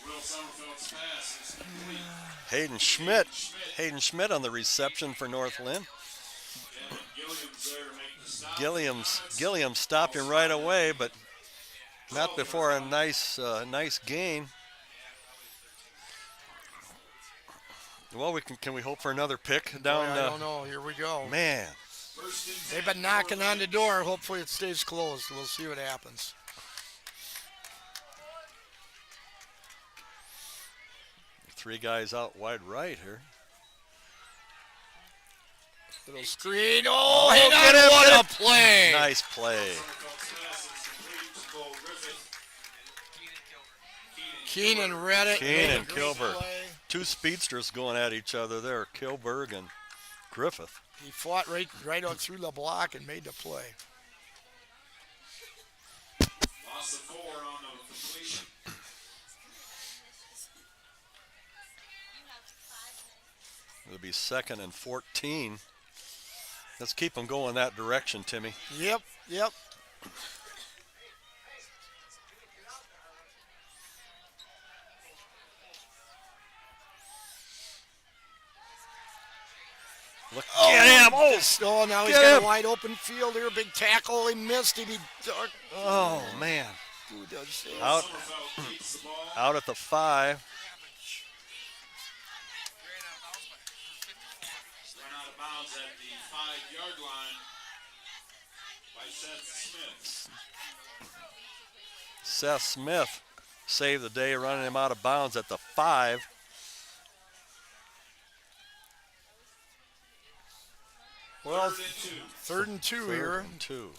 Will Summerfield's pass is complete. Hayden Schmidt on the reception for North Linn. And Gilliam's there to make the stop. Gilliam stopped him right away, but not before a nice gain. Well, can we hope for another pick down? Boy, I don't know. Here we go. Man, 1st and 10 They've been knocking on the door. Hopefully it stays closed. We'll see what happens. three guys out wide right here. Little screen. Oh, hang get on. him, What get a play. Nice play. Summerfield's pass is complete to Cole Griffith. Keenan read it. Keenan Made a great Kilburg. play. Two speedsters going at each other there, Kilberg and Griffith. He fought right out through the block and made the play. Loss of 4 on the completion. It'll be 2nd and 14. Let's keep them going that direction, Timmy. Yep. Look at him. Oh, now he's Get got him. a wide open field here. Big tackle. He missed him. Oh, man. Who does this? Out, Sommerfeld keeps the ball. out at the 5. Run out of bounds at the 5-yard line by Seth Smith. Seth Smith saved the day running him out of bounds at the 5. Well, 3rd and 2. 3rd and 2 here. 3rd and 2.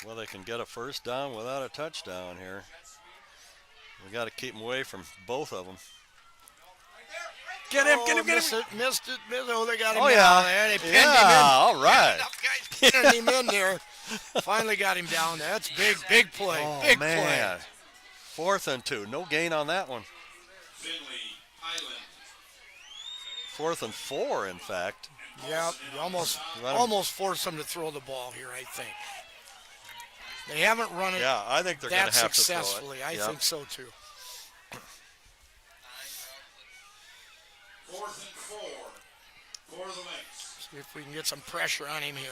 Well, they can get a first down without a touchdown here. We got to keep them away from both of them. Get him, get him, get him. Missed it. Oh, they got him Oh, down yeah. there. They pinned Yeah, him in. all right. Enough guys pinning him in there. Finally got him down there. That's big play. Oh, big man. play. 4th and 2. No gain on that one. Finley Highland. 4th and 4, in fact. Yeah, you almost forced them to throw the ball here, I think. They haven't run it Yeah, I think they're going that to have successfully. to throw it. I Yep. think so, too. 4th and 4 for the Lynx. See if we can get some pressure on him here.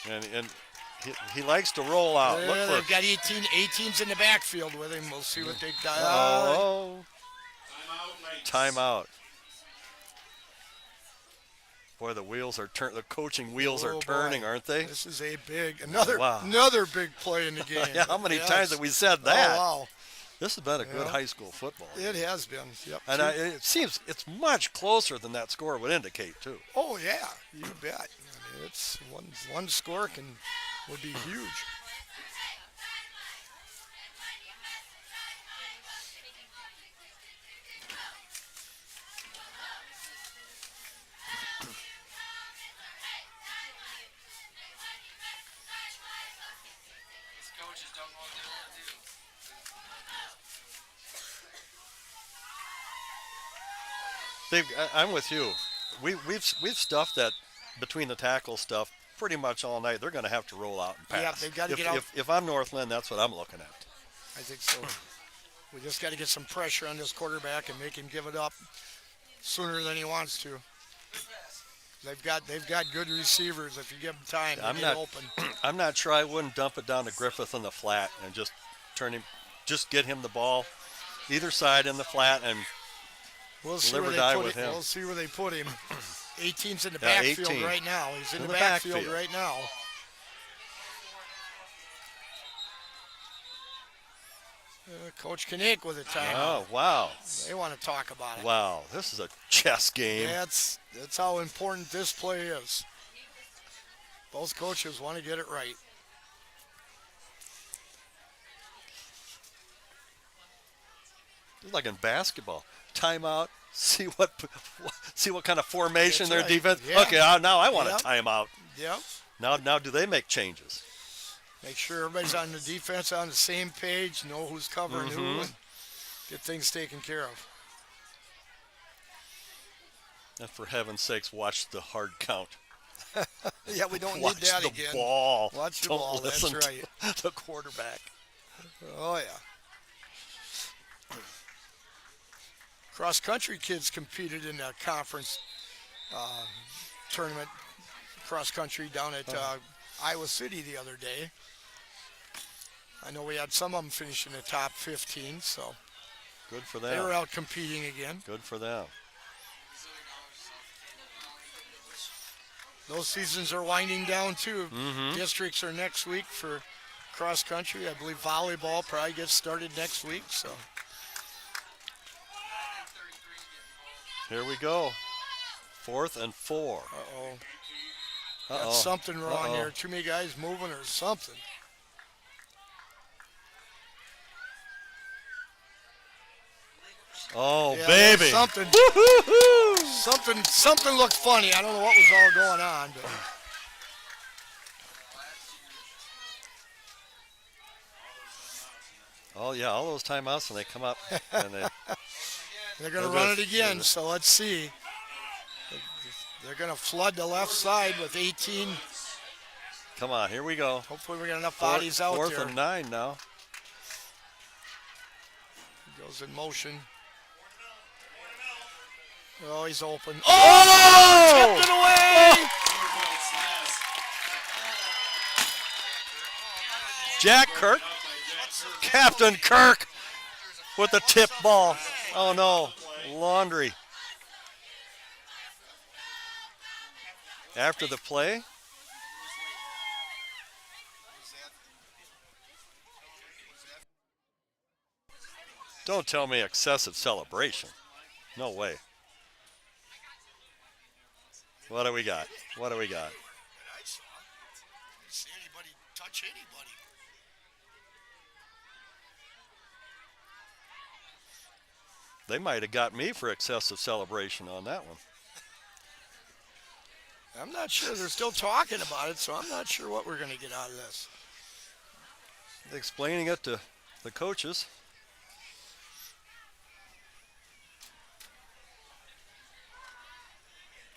And he likes to roll out. Yeah, Look they've for got 18's in the backfield with him. We'll see what they've got. Oh, Timeout Lynx. timeout. Boy, the wheels are the coaching wheels Oh, are boy. turning, aren't they? This is a big, Wow. another big play in the game. Yeah, how many Yes. times have we said that? Oh, wow. This has been a good Yeah. high school football. It has been. Yep. And it seems it's much closer than that score would indicate, too. Oh, yeah. You bet. I mean, it's one score would be huge. Coaches don't know what they want to do. I'm with you. We've stuffed that between the tackle stuff pretty much all night. They're going to have to roll out and pass. Yeah, they've got to get out. If I'm Northland, that's what I'm looking at. I think so. We just got to get some pressure on this quarterback and make him give it up sooner than he wants to. They've got good receivers. If you give them time, they get open. I'm not sure I wouldn't dump it down to Griffith in the flat and just get him the ball either side in the flat and We'll see live where or they die put with it. him. We'll see where they put him. 18's in the Yeah, backfield 18. right now. He's in In the the backfield backfield. right now. Coach Kinnick with a timeout. oh wow, They want to talk about it. wow, this is a chess game. That's how important this play is. Both coaches want to get it right. It's like in basketball. Timeout. See what kind of formation That's their right. defense. Yeah. Okay, now I want Yep. a timeout. Yep. Now do they make changes? Make sure everybody's on the defense on the same page, know who's covering who, and get things taken care of. And for heaven's sakes, watch the hard count. Yeah, we don't Watch need that the again. ball. Watch the Don't ball, that's listen right. to the quarterback. Oh, yeah. Cross-country kids competed in a conference tournament, cross-country down at Iowa City the other day. I know we had some of them finish in the top 15, so Good for they were them. out competing again. Good for them. Those seasons are winding down, too. Districts are next week for cross-country. I believe volleyball probably gets started next week, so. Here we go. 4th and 4. Uh-oh. Got something wrong there. Too many guys moving or something. Oh, Yeah, baby. something. Something looked funny. I don't know what was all going on, but Oh, yeah, all those timeouts, and they come up, and they're going to run it again. So let's see. They're going to flood the left side with 18. come on, here we go. Hopefully we got enough bodies out Fourth there. and 9 now. Goes in motion. Oh, he's open. Oh! Tipped it away! Jack Kirk, Captain Kirk with the tip ball. Oh, no, Laundry. After the play, don't tell me excessive celebration. No way. What do we got? What do we got? I didn't see anybody touch anybody. They might have got me for excessive celebration on that one. I'm not sure. They're still talking about it, so I'm not sure what we're going to get out of this. Explaining it to the coaches.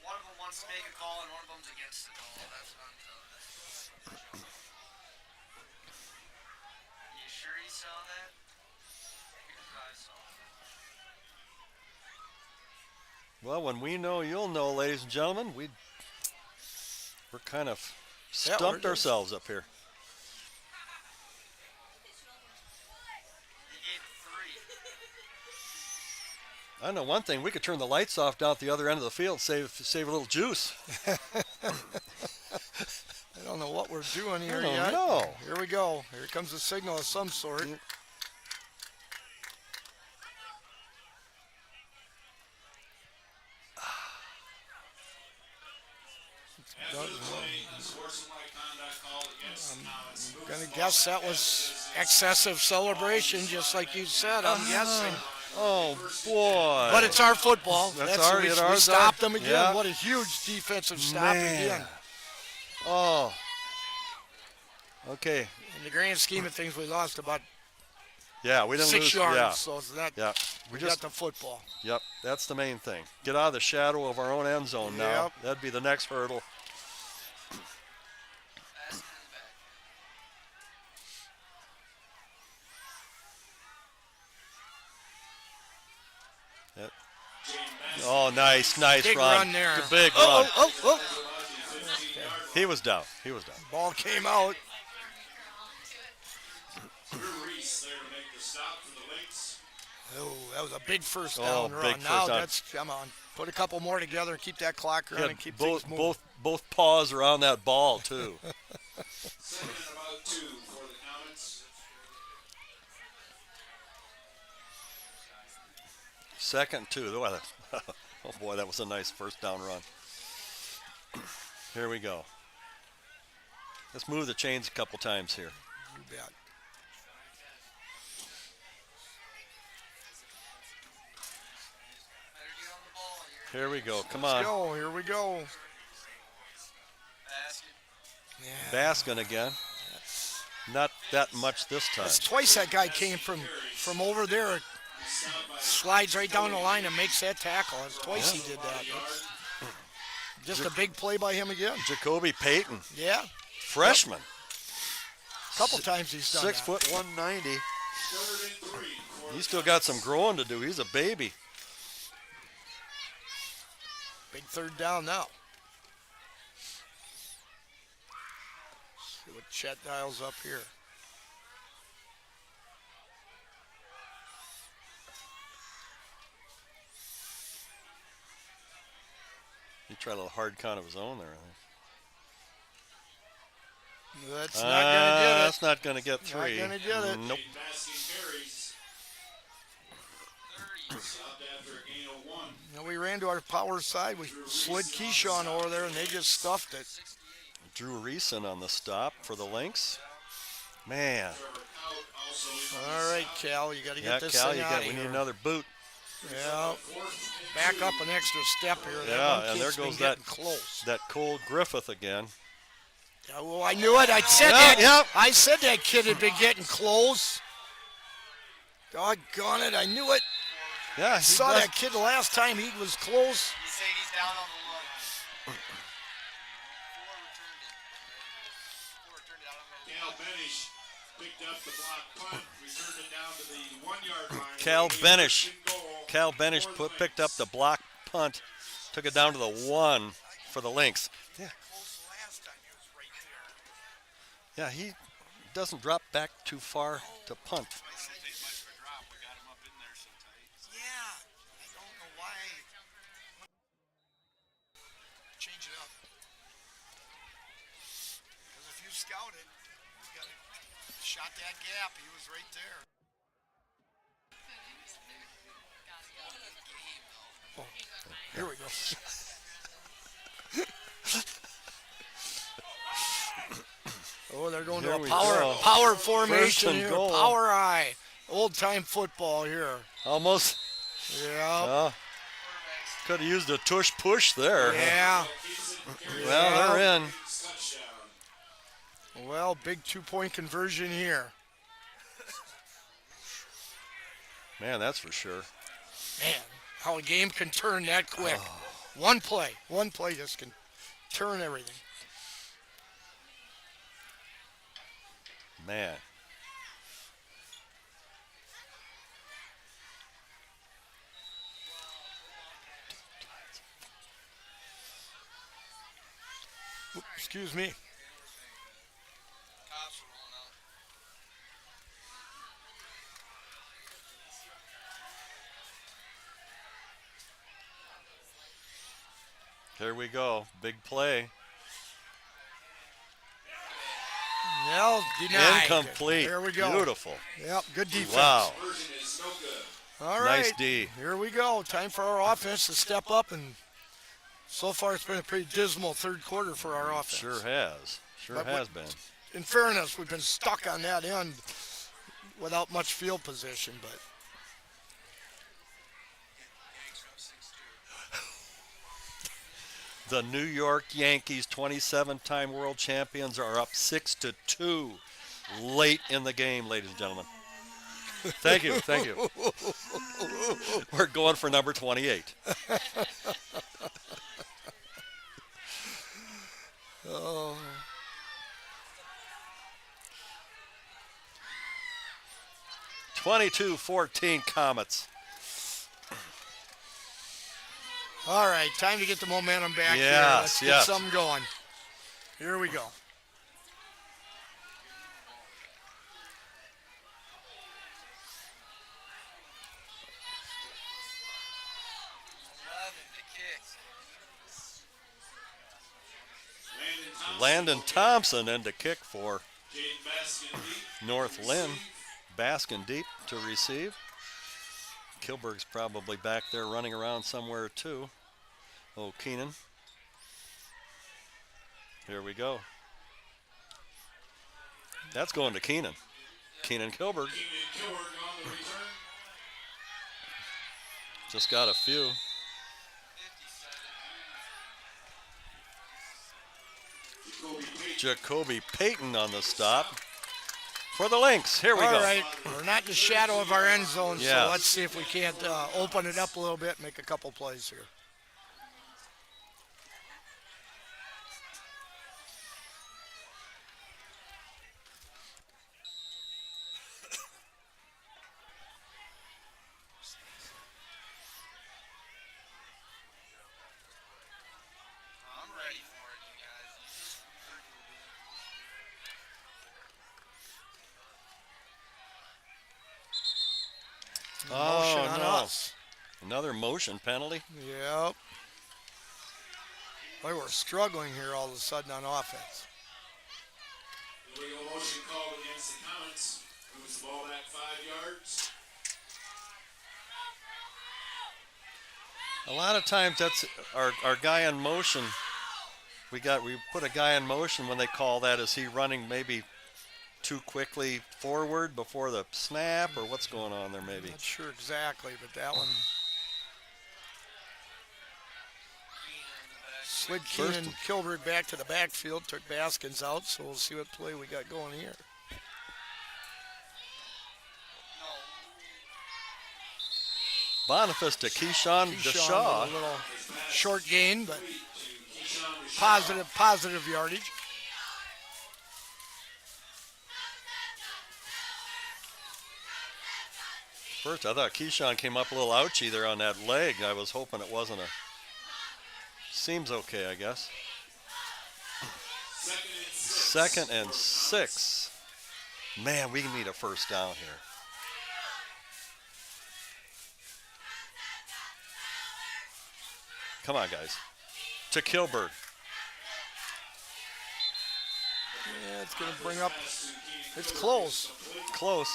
One of them wants to make a call and one of them's against the call. That's what I'm telling you. You sure you saw that? Here's what I saw. Well, when we know, you'll know, ladies and gentlemen. We're kind of Yeah, stumped we're ourselves up here. He gave 3. I know one thing. We could turn the lights off down at the other end of the field, save a little juice. I don't know what we're doing here I don't yet. know. Here we go. Here comes a signal of some sort. I'm going to guess that was excessive celebration, just like you said. I'm guessing. Oh, boy. But it's our football. It we ours, stopped them again. yeah. What a huge defensive stop again. Oh. Okay. In the grand scheme of things, we lost about Yeah, we didn't 6 lose. yards. Yeah. So it's not, Yeah. we got the football. Yep, that's the main thing. Get out of the shadow of our own end zone now. Yep. That'd be the next hurdle. Yep. Oh, nice Big run there. Big run. Oh. He was down. Ball came out. Reese there to make the stop for the Lynx. Oh, that was a big first Oh, down big run. first Now down. come on. Put a couple more together and keep that clock running and keep things moving. Both paws around that ball too. Second and about 2 for the Comets. Second, two. Oh boy, that was a nice first down run. Here we go. Let's move the chains a couple times here. You bet. Here we go. Come Let's on. go. Here we go. Yeah. Baskin again. Not that much this time. That's twice that guy came from over there. Slides right down the line and makes that tackle. That's twice he did that. Just a big play by him again. Jacoby Payton, Yeah. freshman. A couple times he's done 6 that. foot 190. 3rd and 3 for He's still got some growing to do. He's a baby. Big third down now. See what Chet dials up here. He tried a little hard count of his own there. I think. That's not going to get it. That's not going to get 3. Not going to get it. Nope. Baskin carries. Stopped after a gain of 1. We ran to our power side. We slid Keyshawn over there, and they just stuffed it. Drew Reeson on the stop for the Lynx. Man. All right, Cal, you got to get Yeah, this Cal, thing out of we here. need another boot. Yeah. Back up an extra step here. That Yeah, one and there kid's been goes getting close. that Cole Griffith again. Yeah, well, I knew it. I said that. Yep. I said that kid had been getting close. Doggone it, I knew it. Yeah, I saw that kid the last time he was close. You say he's down on the line. Four returned it out on the Cal Benish picked up the block punt, returned it down to the 1 yard line. Cal Benish picked up the block punt, took it down to the 1 for the Lynx. Yeah. Yeah, he doesn't drop back too far to punt. Yeah, I don't know why. Change it up. Because if you scout it, you got to shot that gap. He was right there. Oh, here we go. Oh, they're going to a power formation here. Goal. Power eye. Old time football here. Almost. Yeah. Could have used a tush push there. Yeah. Well, they're in. Well, big 2-point conversion here. Man, that's for sure. Man, how a game can turn that quick. One play just can turn everything. Man. Excuse me. Here we go. Big play. No, denied. Incomplete. There we go. Beautiful. Yep, good defense. Wow. All right. Nice D. Here we go. Time for our offense to step up, and so far it's been a pretty dismal third quarter for our offense. Sure has. But Has been. In fairness, we've been stuck on that end without much field position, but The New York Yankees, 27-time world champions, are up 6-2 late in the game, ladies and gentlemen. Thank you. We're going for number 28. oh. 22-14 Comets. All right, time to get the momentum back here. Yes, Let's get something going. Here we go. Landon Thompson in to kick for North Linn. Baskin deep to receive. Kilberg's probably back there running around somewhere too. Oh, Keenan. Here we go. That's going to Keenan. Keenan Kilberg. Just got a few. Jacoby Payton on the stop for the Lynx. Here we go. All right, we're not in the shadow of our end zone, Yes. so let's see if we can't open it up a little bit and make a couple plays here. I'm ready for it, you guys. Motion on no. us. Another motion penalty. Yep. Boy, we're struggling here all of a sudden on offense. Illegal motion called against the Comets. Moves the ball back 5 yards. A lot of times that's our guy in motion We put a guy in motion when they call that. Is he running maybe too quickly forward before the snap, or what's going on there maybe? Not sure exactly, but that one. Slid Keenan Kilberg back to the backfield, took Baskins out, so we'll see what play we got going here. Boniface to Keyshawn DeShaw. A little short gain, but positive yardage. First, I thought Keyshawn came up a little ouchy there on that leg. I was hoping it wasn't a. Seems okay, I guess. 2nd and 6. Man, we need a first down here. Come on, guys. To Kilberg. Yeah, it's going to bring up. It's close. Close.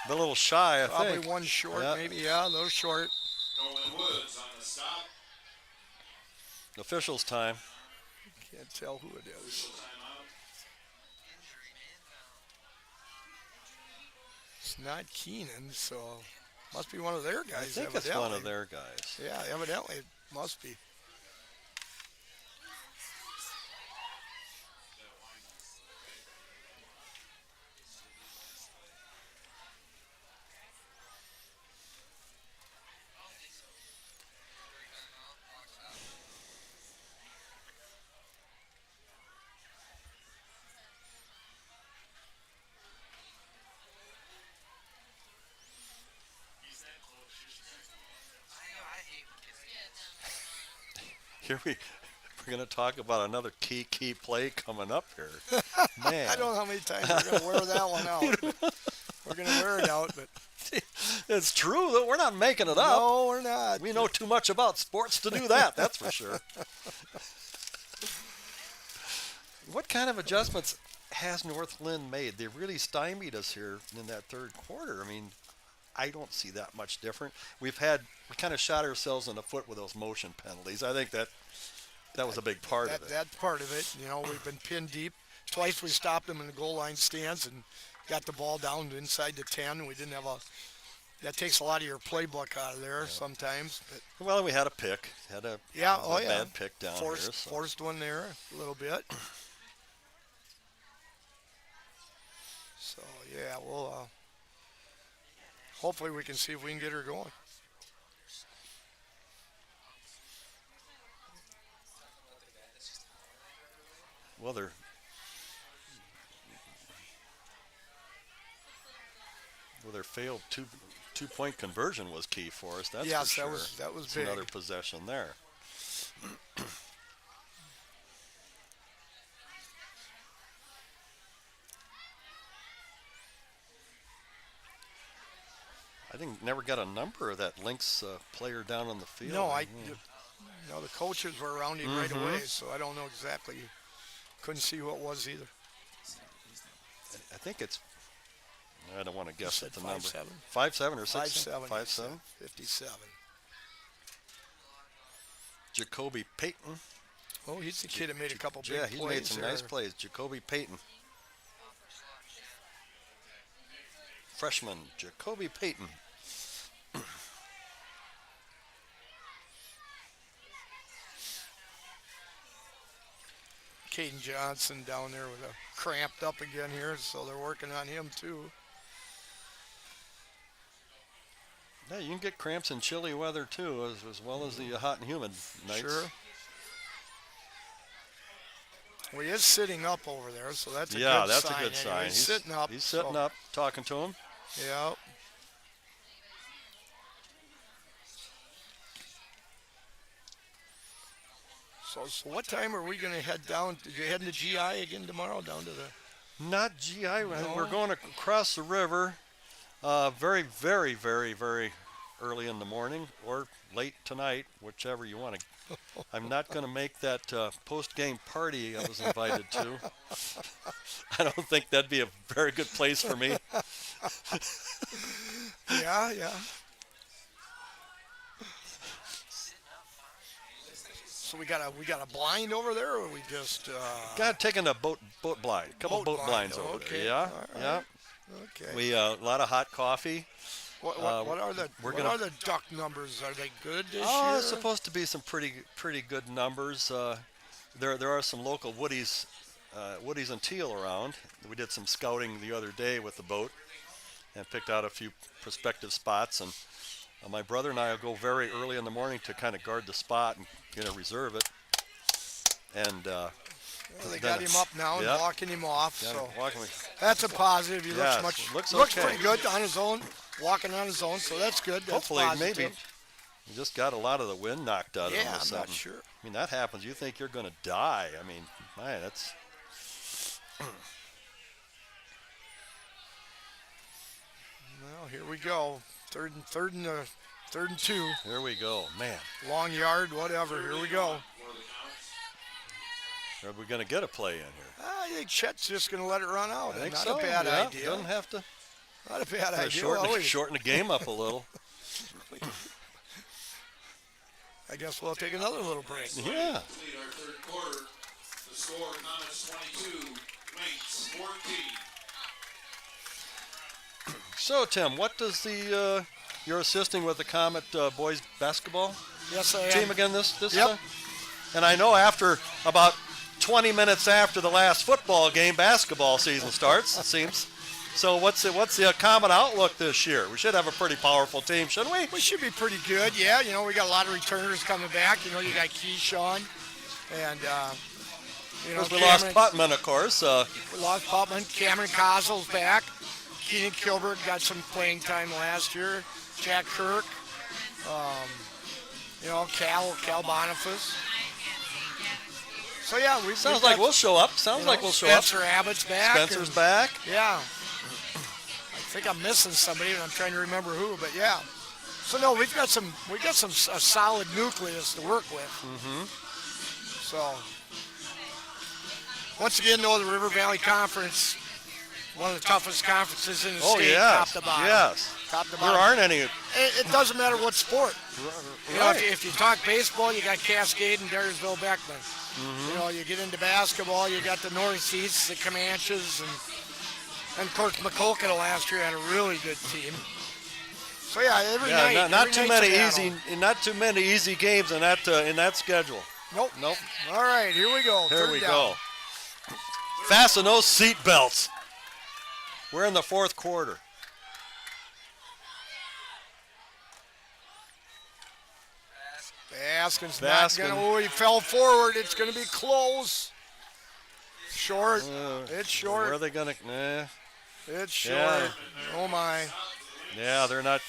A little shy, I think. Probably one short, maybe. Yeah, a little short. Officials' time. Can't tell who it is. It's not Keenan, so must be one of their guys. I think evidently. it's one of their guys. Yeah, evidently it must be. Here we're going to talk about another key play coming up here. Man. I don't know how many times we're going to wear that one out. We're going to wear it out, but it's true that we're not making it up. No, we're not. We know too much about sports to do that, that's for sure. What kind of adjustments has North Linn made? They really stymied us here in that third quarter. I mean, I don't see that much different. We kind of shot ourselves in the foot with those motion penalties. I think that was a big part of it. That's part of it. You know, we've been pinned deep. Twice we stopped them in the goal line stands and got the ball down to inside the 10. We didn't have that takes a lot of your playbook out of there sometimes. But well, we had a pick. Had a bad pick down here. Forced one there a little bit. So, yeah, we'll hopefully we can see if we can get her going. Well, their failed two-point conversion was key for us. That's for sure. that was it's big. Another possession there. I think never got a number of that Lynx player down on the field. No, the coaches were around him right away, so I don't know exactly. Couldn't see who it was either. I think it's. I don't want to guess at the number. 5'7". 5'7" or 6'? 5'7". 5'7". 57. Jacoby Payton. Oh, he's the kid that made a couple big plays. Yeah, he made some nice plays. Jacoby Payton. Freshman Jacoby Payton. Caden Johnson down there with a cramped up again here, so they're working on him too. Yeah, you can get cramps in chilly weather too, as well as the hot and humid nights. Sure. Well, he is sitting up over there, so that's a good sign. Yeah, that's a good sign. He's sitting up. He's sitting up, talking to him. Yeah. So what time are we going to head down? Did you head to GI again tomorrow, down to the... Not GI. No. We're going across the river very, very, very, very early in the morning or late tonight, whichever you want to. I'm not going to make that post-game party I was invited to. I don't think that'd be a very good place for me. Yeah. So we got a blind over there, or we just Got taking a boat blind. Couple boat blinds over okay. there. Yeah, All yeah. right. Okay. We a lot of hot coffee. What are the duck numbers? Are they good this Oh, year? it's supposed to be some pretty good numbers. There are some local woodies and teal around. We did some scouting the other day with the boat and picked out a few prospective spots. And my brother and I will go very early in the morning to kind of guard the spot and reserve it. And they got him up now and walking him off. Yeah, So walking. that's a positive. He Yes, looks looks okay. pretty good on his own, walking on his own. So that's good. That's Hopefully, positive. maybe you just got a lot of the wind knocked out of him or I'm something. not sure. I mean, that happens. You think you're going to die. I mean, man, that's. Well, here we go. Third and 2. Here we go, man. Long yard, whatever. Here we go. Are we going to get a play in here? I think Chet's just going to let it run out. I think Not so. a bad yeah, idea. Doesn't have to Not a bad idea. shorten the game up a little. I guess we'll take another little break. Yeah. Complete our third quarter. The score, Comets 22, Lynx 14. So, Tim, what does you're assisting with the Comet boys basketball Yes, I am. team again this Yep. And I know after about 20 minutes after the last football game, basketball season starts, it seems. So what's the Comet outlook this year? We should have a pretty powerful team, shouldn't we? We should be pretty good, yeah. We got a lot of returners coming back. You got Keyshawn and, Because we lost Putman, of course. We lost Putman. Cameron Kozel's back. Keenan Kilbert got some playing time last year. Jack Kirk. Cal Boniface. So, yeah, Sounds like we'll show up. Spencer Abbott's back. Spencer's back. Yeah. I think I'm missing somebody, and I'm trying to remember who, but yeah. So no, we've got a solid nucleus to work with. Mm-hmm. So once again, though, the River Valley Conference, one of the toughest conferences in the state, top to bottom. Yes. Top to There bottom. aren't any. It doesn't matter what sport. Right. If you talk baseball, you got Cascade and Dyersville Beckman. Mm-hmm. You get into basketball, you got the North East, the Comanches, and of course McCulkett last year had a really good team. So yeah, every night. Not too many easy games in that schedule. Nope. All right, here we go. Here Third we down. go. Fasten those seat belts. We're in the fourth quarter. Baskin's not going to. Oh, he fell forward. It's going to be close. Short. It's short. Where are they going to? Nah. It's short. Yeah. Oh, my. Yeah, they're not.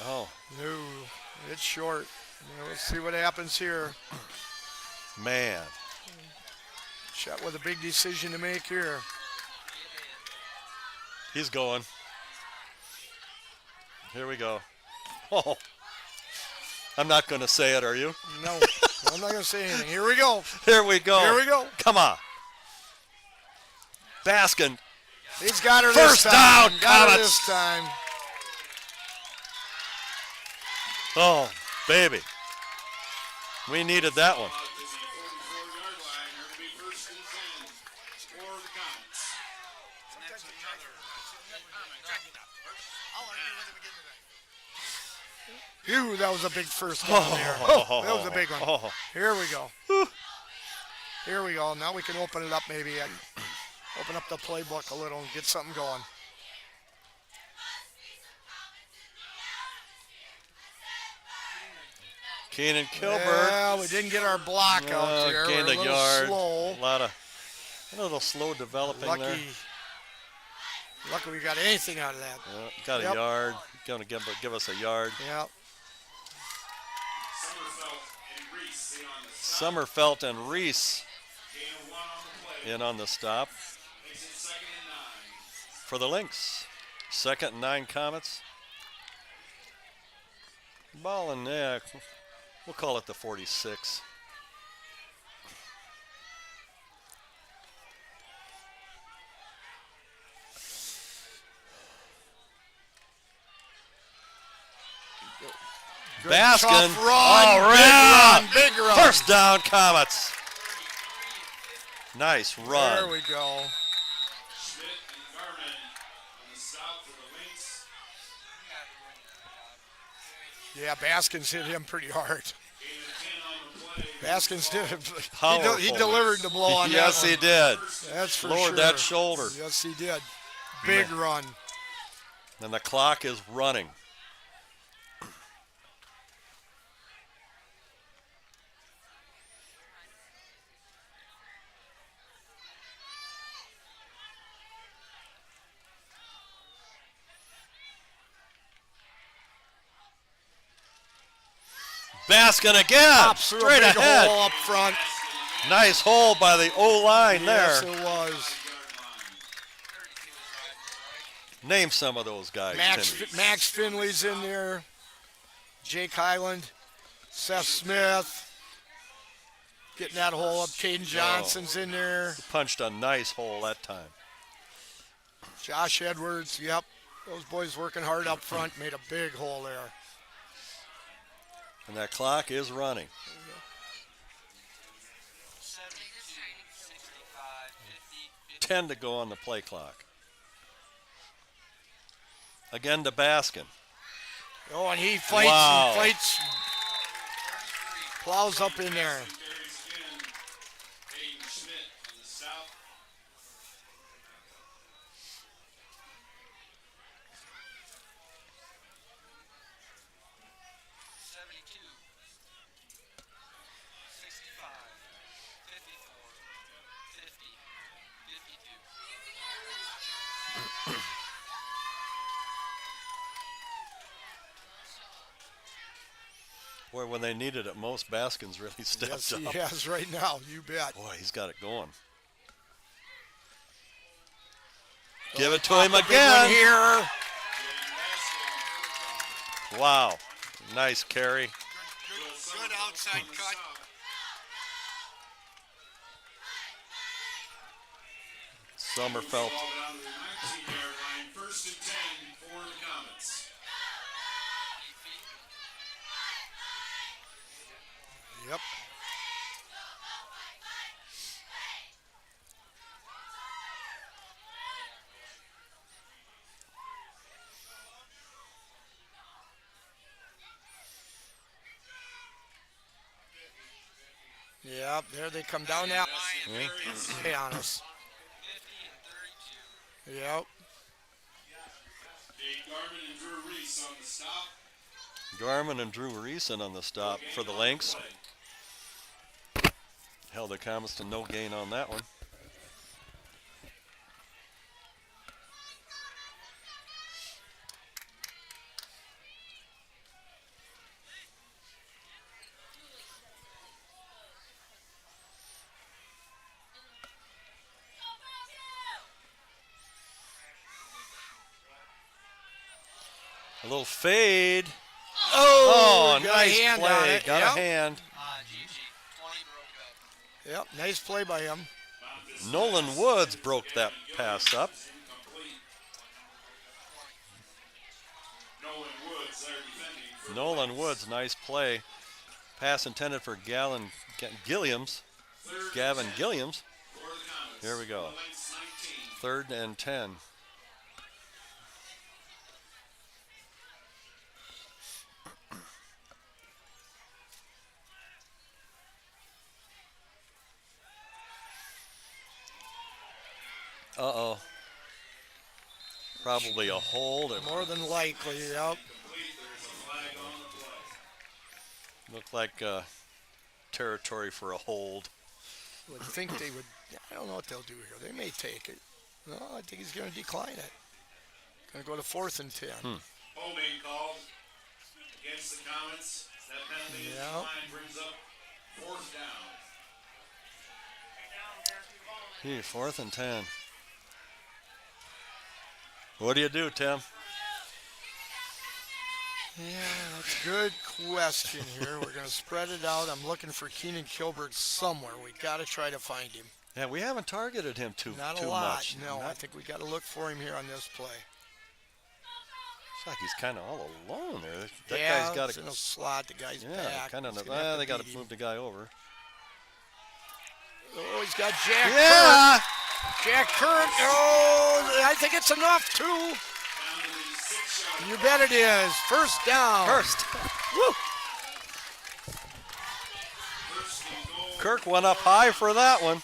Oh. No, it's short. Let's see what happens here. Man. Chet with a big decision to make here. He's going. Here we go. Oh. I'm not going to say it, are you? No, I'm not going to say anything. Here we go. Here we go. Here we go. Come on. Baskin. He's got her First this time. down, Got her Comets. this time. Oh, baby. We needed that one. Out to the 44-yard line. They're going to be first and 10 for the Comets. Phew, that was a big first down there. Oh, that was a big one. Oh. Here we go. Here we go. Now we can open it up maybe. Open up the playbook a little and get something going. Keenan Kilbert. Yeah, we didn't get our block out there. Gained We're a little yard. slow. A little slow developing there. Lucky we got anything out of that. Got a Yep. yard. Going to give us a yard. Yeah. Summerfelt and Reese Gain of 1 on the play. in on the stop Makes it 2nd and 9. for the Lynx. 2nd and 9 Comets. Ball in there. We'll call it the 46. Baskin. Tough run. Oh, Big run. First down, Comets. Nice run. There we go. Schmidt and Garmin on the stop for the Lynx. Yeah, Baskins hit him pretty hard. Gain of 10 on the play. Baskins did. Powerful. He delivered the blow on that Yes, one. he did. That's for Lowered sure. that shoulder. Yes, he did. Big run. And the clock is running. Baskin again, Pops through a straight big ahead. hole up front. Nice hole by the O-line Yes, there. it was. Name some of those guys, Timmy. Max Finley's in there. Jake Highland. Seth Smith. Getting that hole up. Caden Johnson's in there. Punched a nice hole that time. Josh Edwards. Yep. Those boys working hard up front. Made a big hole there. And that clock is running. 10 to go on the play clock. Again to Baskin. Oh, and he fights. Wow. He fights. Plows up in there. Aiden Schmidt on the stop. Boy, when they needed it most, Baskin's really stepped Yes, he up. has right now. You bet. Boy, he's got it going. Give it to Pop him a big again. one here. Wow. Nice carry. Good outside cut. Sommerfeld. Ball down to the 19-yard line. First and 10 for the Comets. Yep. Yep, there they come down that line. Stay on us. Yep. Garmin and Drew Reese on the stop. Garmin and Drew Reeson on the stop for the Lynx. Held the Comets to no gain on that one. A little fade. Oh, got a nice hand play. on it. Got Yep. a hand. Yep, nice play by him. Nolan Woods broke that pass up. Nolan Woods, nice play. Pass intended for Gavin Gilliams. Here we go. 3rd and 10. Uh-oh. Probably a hold. More than likely, yep. Looked like territory for a hold. Would think they would. I don't know what they'll do here. They may take it. No, I think he's going to decline it. Going to go to 4th and 10. Holding called against the Comets. That penalty is Yep. declined, brings up 4th down. Gee, 4th and 10. What do you do, Tim? Yeah, that's a good question here. We're going to spread it out. I'm looking for Keenan Kilbert somewhere. We got to try to find him. Yeah, we haven't targeted him too Not too a lot. much. No, I think we got to look for him here on this play. Looks like he's kind of all alone there. That yeah, guy's got it's in a slot. The guy's yeah, back. kind of. He's gonna have They got beat to him. move the guy over. Oh, he's got Jack Yeah. Kurt. Jack Kurt. Oh, I think it's enough, too. You bet it is. First down. First. Woo. Kirk went up high for that one.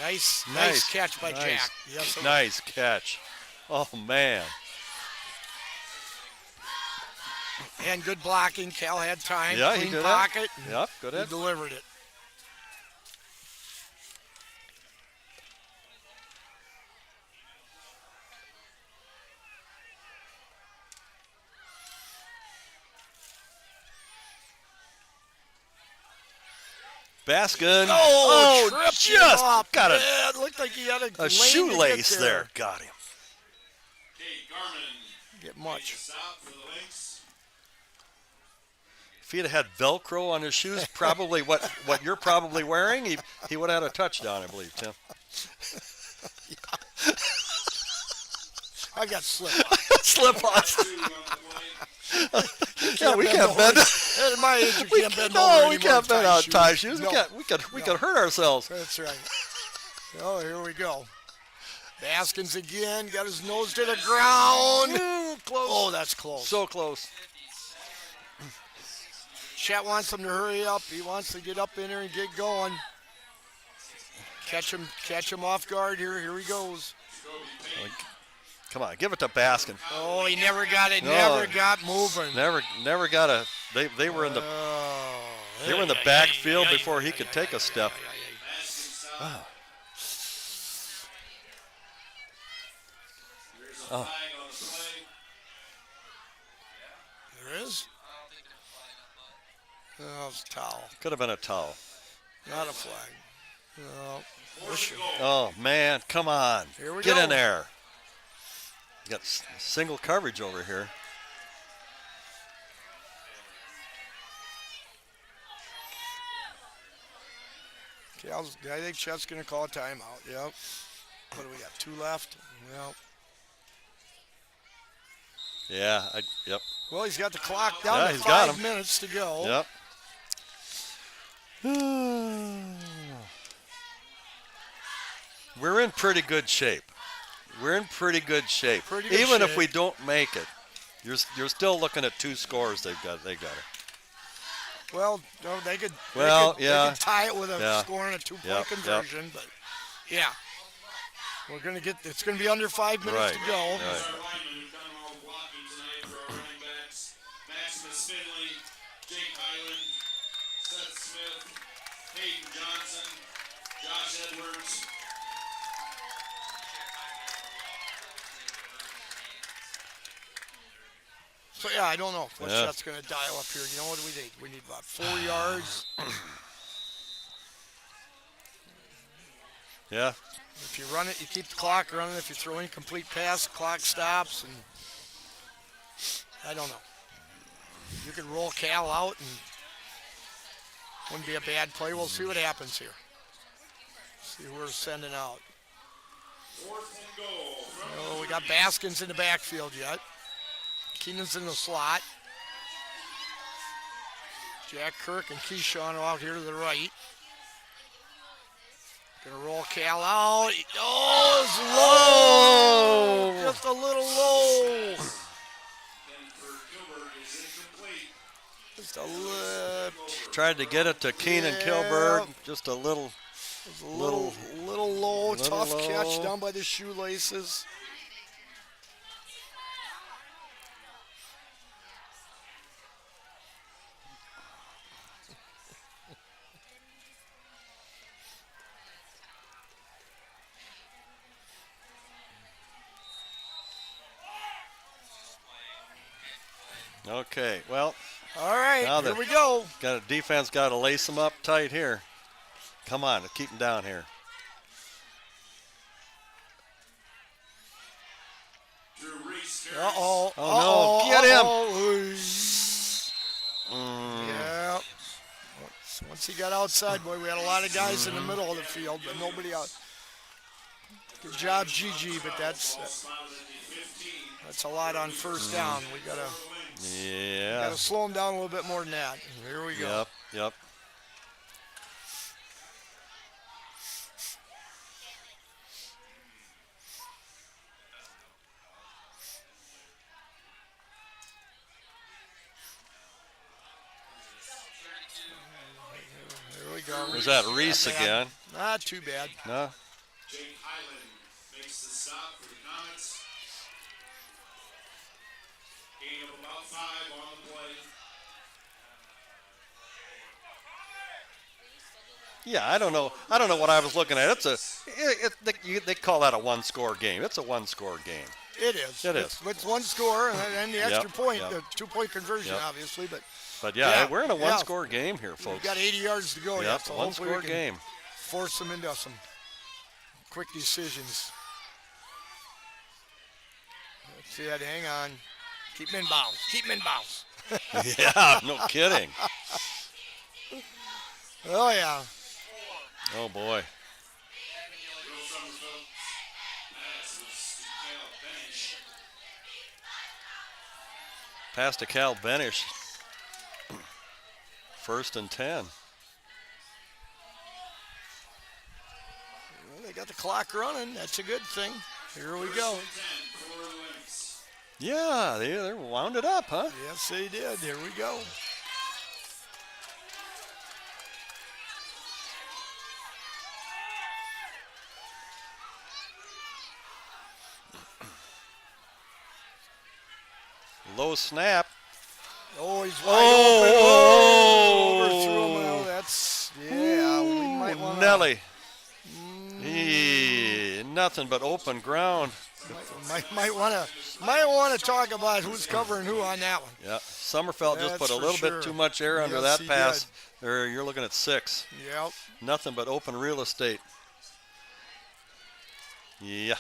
Nice Nice. catch by Nice. Jack. Yes, it was. Nice catch. Oh, man. And good blocking. Cal had time. Yeah, he Clean did pocket. it. Yep, good He hit. delivered it. Baskin. Oh, tripped him just up. got Yeah, it looked like he had a lane to a get shoelace there. there. Got him. Kate Garman Get much. makes a stop for the Lynx. If he'd have had Velcro on his shoes, probably what you're probably wearing, he would have had a touchdown, I believe, Tim. I got slip-ons. Slip-ons. 2 on the play. Yeah, we can't bend. At my age, you can't bend over No, we anymore can't with bend out tie shoes. No. We could hurt ourselves. That's right. Oh, here we go. Baskins again, got his nose to the ground. Close. Oh, that's close. So close. Chet wants him to hurry up. He wants to get up in there and get going. Catch him off guard here. Here he goes. Come on, give it to Baskin. Oh, he never got it. No. Never got moving. Never got a. They were in the they were in the backfield before he could take a step. Baskin stop. There's a flag on the play. There is. Oh, it's a towel. Could have been a towel. Not a flag. No. Fourth and goal. Oh man, come on, Here we get go. in there. You got single coverage over here. I think Chet's going to call a timeout. Yep. What do we got? 2 left? Well. Yeah, yep. Well, he's got the clock down Yeah, to he's got 5 him. minutes to go. Yep. We're in pretty good shape. We're in pretty good shape. Pretty good Even if shape. we don't make it, you're still looking at 2 scores. They got it. Well, no, they could. Well, they yeah. could tie it with a Yeah. score and a 2-point Yep, yep. conversion, but yeah, we're gonna get. It's gonna be under 5 minutes to go. Right. Our linemen who've done all the blocking tonight for our running backs. Maximus Finley, Jake Hyland, Seth Smith, Hayden Johnson, Josh Edwards. So yeah, I don't know what Yeah. Chet's gonna dial up here. You know what do we need? We need about 4 yards. Yeah. If you run it, you keep the clock running. If you throw incomplete pass, the clock stops, and I don't know. You could roll Cal out, and wouldn't be a bad play. We'll see what happens here. See who we're sending out. 4th and goal. From Oh, we got Baskins in the backfield yet. Keenan's in the slot. Jack Kirk and Keyshawn are out here to the right. Gonna roll Cal out. Oh, it's low. Just a little low. Denver Gilbert is incomplete. Just a little. Tried to get it to Keenan Yeah. Kilberg. Just a little. Little low. Little Tough low. catch down by the shoelaces. Okay. Well, All right, Now here the- we go. got a defense. Got to lace them up tight here. Come on, keep them down here. Drew Reese carries. Uh-oh. Oh, no. Get him. him. Yeah. Once he got outside, boy, we had a lot of guys in the middle of the field, but nobody out. Good job, Gigi, but that's Spotted at the 15. That's a lot on first down. We gotta Yeah. slow them down a little bit more than that. Here we go. Yep. Here we go. Was that Reese Not bad. again? Not too bad. No. Jake Highland makes the stop for the Comets. Gain of about 5 on the play. Yeah, I don't know what I was looking at. They call that a one-score game. It's a one-score game. It is. It is. It's one score and the extra point, yep. the 2-point conversion, Yep. obviously. But yeah, we're in a one-score game here, we've folks. got 80 yards to go. Yep, So one-score hopefully we can game. force them into some quick decisions. Let's see that. Hang on. Keep them in bounds. Keep them in bounds. Yeah, no kidding. Oh, yeah. Oh, boy. Will Summerfield. Pass was to Cal Benish. Pass to Cal Benish. 1st and 10. Well, they got the clock running. That's a good thing. Here we go. 10 for the Lynx. Yeah, they're wound it up, huh? Yes, they did. Here we go. Low snap. Oh, he's wide open. Oh, overthrew him. Well, that's, we might want Nelly. Nothing but open ground. might want to talk about who's covering who on that one. Yeah, Summerfeld just That's put a for little sure. bit too much air under Yes, that he pass. Or you're looking at 6. Yep. Nothing but open real estate. Yeah.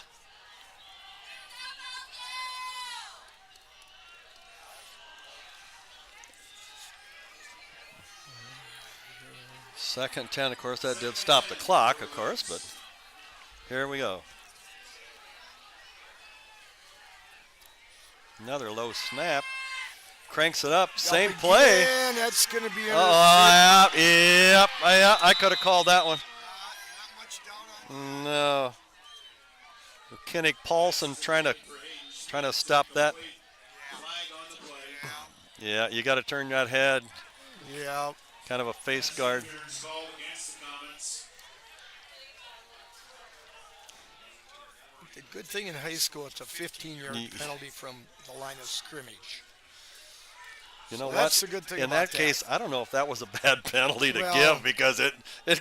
Second 10, of course, that did stop the clock, of course, but here we go. Another low snap. Cranks it up, same play. And that's going to be Oh, yeah, I could have called that one. No. Kinnick Paulson trying to stop that. Flag on the play. Yeah, you got to turn that head. Yeah. Kind of a face guard. Interference call against the Comets. The good thing in high school, it's a 15-yard penalty from the line of scrimmage. You know what? That's the good thing In about that case, I don't know if that was a bad penalty to Well- give because it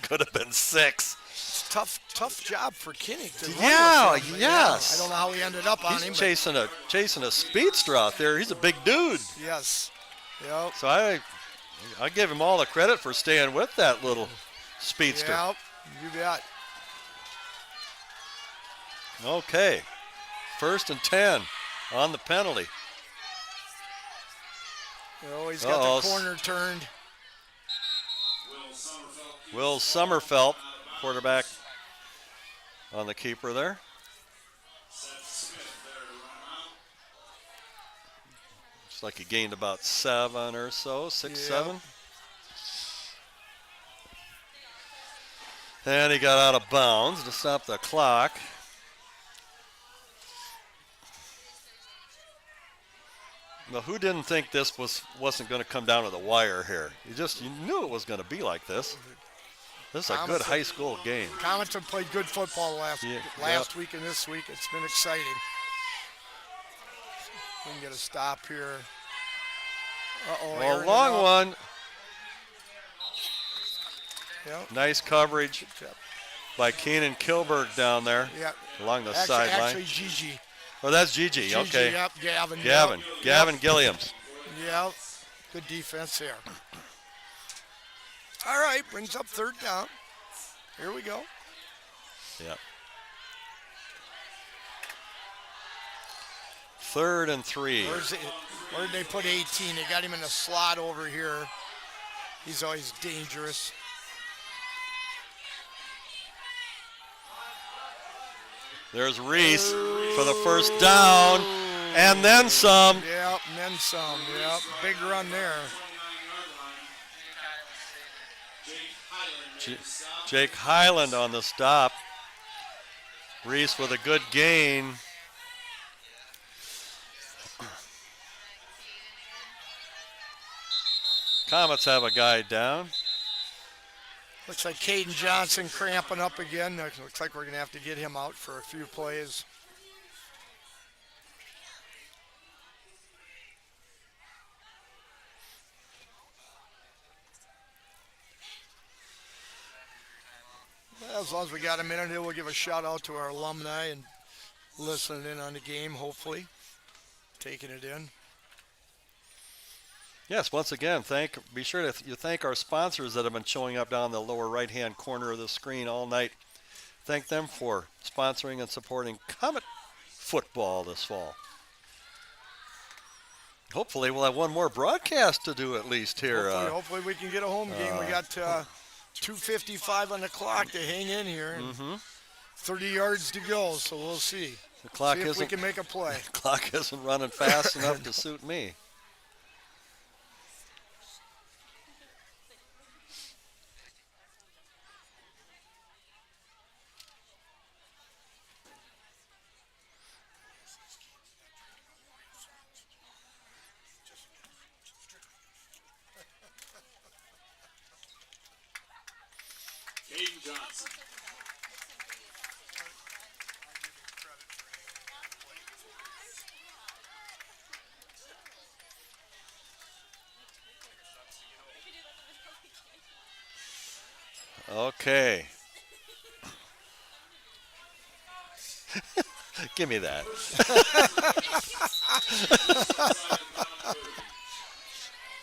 could have been 6. It's tough job for Kinnick to run Yeah, with him, but yes. I don't know how he ended up on him. He's but chasing a speedster out there. He's a big dude. yes. Yep. So I give him all the credit for staying with that little speedster. Yep. You bet. Okay. 1st and 10 on the penalty. Oh, he's got Uh-oh. the corner turned. Will Summerfield. Will Summerfelt, quarterback on the keeper there. Seth Smith there to run out. Looks like he gained about 7 or so, 6, Yeah. 7. And he got out of bounds to stop the clock. Well, who didn't think this wasn't going to come down to the wire here? You knew it was going to be like this. This is a good high school game. Comets have played good football last yep. week and this week. It's been exciting. We can get a stop here. Uh-oh. A airing it long out. one. Yep. Nice coverage Yep. by Keenan Kilberg down there Yep. along the Actually, sideline. Gigi. Oh, that's Gigi. Gigi, Okay. Yep. Gavin. Gavin Gilliams. Yep. Good defense there. All right. Brings up 3rd down. Here we go. Yep. 3rd and 3. Where did they put 18? They got him in a slot over here. He's always dangerous. There's Reese for the first down. And then some. Yep, and then some. Yep, big run there. 29-yard line. Jake Highland on the stop. Reese with a good gain. Comets have a guy down. Looks like Caden Johnson cramping up again. Looks like we're going to have to get him out for a few plays. Well, as long as we got a minute here, we'll give a shout out to our alumni and listening in on the game, hopefully, taking it in. Yes, once again, be sure to thank our sponsors that have been showing up down the lower right-hand corner of the screen all night. Thank them for sponsoring and supporting Comet football this fall. Hopefully we'll have one more broadcast to do at least here. Hopefully we can get a home game. We got 2:55 on the clock to hang in here. And 30 yards to go, so we'll see. The clock see if we can make a play. The clock isn't running fast enough to suit me. Caden Johnson. Okay. Give me that.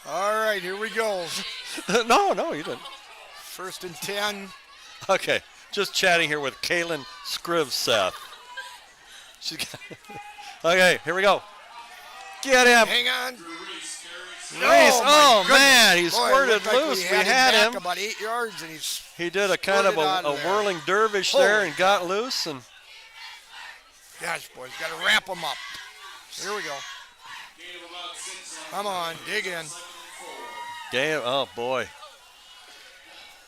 All right, here we go. No, you didn't. 1st and 10. Okay, just chatting here with Kaylin Scrivseth. Okay, here we go. Get him. Hang on. Reese, oh my man, he goodness. Boy, it squirted looked like loose. We had back him. about 8 yards, and He did a kind of squirted out a of there. whirling dervish there Holy and got loose. And gosh, boys, got to wrap them up. Here we go. Come on, dig in. damn, oh boy.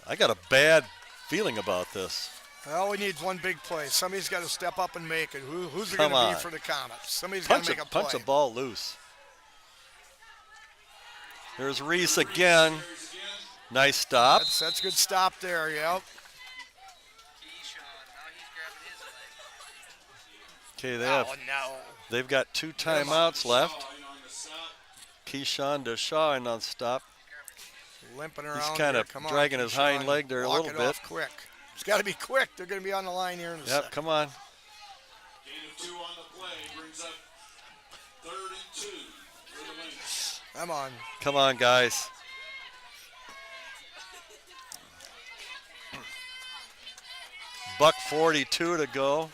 I got a bad feeling about this. Well, we need one big play. Somebody's got to step up and make it. Who's it going Come to be on. for the Comets? Somebody's got to make a play. Punch a ball loose. There's Reese again. Nice stop. That's a good stop there, yep. Okay, No. they've got 2 timeouts left. Keyshawn DeShaw in on stop. Limping around. He's kind of here. Come on, dragging his hind Keyshawn. leg there a Walk little it bit. off quick. It's got to be quick. They're going to be on the line here in a Yep, second. come on. Gain of 2 on the play brings up 3rd and 2 for the Lynx. Come on. Come on, guys. Buck 42 to go.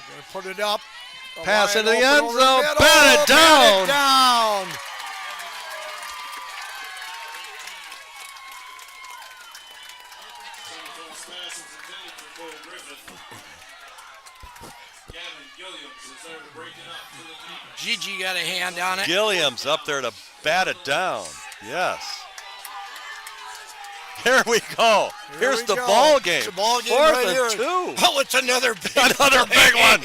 Going to put it up. Pass Wide into the open end over zone. middle. Bat it down. Bat it down. Centerfield's pass is intended for Cole Griffin. Gavin Gilliams is there to break it up for the Comets. Gigi got a hand on it. Gilliams up there to bat it down. Yes. Here we go. Here Here's we the go. ball game. It's a ball game 4th right and here. 2. Oh, it's another big Another play. big one.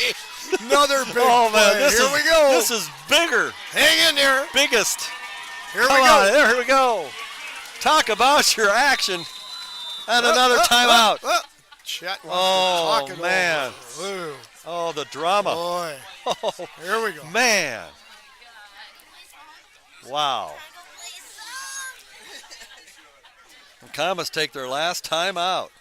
Another big Oh man, play. this Here is we go. This is bigger, Hang in there. biggest. Here Come we on, go. there we go. Talk about your action. And another timeout. Chet wants Oh, to talk it man. over. Ooh, Oh, the drama. boy. Oh, Here we go. man. Wow. The Comets take their last time out.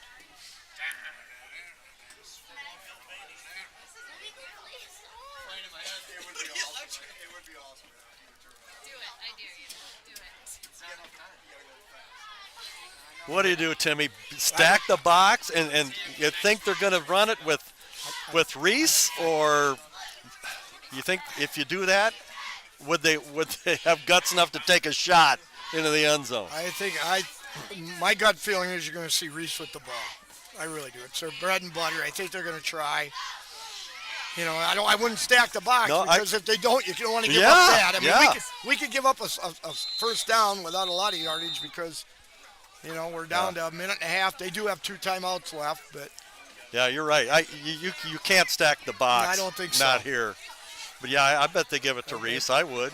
What do you do, Timmy? Stack the box and you think they're going to run it with Reese, or you think if you do that, would they have guts enough to take a shot into the end zone? I think my gut feeling is you're going to see Reese with the ball. I really do. It's their bread and butter. I think they're going to try. You know, I wouldn't stack the box because if they don't, you don't want to give up that. I mean, we could give up a first down without a lot of yardage because, you know, we're down to a minute and a half. They do have 2 timeouts left, but. Yeah, you're right. You can't stack the box. I don't think so. Not here. But yeah, I bet they give it to Reese. I would.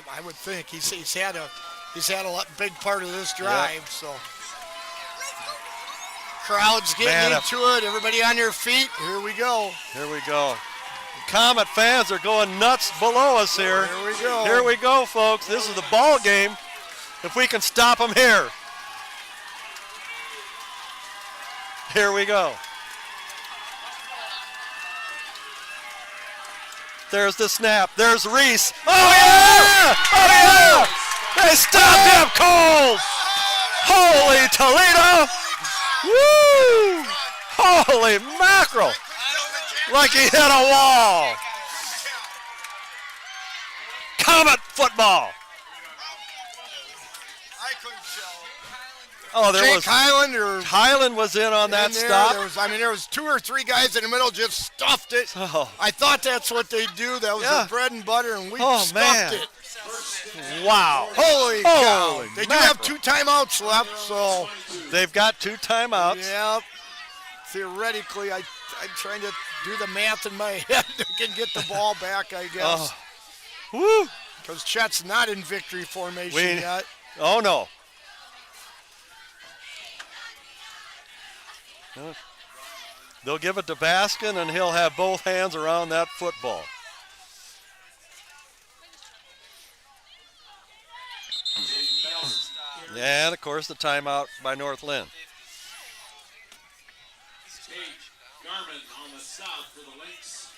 I would think he's had a big part of this drive. So crowd's getting into it. Everybody on their feet. Here we go. Here we go. Comet fans are going nuts below us here. Here we go. Here we go, folks. This is the ball game. If we can stop them here. Here we go. There's the snap. There's Reese. Oh, yeah! Oh, yeah! They stopped him cold. Holy Toledo. Woo! Holy mackerel. Like he hit a wall. Comet football. Oh, there was Highland was in on that stop. There was 2 or 3 guys in the middle just stuffed it. Oh. I thought that's what they do. That was their bread and butter, and we stuffed it. Wow. Holy cow. They do have 2 timeouts left, so. They've got 2 timeouts. Yep. Theoretically, I'm trying to do the math in my head to get the ball back, I guess. Woo. Because Chet's not in victory formation yet. Oh, no. They'll give it to Baskin, and he'll have both hands around that football. And, of course, the timeout by North Linn. Garmin on the stop for the Lynx.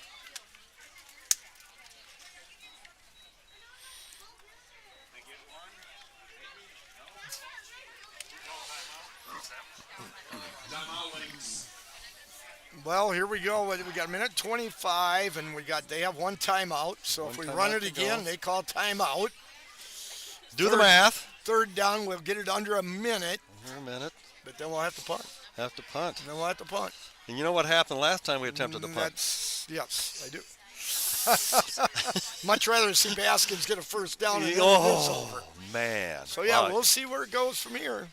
Timeout Lynx. Well, here we go. We got a minute 25, and they have 1 timeout. So if we run it again, they call timeout. Do the math. 3rd down, we'll get it under a minute. Under a minute. But then we'll have to punt. And then we'll have to punt. And you know what happened last time we attempted to punt? Yes, I do. Much rather see Baskins get a first down and then it's over. Man. So, yeah, we'll see where it goes from here.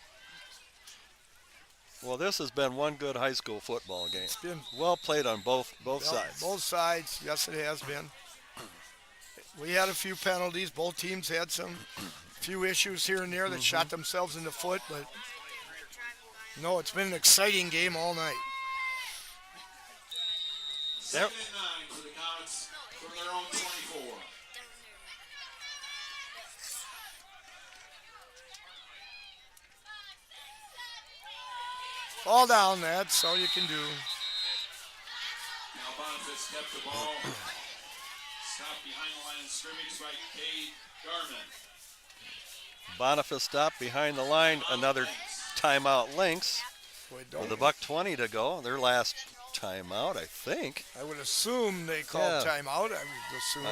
Well, this has been one good high school football game. It's been well played on both sides. Both sides, yes, it has been. We had a few penalties. Both teams had some few issues here and there that shot themselves in the foot, but no, it's been an exciting game all night. 2nd and 9 for the Comets from their own 24. Fall down, that's all you can do. Now Boniface kept the ball. Stopped behind the line of scrimmage by Cade Garmin. Boniface stopped behind the line. Another timeout Lynx. With a $1:20 to go. Their last timeout, I think. I would assume they called timeout. I would assume.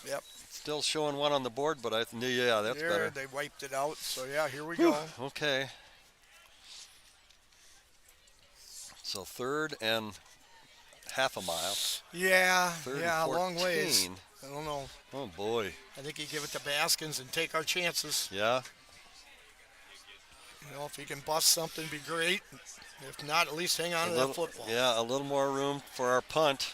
Yep. Still showing 1 on the board, but that's better. They wiped it out. So, yeah, here we go. Okay. So 3rd and half a mile. Yeah, 3rd a and 14. long ways. I don't know. Oh, boy. I think you give it to Baskins and take our chances. Yeah. You know, if he can bust something, be great. If not, at least hang on to that football. Yeah, a little more room for our punt.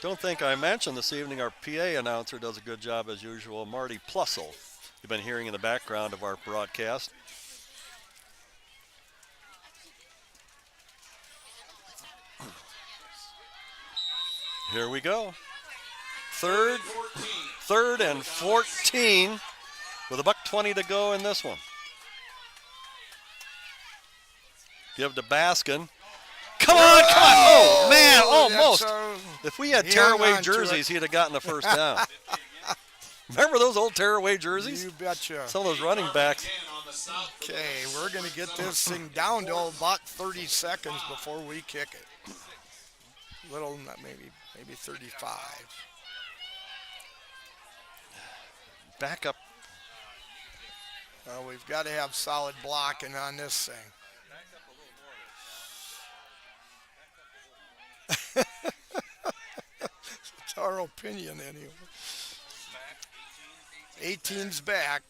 Don't think I mentioned this evening our PA announcer does a good job as usual, Marty Plussel. You've been hearing in the background of our broadcast. Here we go. 3rd and 14 with a $1:20 to go in this one. Give to Baskin. Come on. Oh, man, almost. If we had tearaway jerseys, he'd have gotten the first down. Remember those old tearaway jerseys? You betcha. Some of those running backs. Okay, we're going to get this thing down to about 30 seconds before we kick it. little, maybe 35. Back up. We've got to have solid blocking on this thing. It's our opinion anyway. 18's back.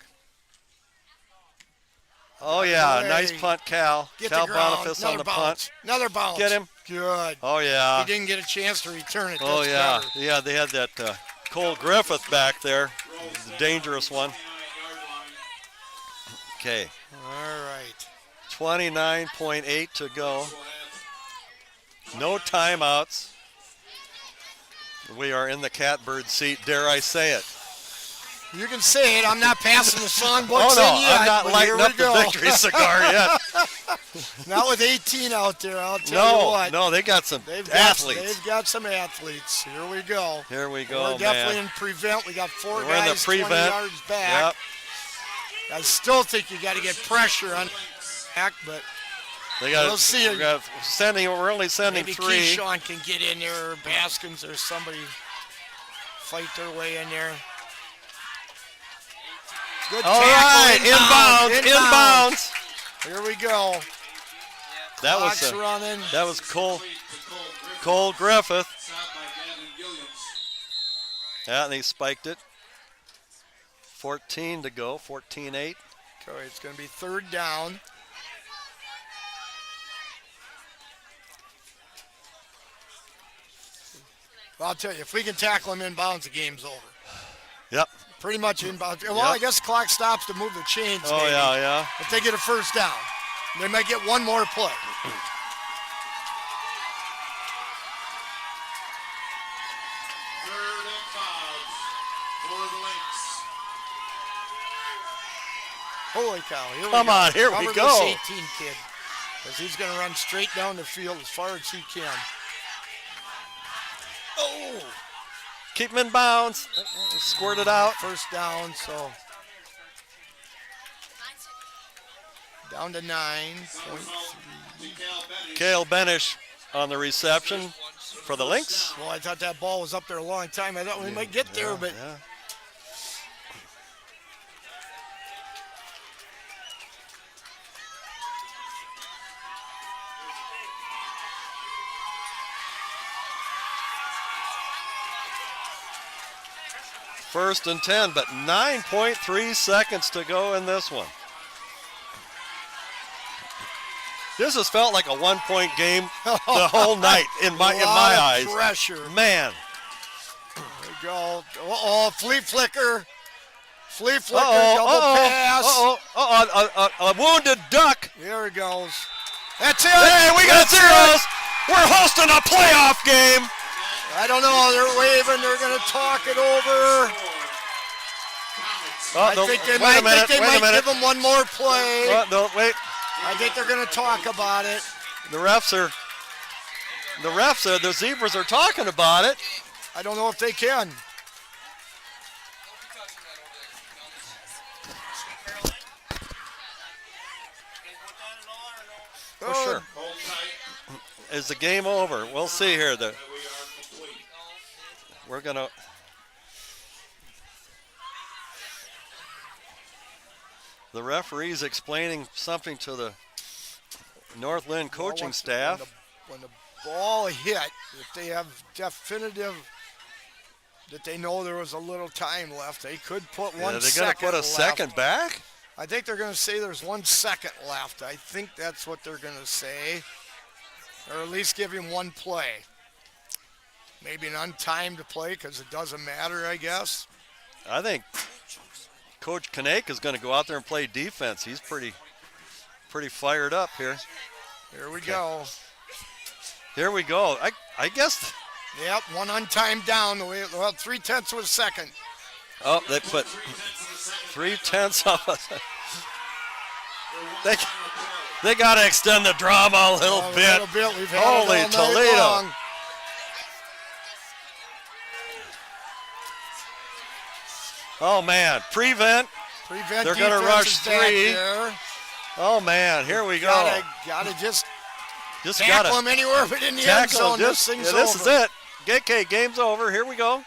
Oh, yeah, nice punt, Cal. Get Cal the ground. Boniface Another on the bounce. punt. Another bounce. Get him. Good. Oh, yeah. He didn't get a chance to return it. Oh, That's yeah. better. Yeah, they had that Cole Griffith back there, the dangerous one. Okay. All right. 29.8 to go. No timeouts. We are in the catbird seat, dare I say it. You can say it. I'm not passing the songbooks Oh, no, in yet. I'm not but lighting here up we the go. victory cigar yet. Not with 18 out there, I'll tell you what. No, they got some They've athletes. got some athletes. Here we go. Here we go, We're definitely man. in prevent. We got 4 We're in guys the 20 prevent. yards back. Yep. I still think you got to get pressure on back, but They got. We'll see. We're only sending maybe 3. Keyshawn can get in there, or Baskins, or somebody fight their way in there. Good All tackle. right, inbounds. Here we go. That Clock's was running. that was Cole Griffith. Yeah, and he spiked it. 14 to go. 14-8. Okay, it's going to be 3rd down. Well, I'll tell you, if we can tackle him inbounds, the game's over. Yep. Pretty much inbounds. Well, Yep. I guess the clock stops to move the chains. Oh, maybe. yeah. If they get a 1st down, they might get one more play. Third and 5 for the Lynx. Holy cow. Come on, here we Cover go. this 18 kid, because he's going to run straight down the field as far as he can. Oh. Keep him in bounds. Squirt it out. 1st down, so down to 9.3. Cale Benish on the reception for the Lynx. Well, I thought that ball was up there a long time. I thought we might get there, but Yeah. First and 10, but 9.3 seconds to go in this one. This has felt like a 1-point game the whole night in my eyes. Pressure. Man. There we go. Flea flicker. Double pass. A wounded duck. There it goes. That's it. Hey, we got That's zeros. it. We're hosting a playoff game. I don't know. They're waving. They're going to talk it over. I think they might give them one more play. Wait. I think they're going to talk about it. The Zebras are talking about it. I don't know if they can. For sure. Is the game over? We'll see here. We're going to. The referee's explaining something to the North Linn coaching staff. When the ball hit, if they have definitive that they know there was a little time left, they could put 1 second They're going to put a second back? I think they're going to say there's 1 second left. I think that's what they're going to say. Or at least give him one play. Maybe an untimed play because it doesn't matter, I guess. I think Coach Kanake is going to go out there and play defense. He's pretty fired up here. Here we go. Here we go. I guess. Yep, 1 untimed down. 3/10 of a second. Oh, they put 3/10 of a second. They got to extend the drama a little bit. A little bit. We've had Holy it all night Toledo. long. Oh, man. Prevent. They're going to rush 3. Oh, man. Here we go. Gotta just Just Tackle gotta him anywhere but in the end tackle. zone. Just, This thing's yeah, this is over. it. Okay, game's over. Here we go.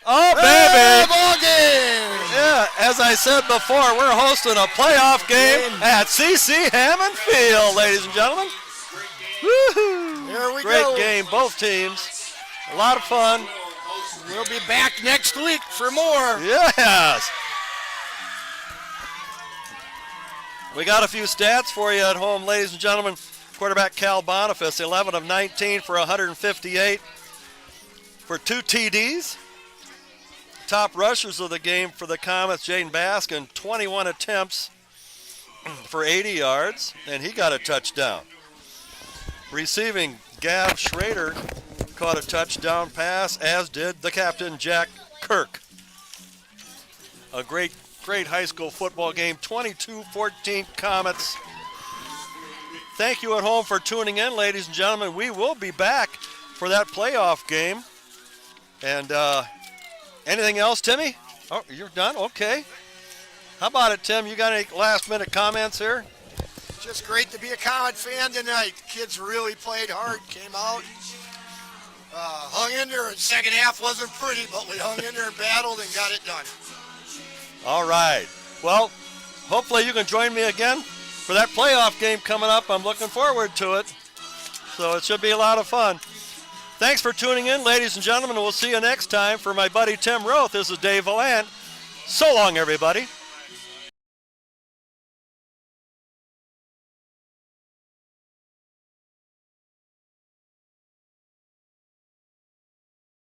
Oh, Hey, baby. ball game. Yeah, as I said before, we're hosting a playoff game at CC Hammond Field, ladies and gentlemen. Woohoo! Here we Great go. game, both teams. A lot of fun. We'll be back next week for more. Yes. We got a few stats for you at home, ladies and gentlemen. Quarterback Cal Boniface, 11 of 19 for 158 for 2 TDs. Top rushers of the game for the Comets, Jaden Baskin, 21 attempts for 80 yards, and he got a touchdown. Receiving, Gav Schrader caught a touchdown pass, as did the captain, Jack Kirk. A great high school football game, 22-14 Comets. Thank you at home for tuning in, ladies and gentlemen. We will be back for that playoff game. And anything else, Timmy? Oh, you're done? Okay. How about it, Tim? You got any last-minute comments here? Just great to be a Comet fan tonight. Kids really played hard, came out, hung in there. The second half wasn't pretty, but we hung in there and battled and got it done. All right. Well, hopefully you can join me again for that playoff game coming up. I'm looking forward to it. So it should be a lot of fun. Thanks for tuning in, ladies and gentlemen. We'll see you next time. For my buddy Tim Roth, this is Dave Valant. So long, everybody.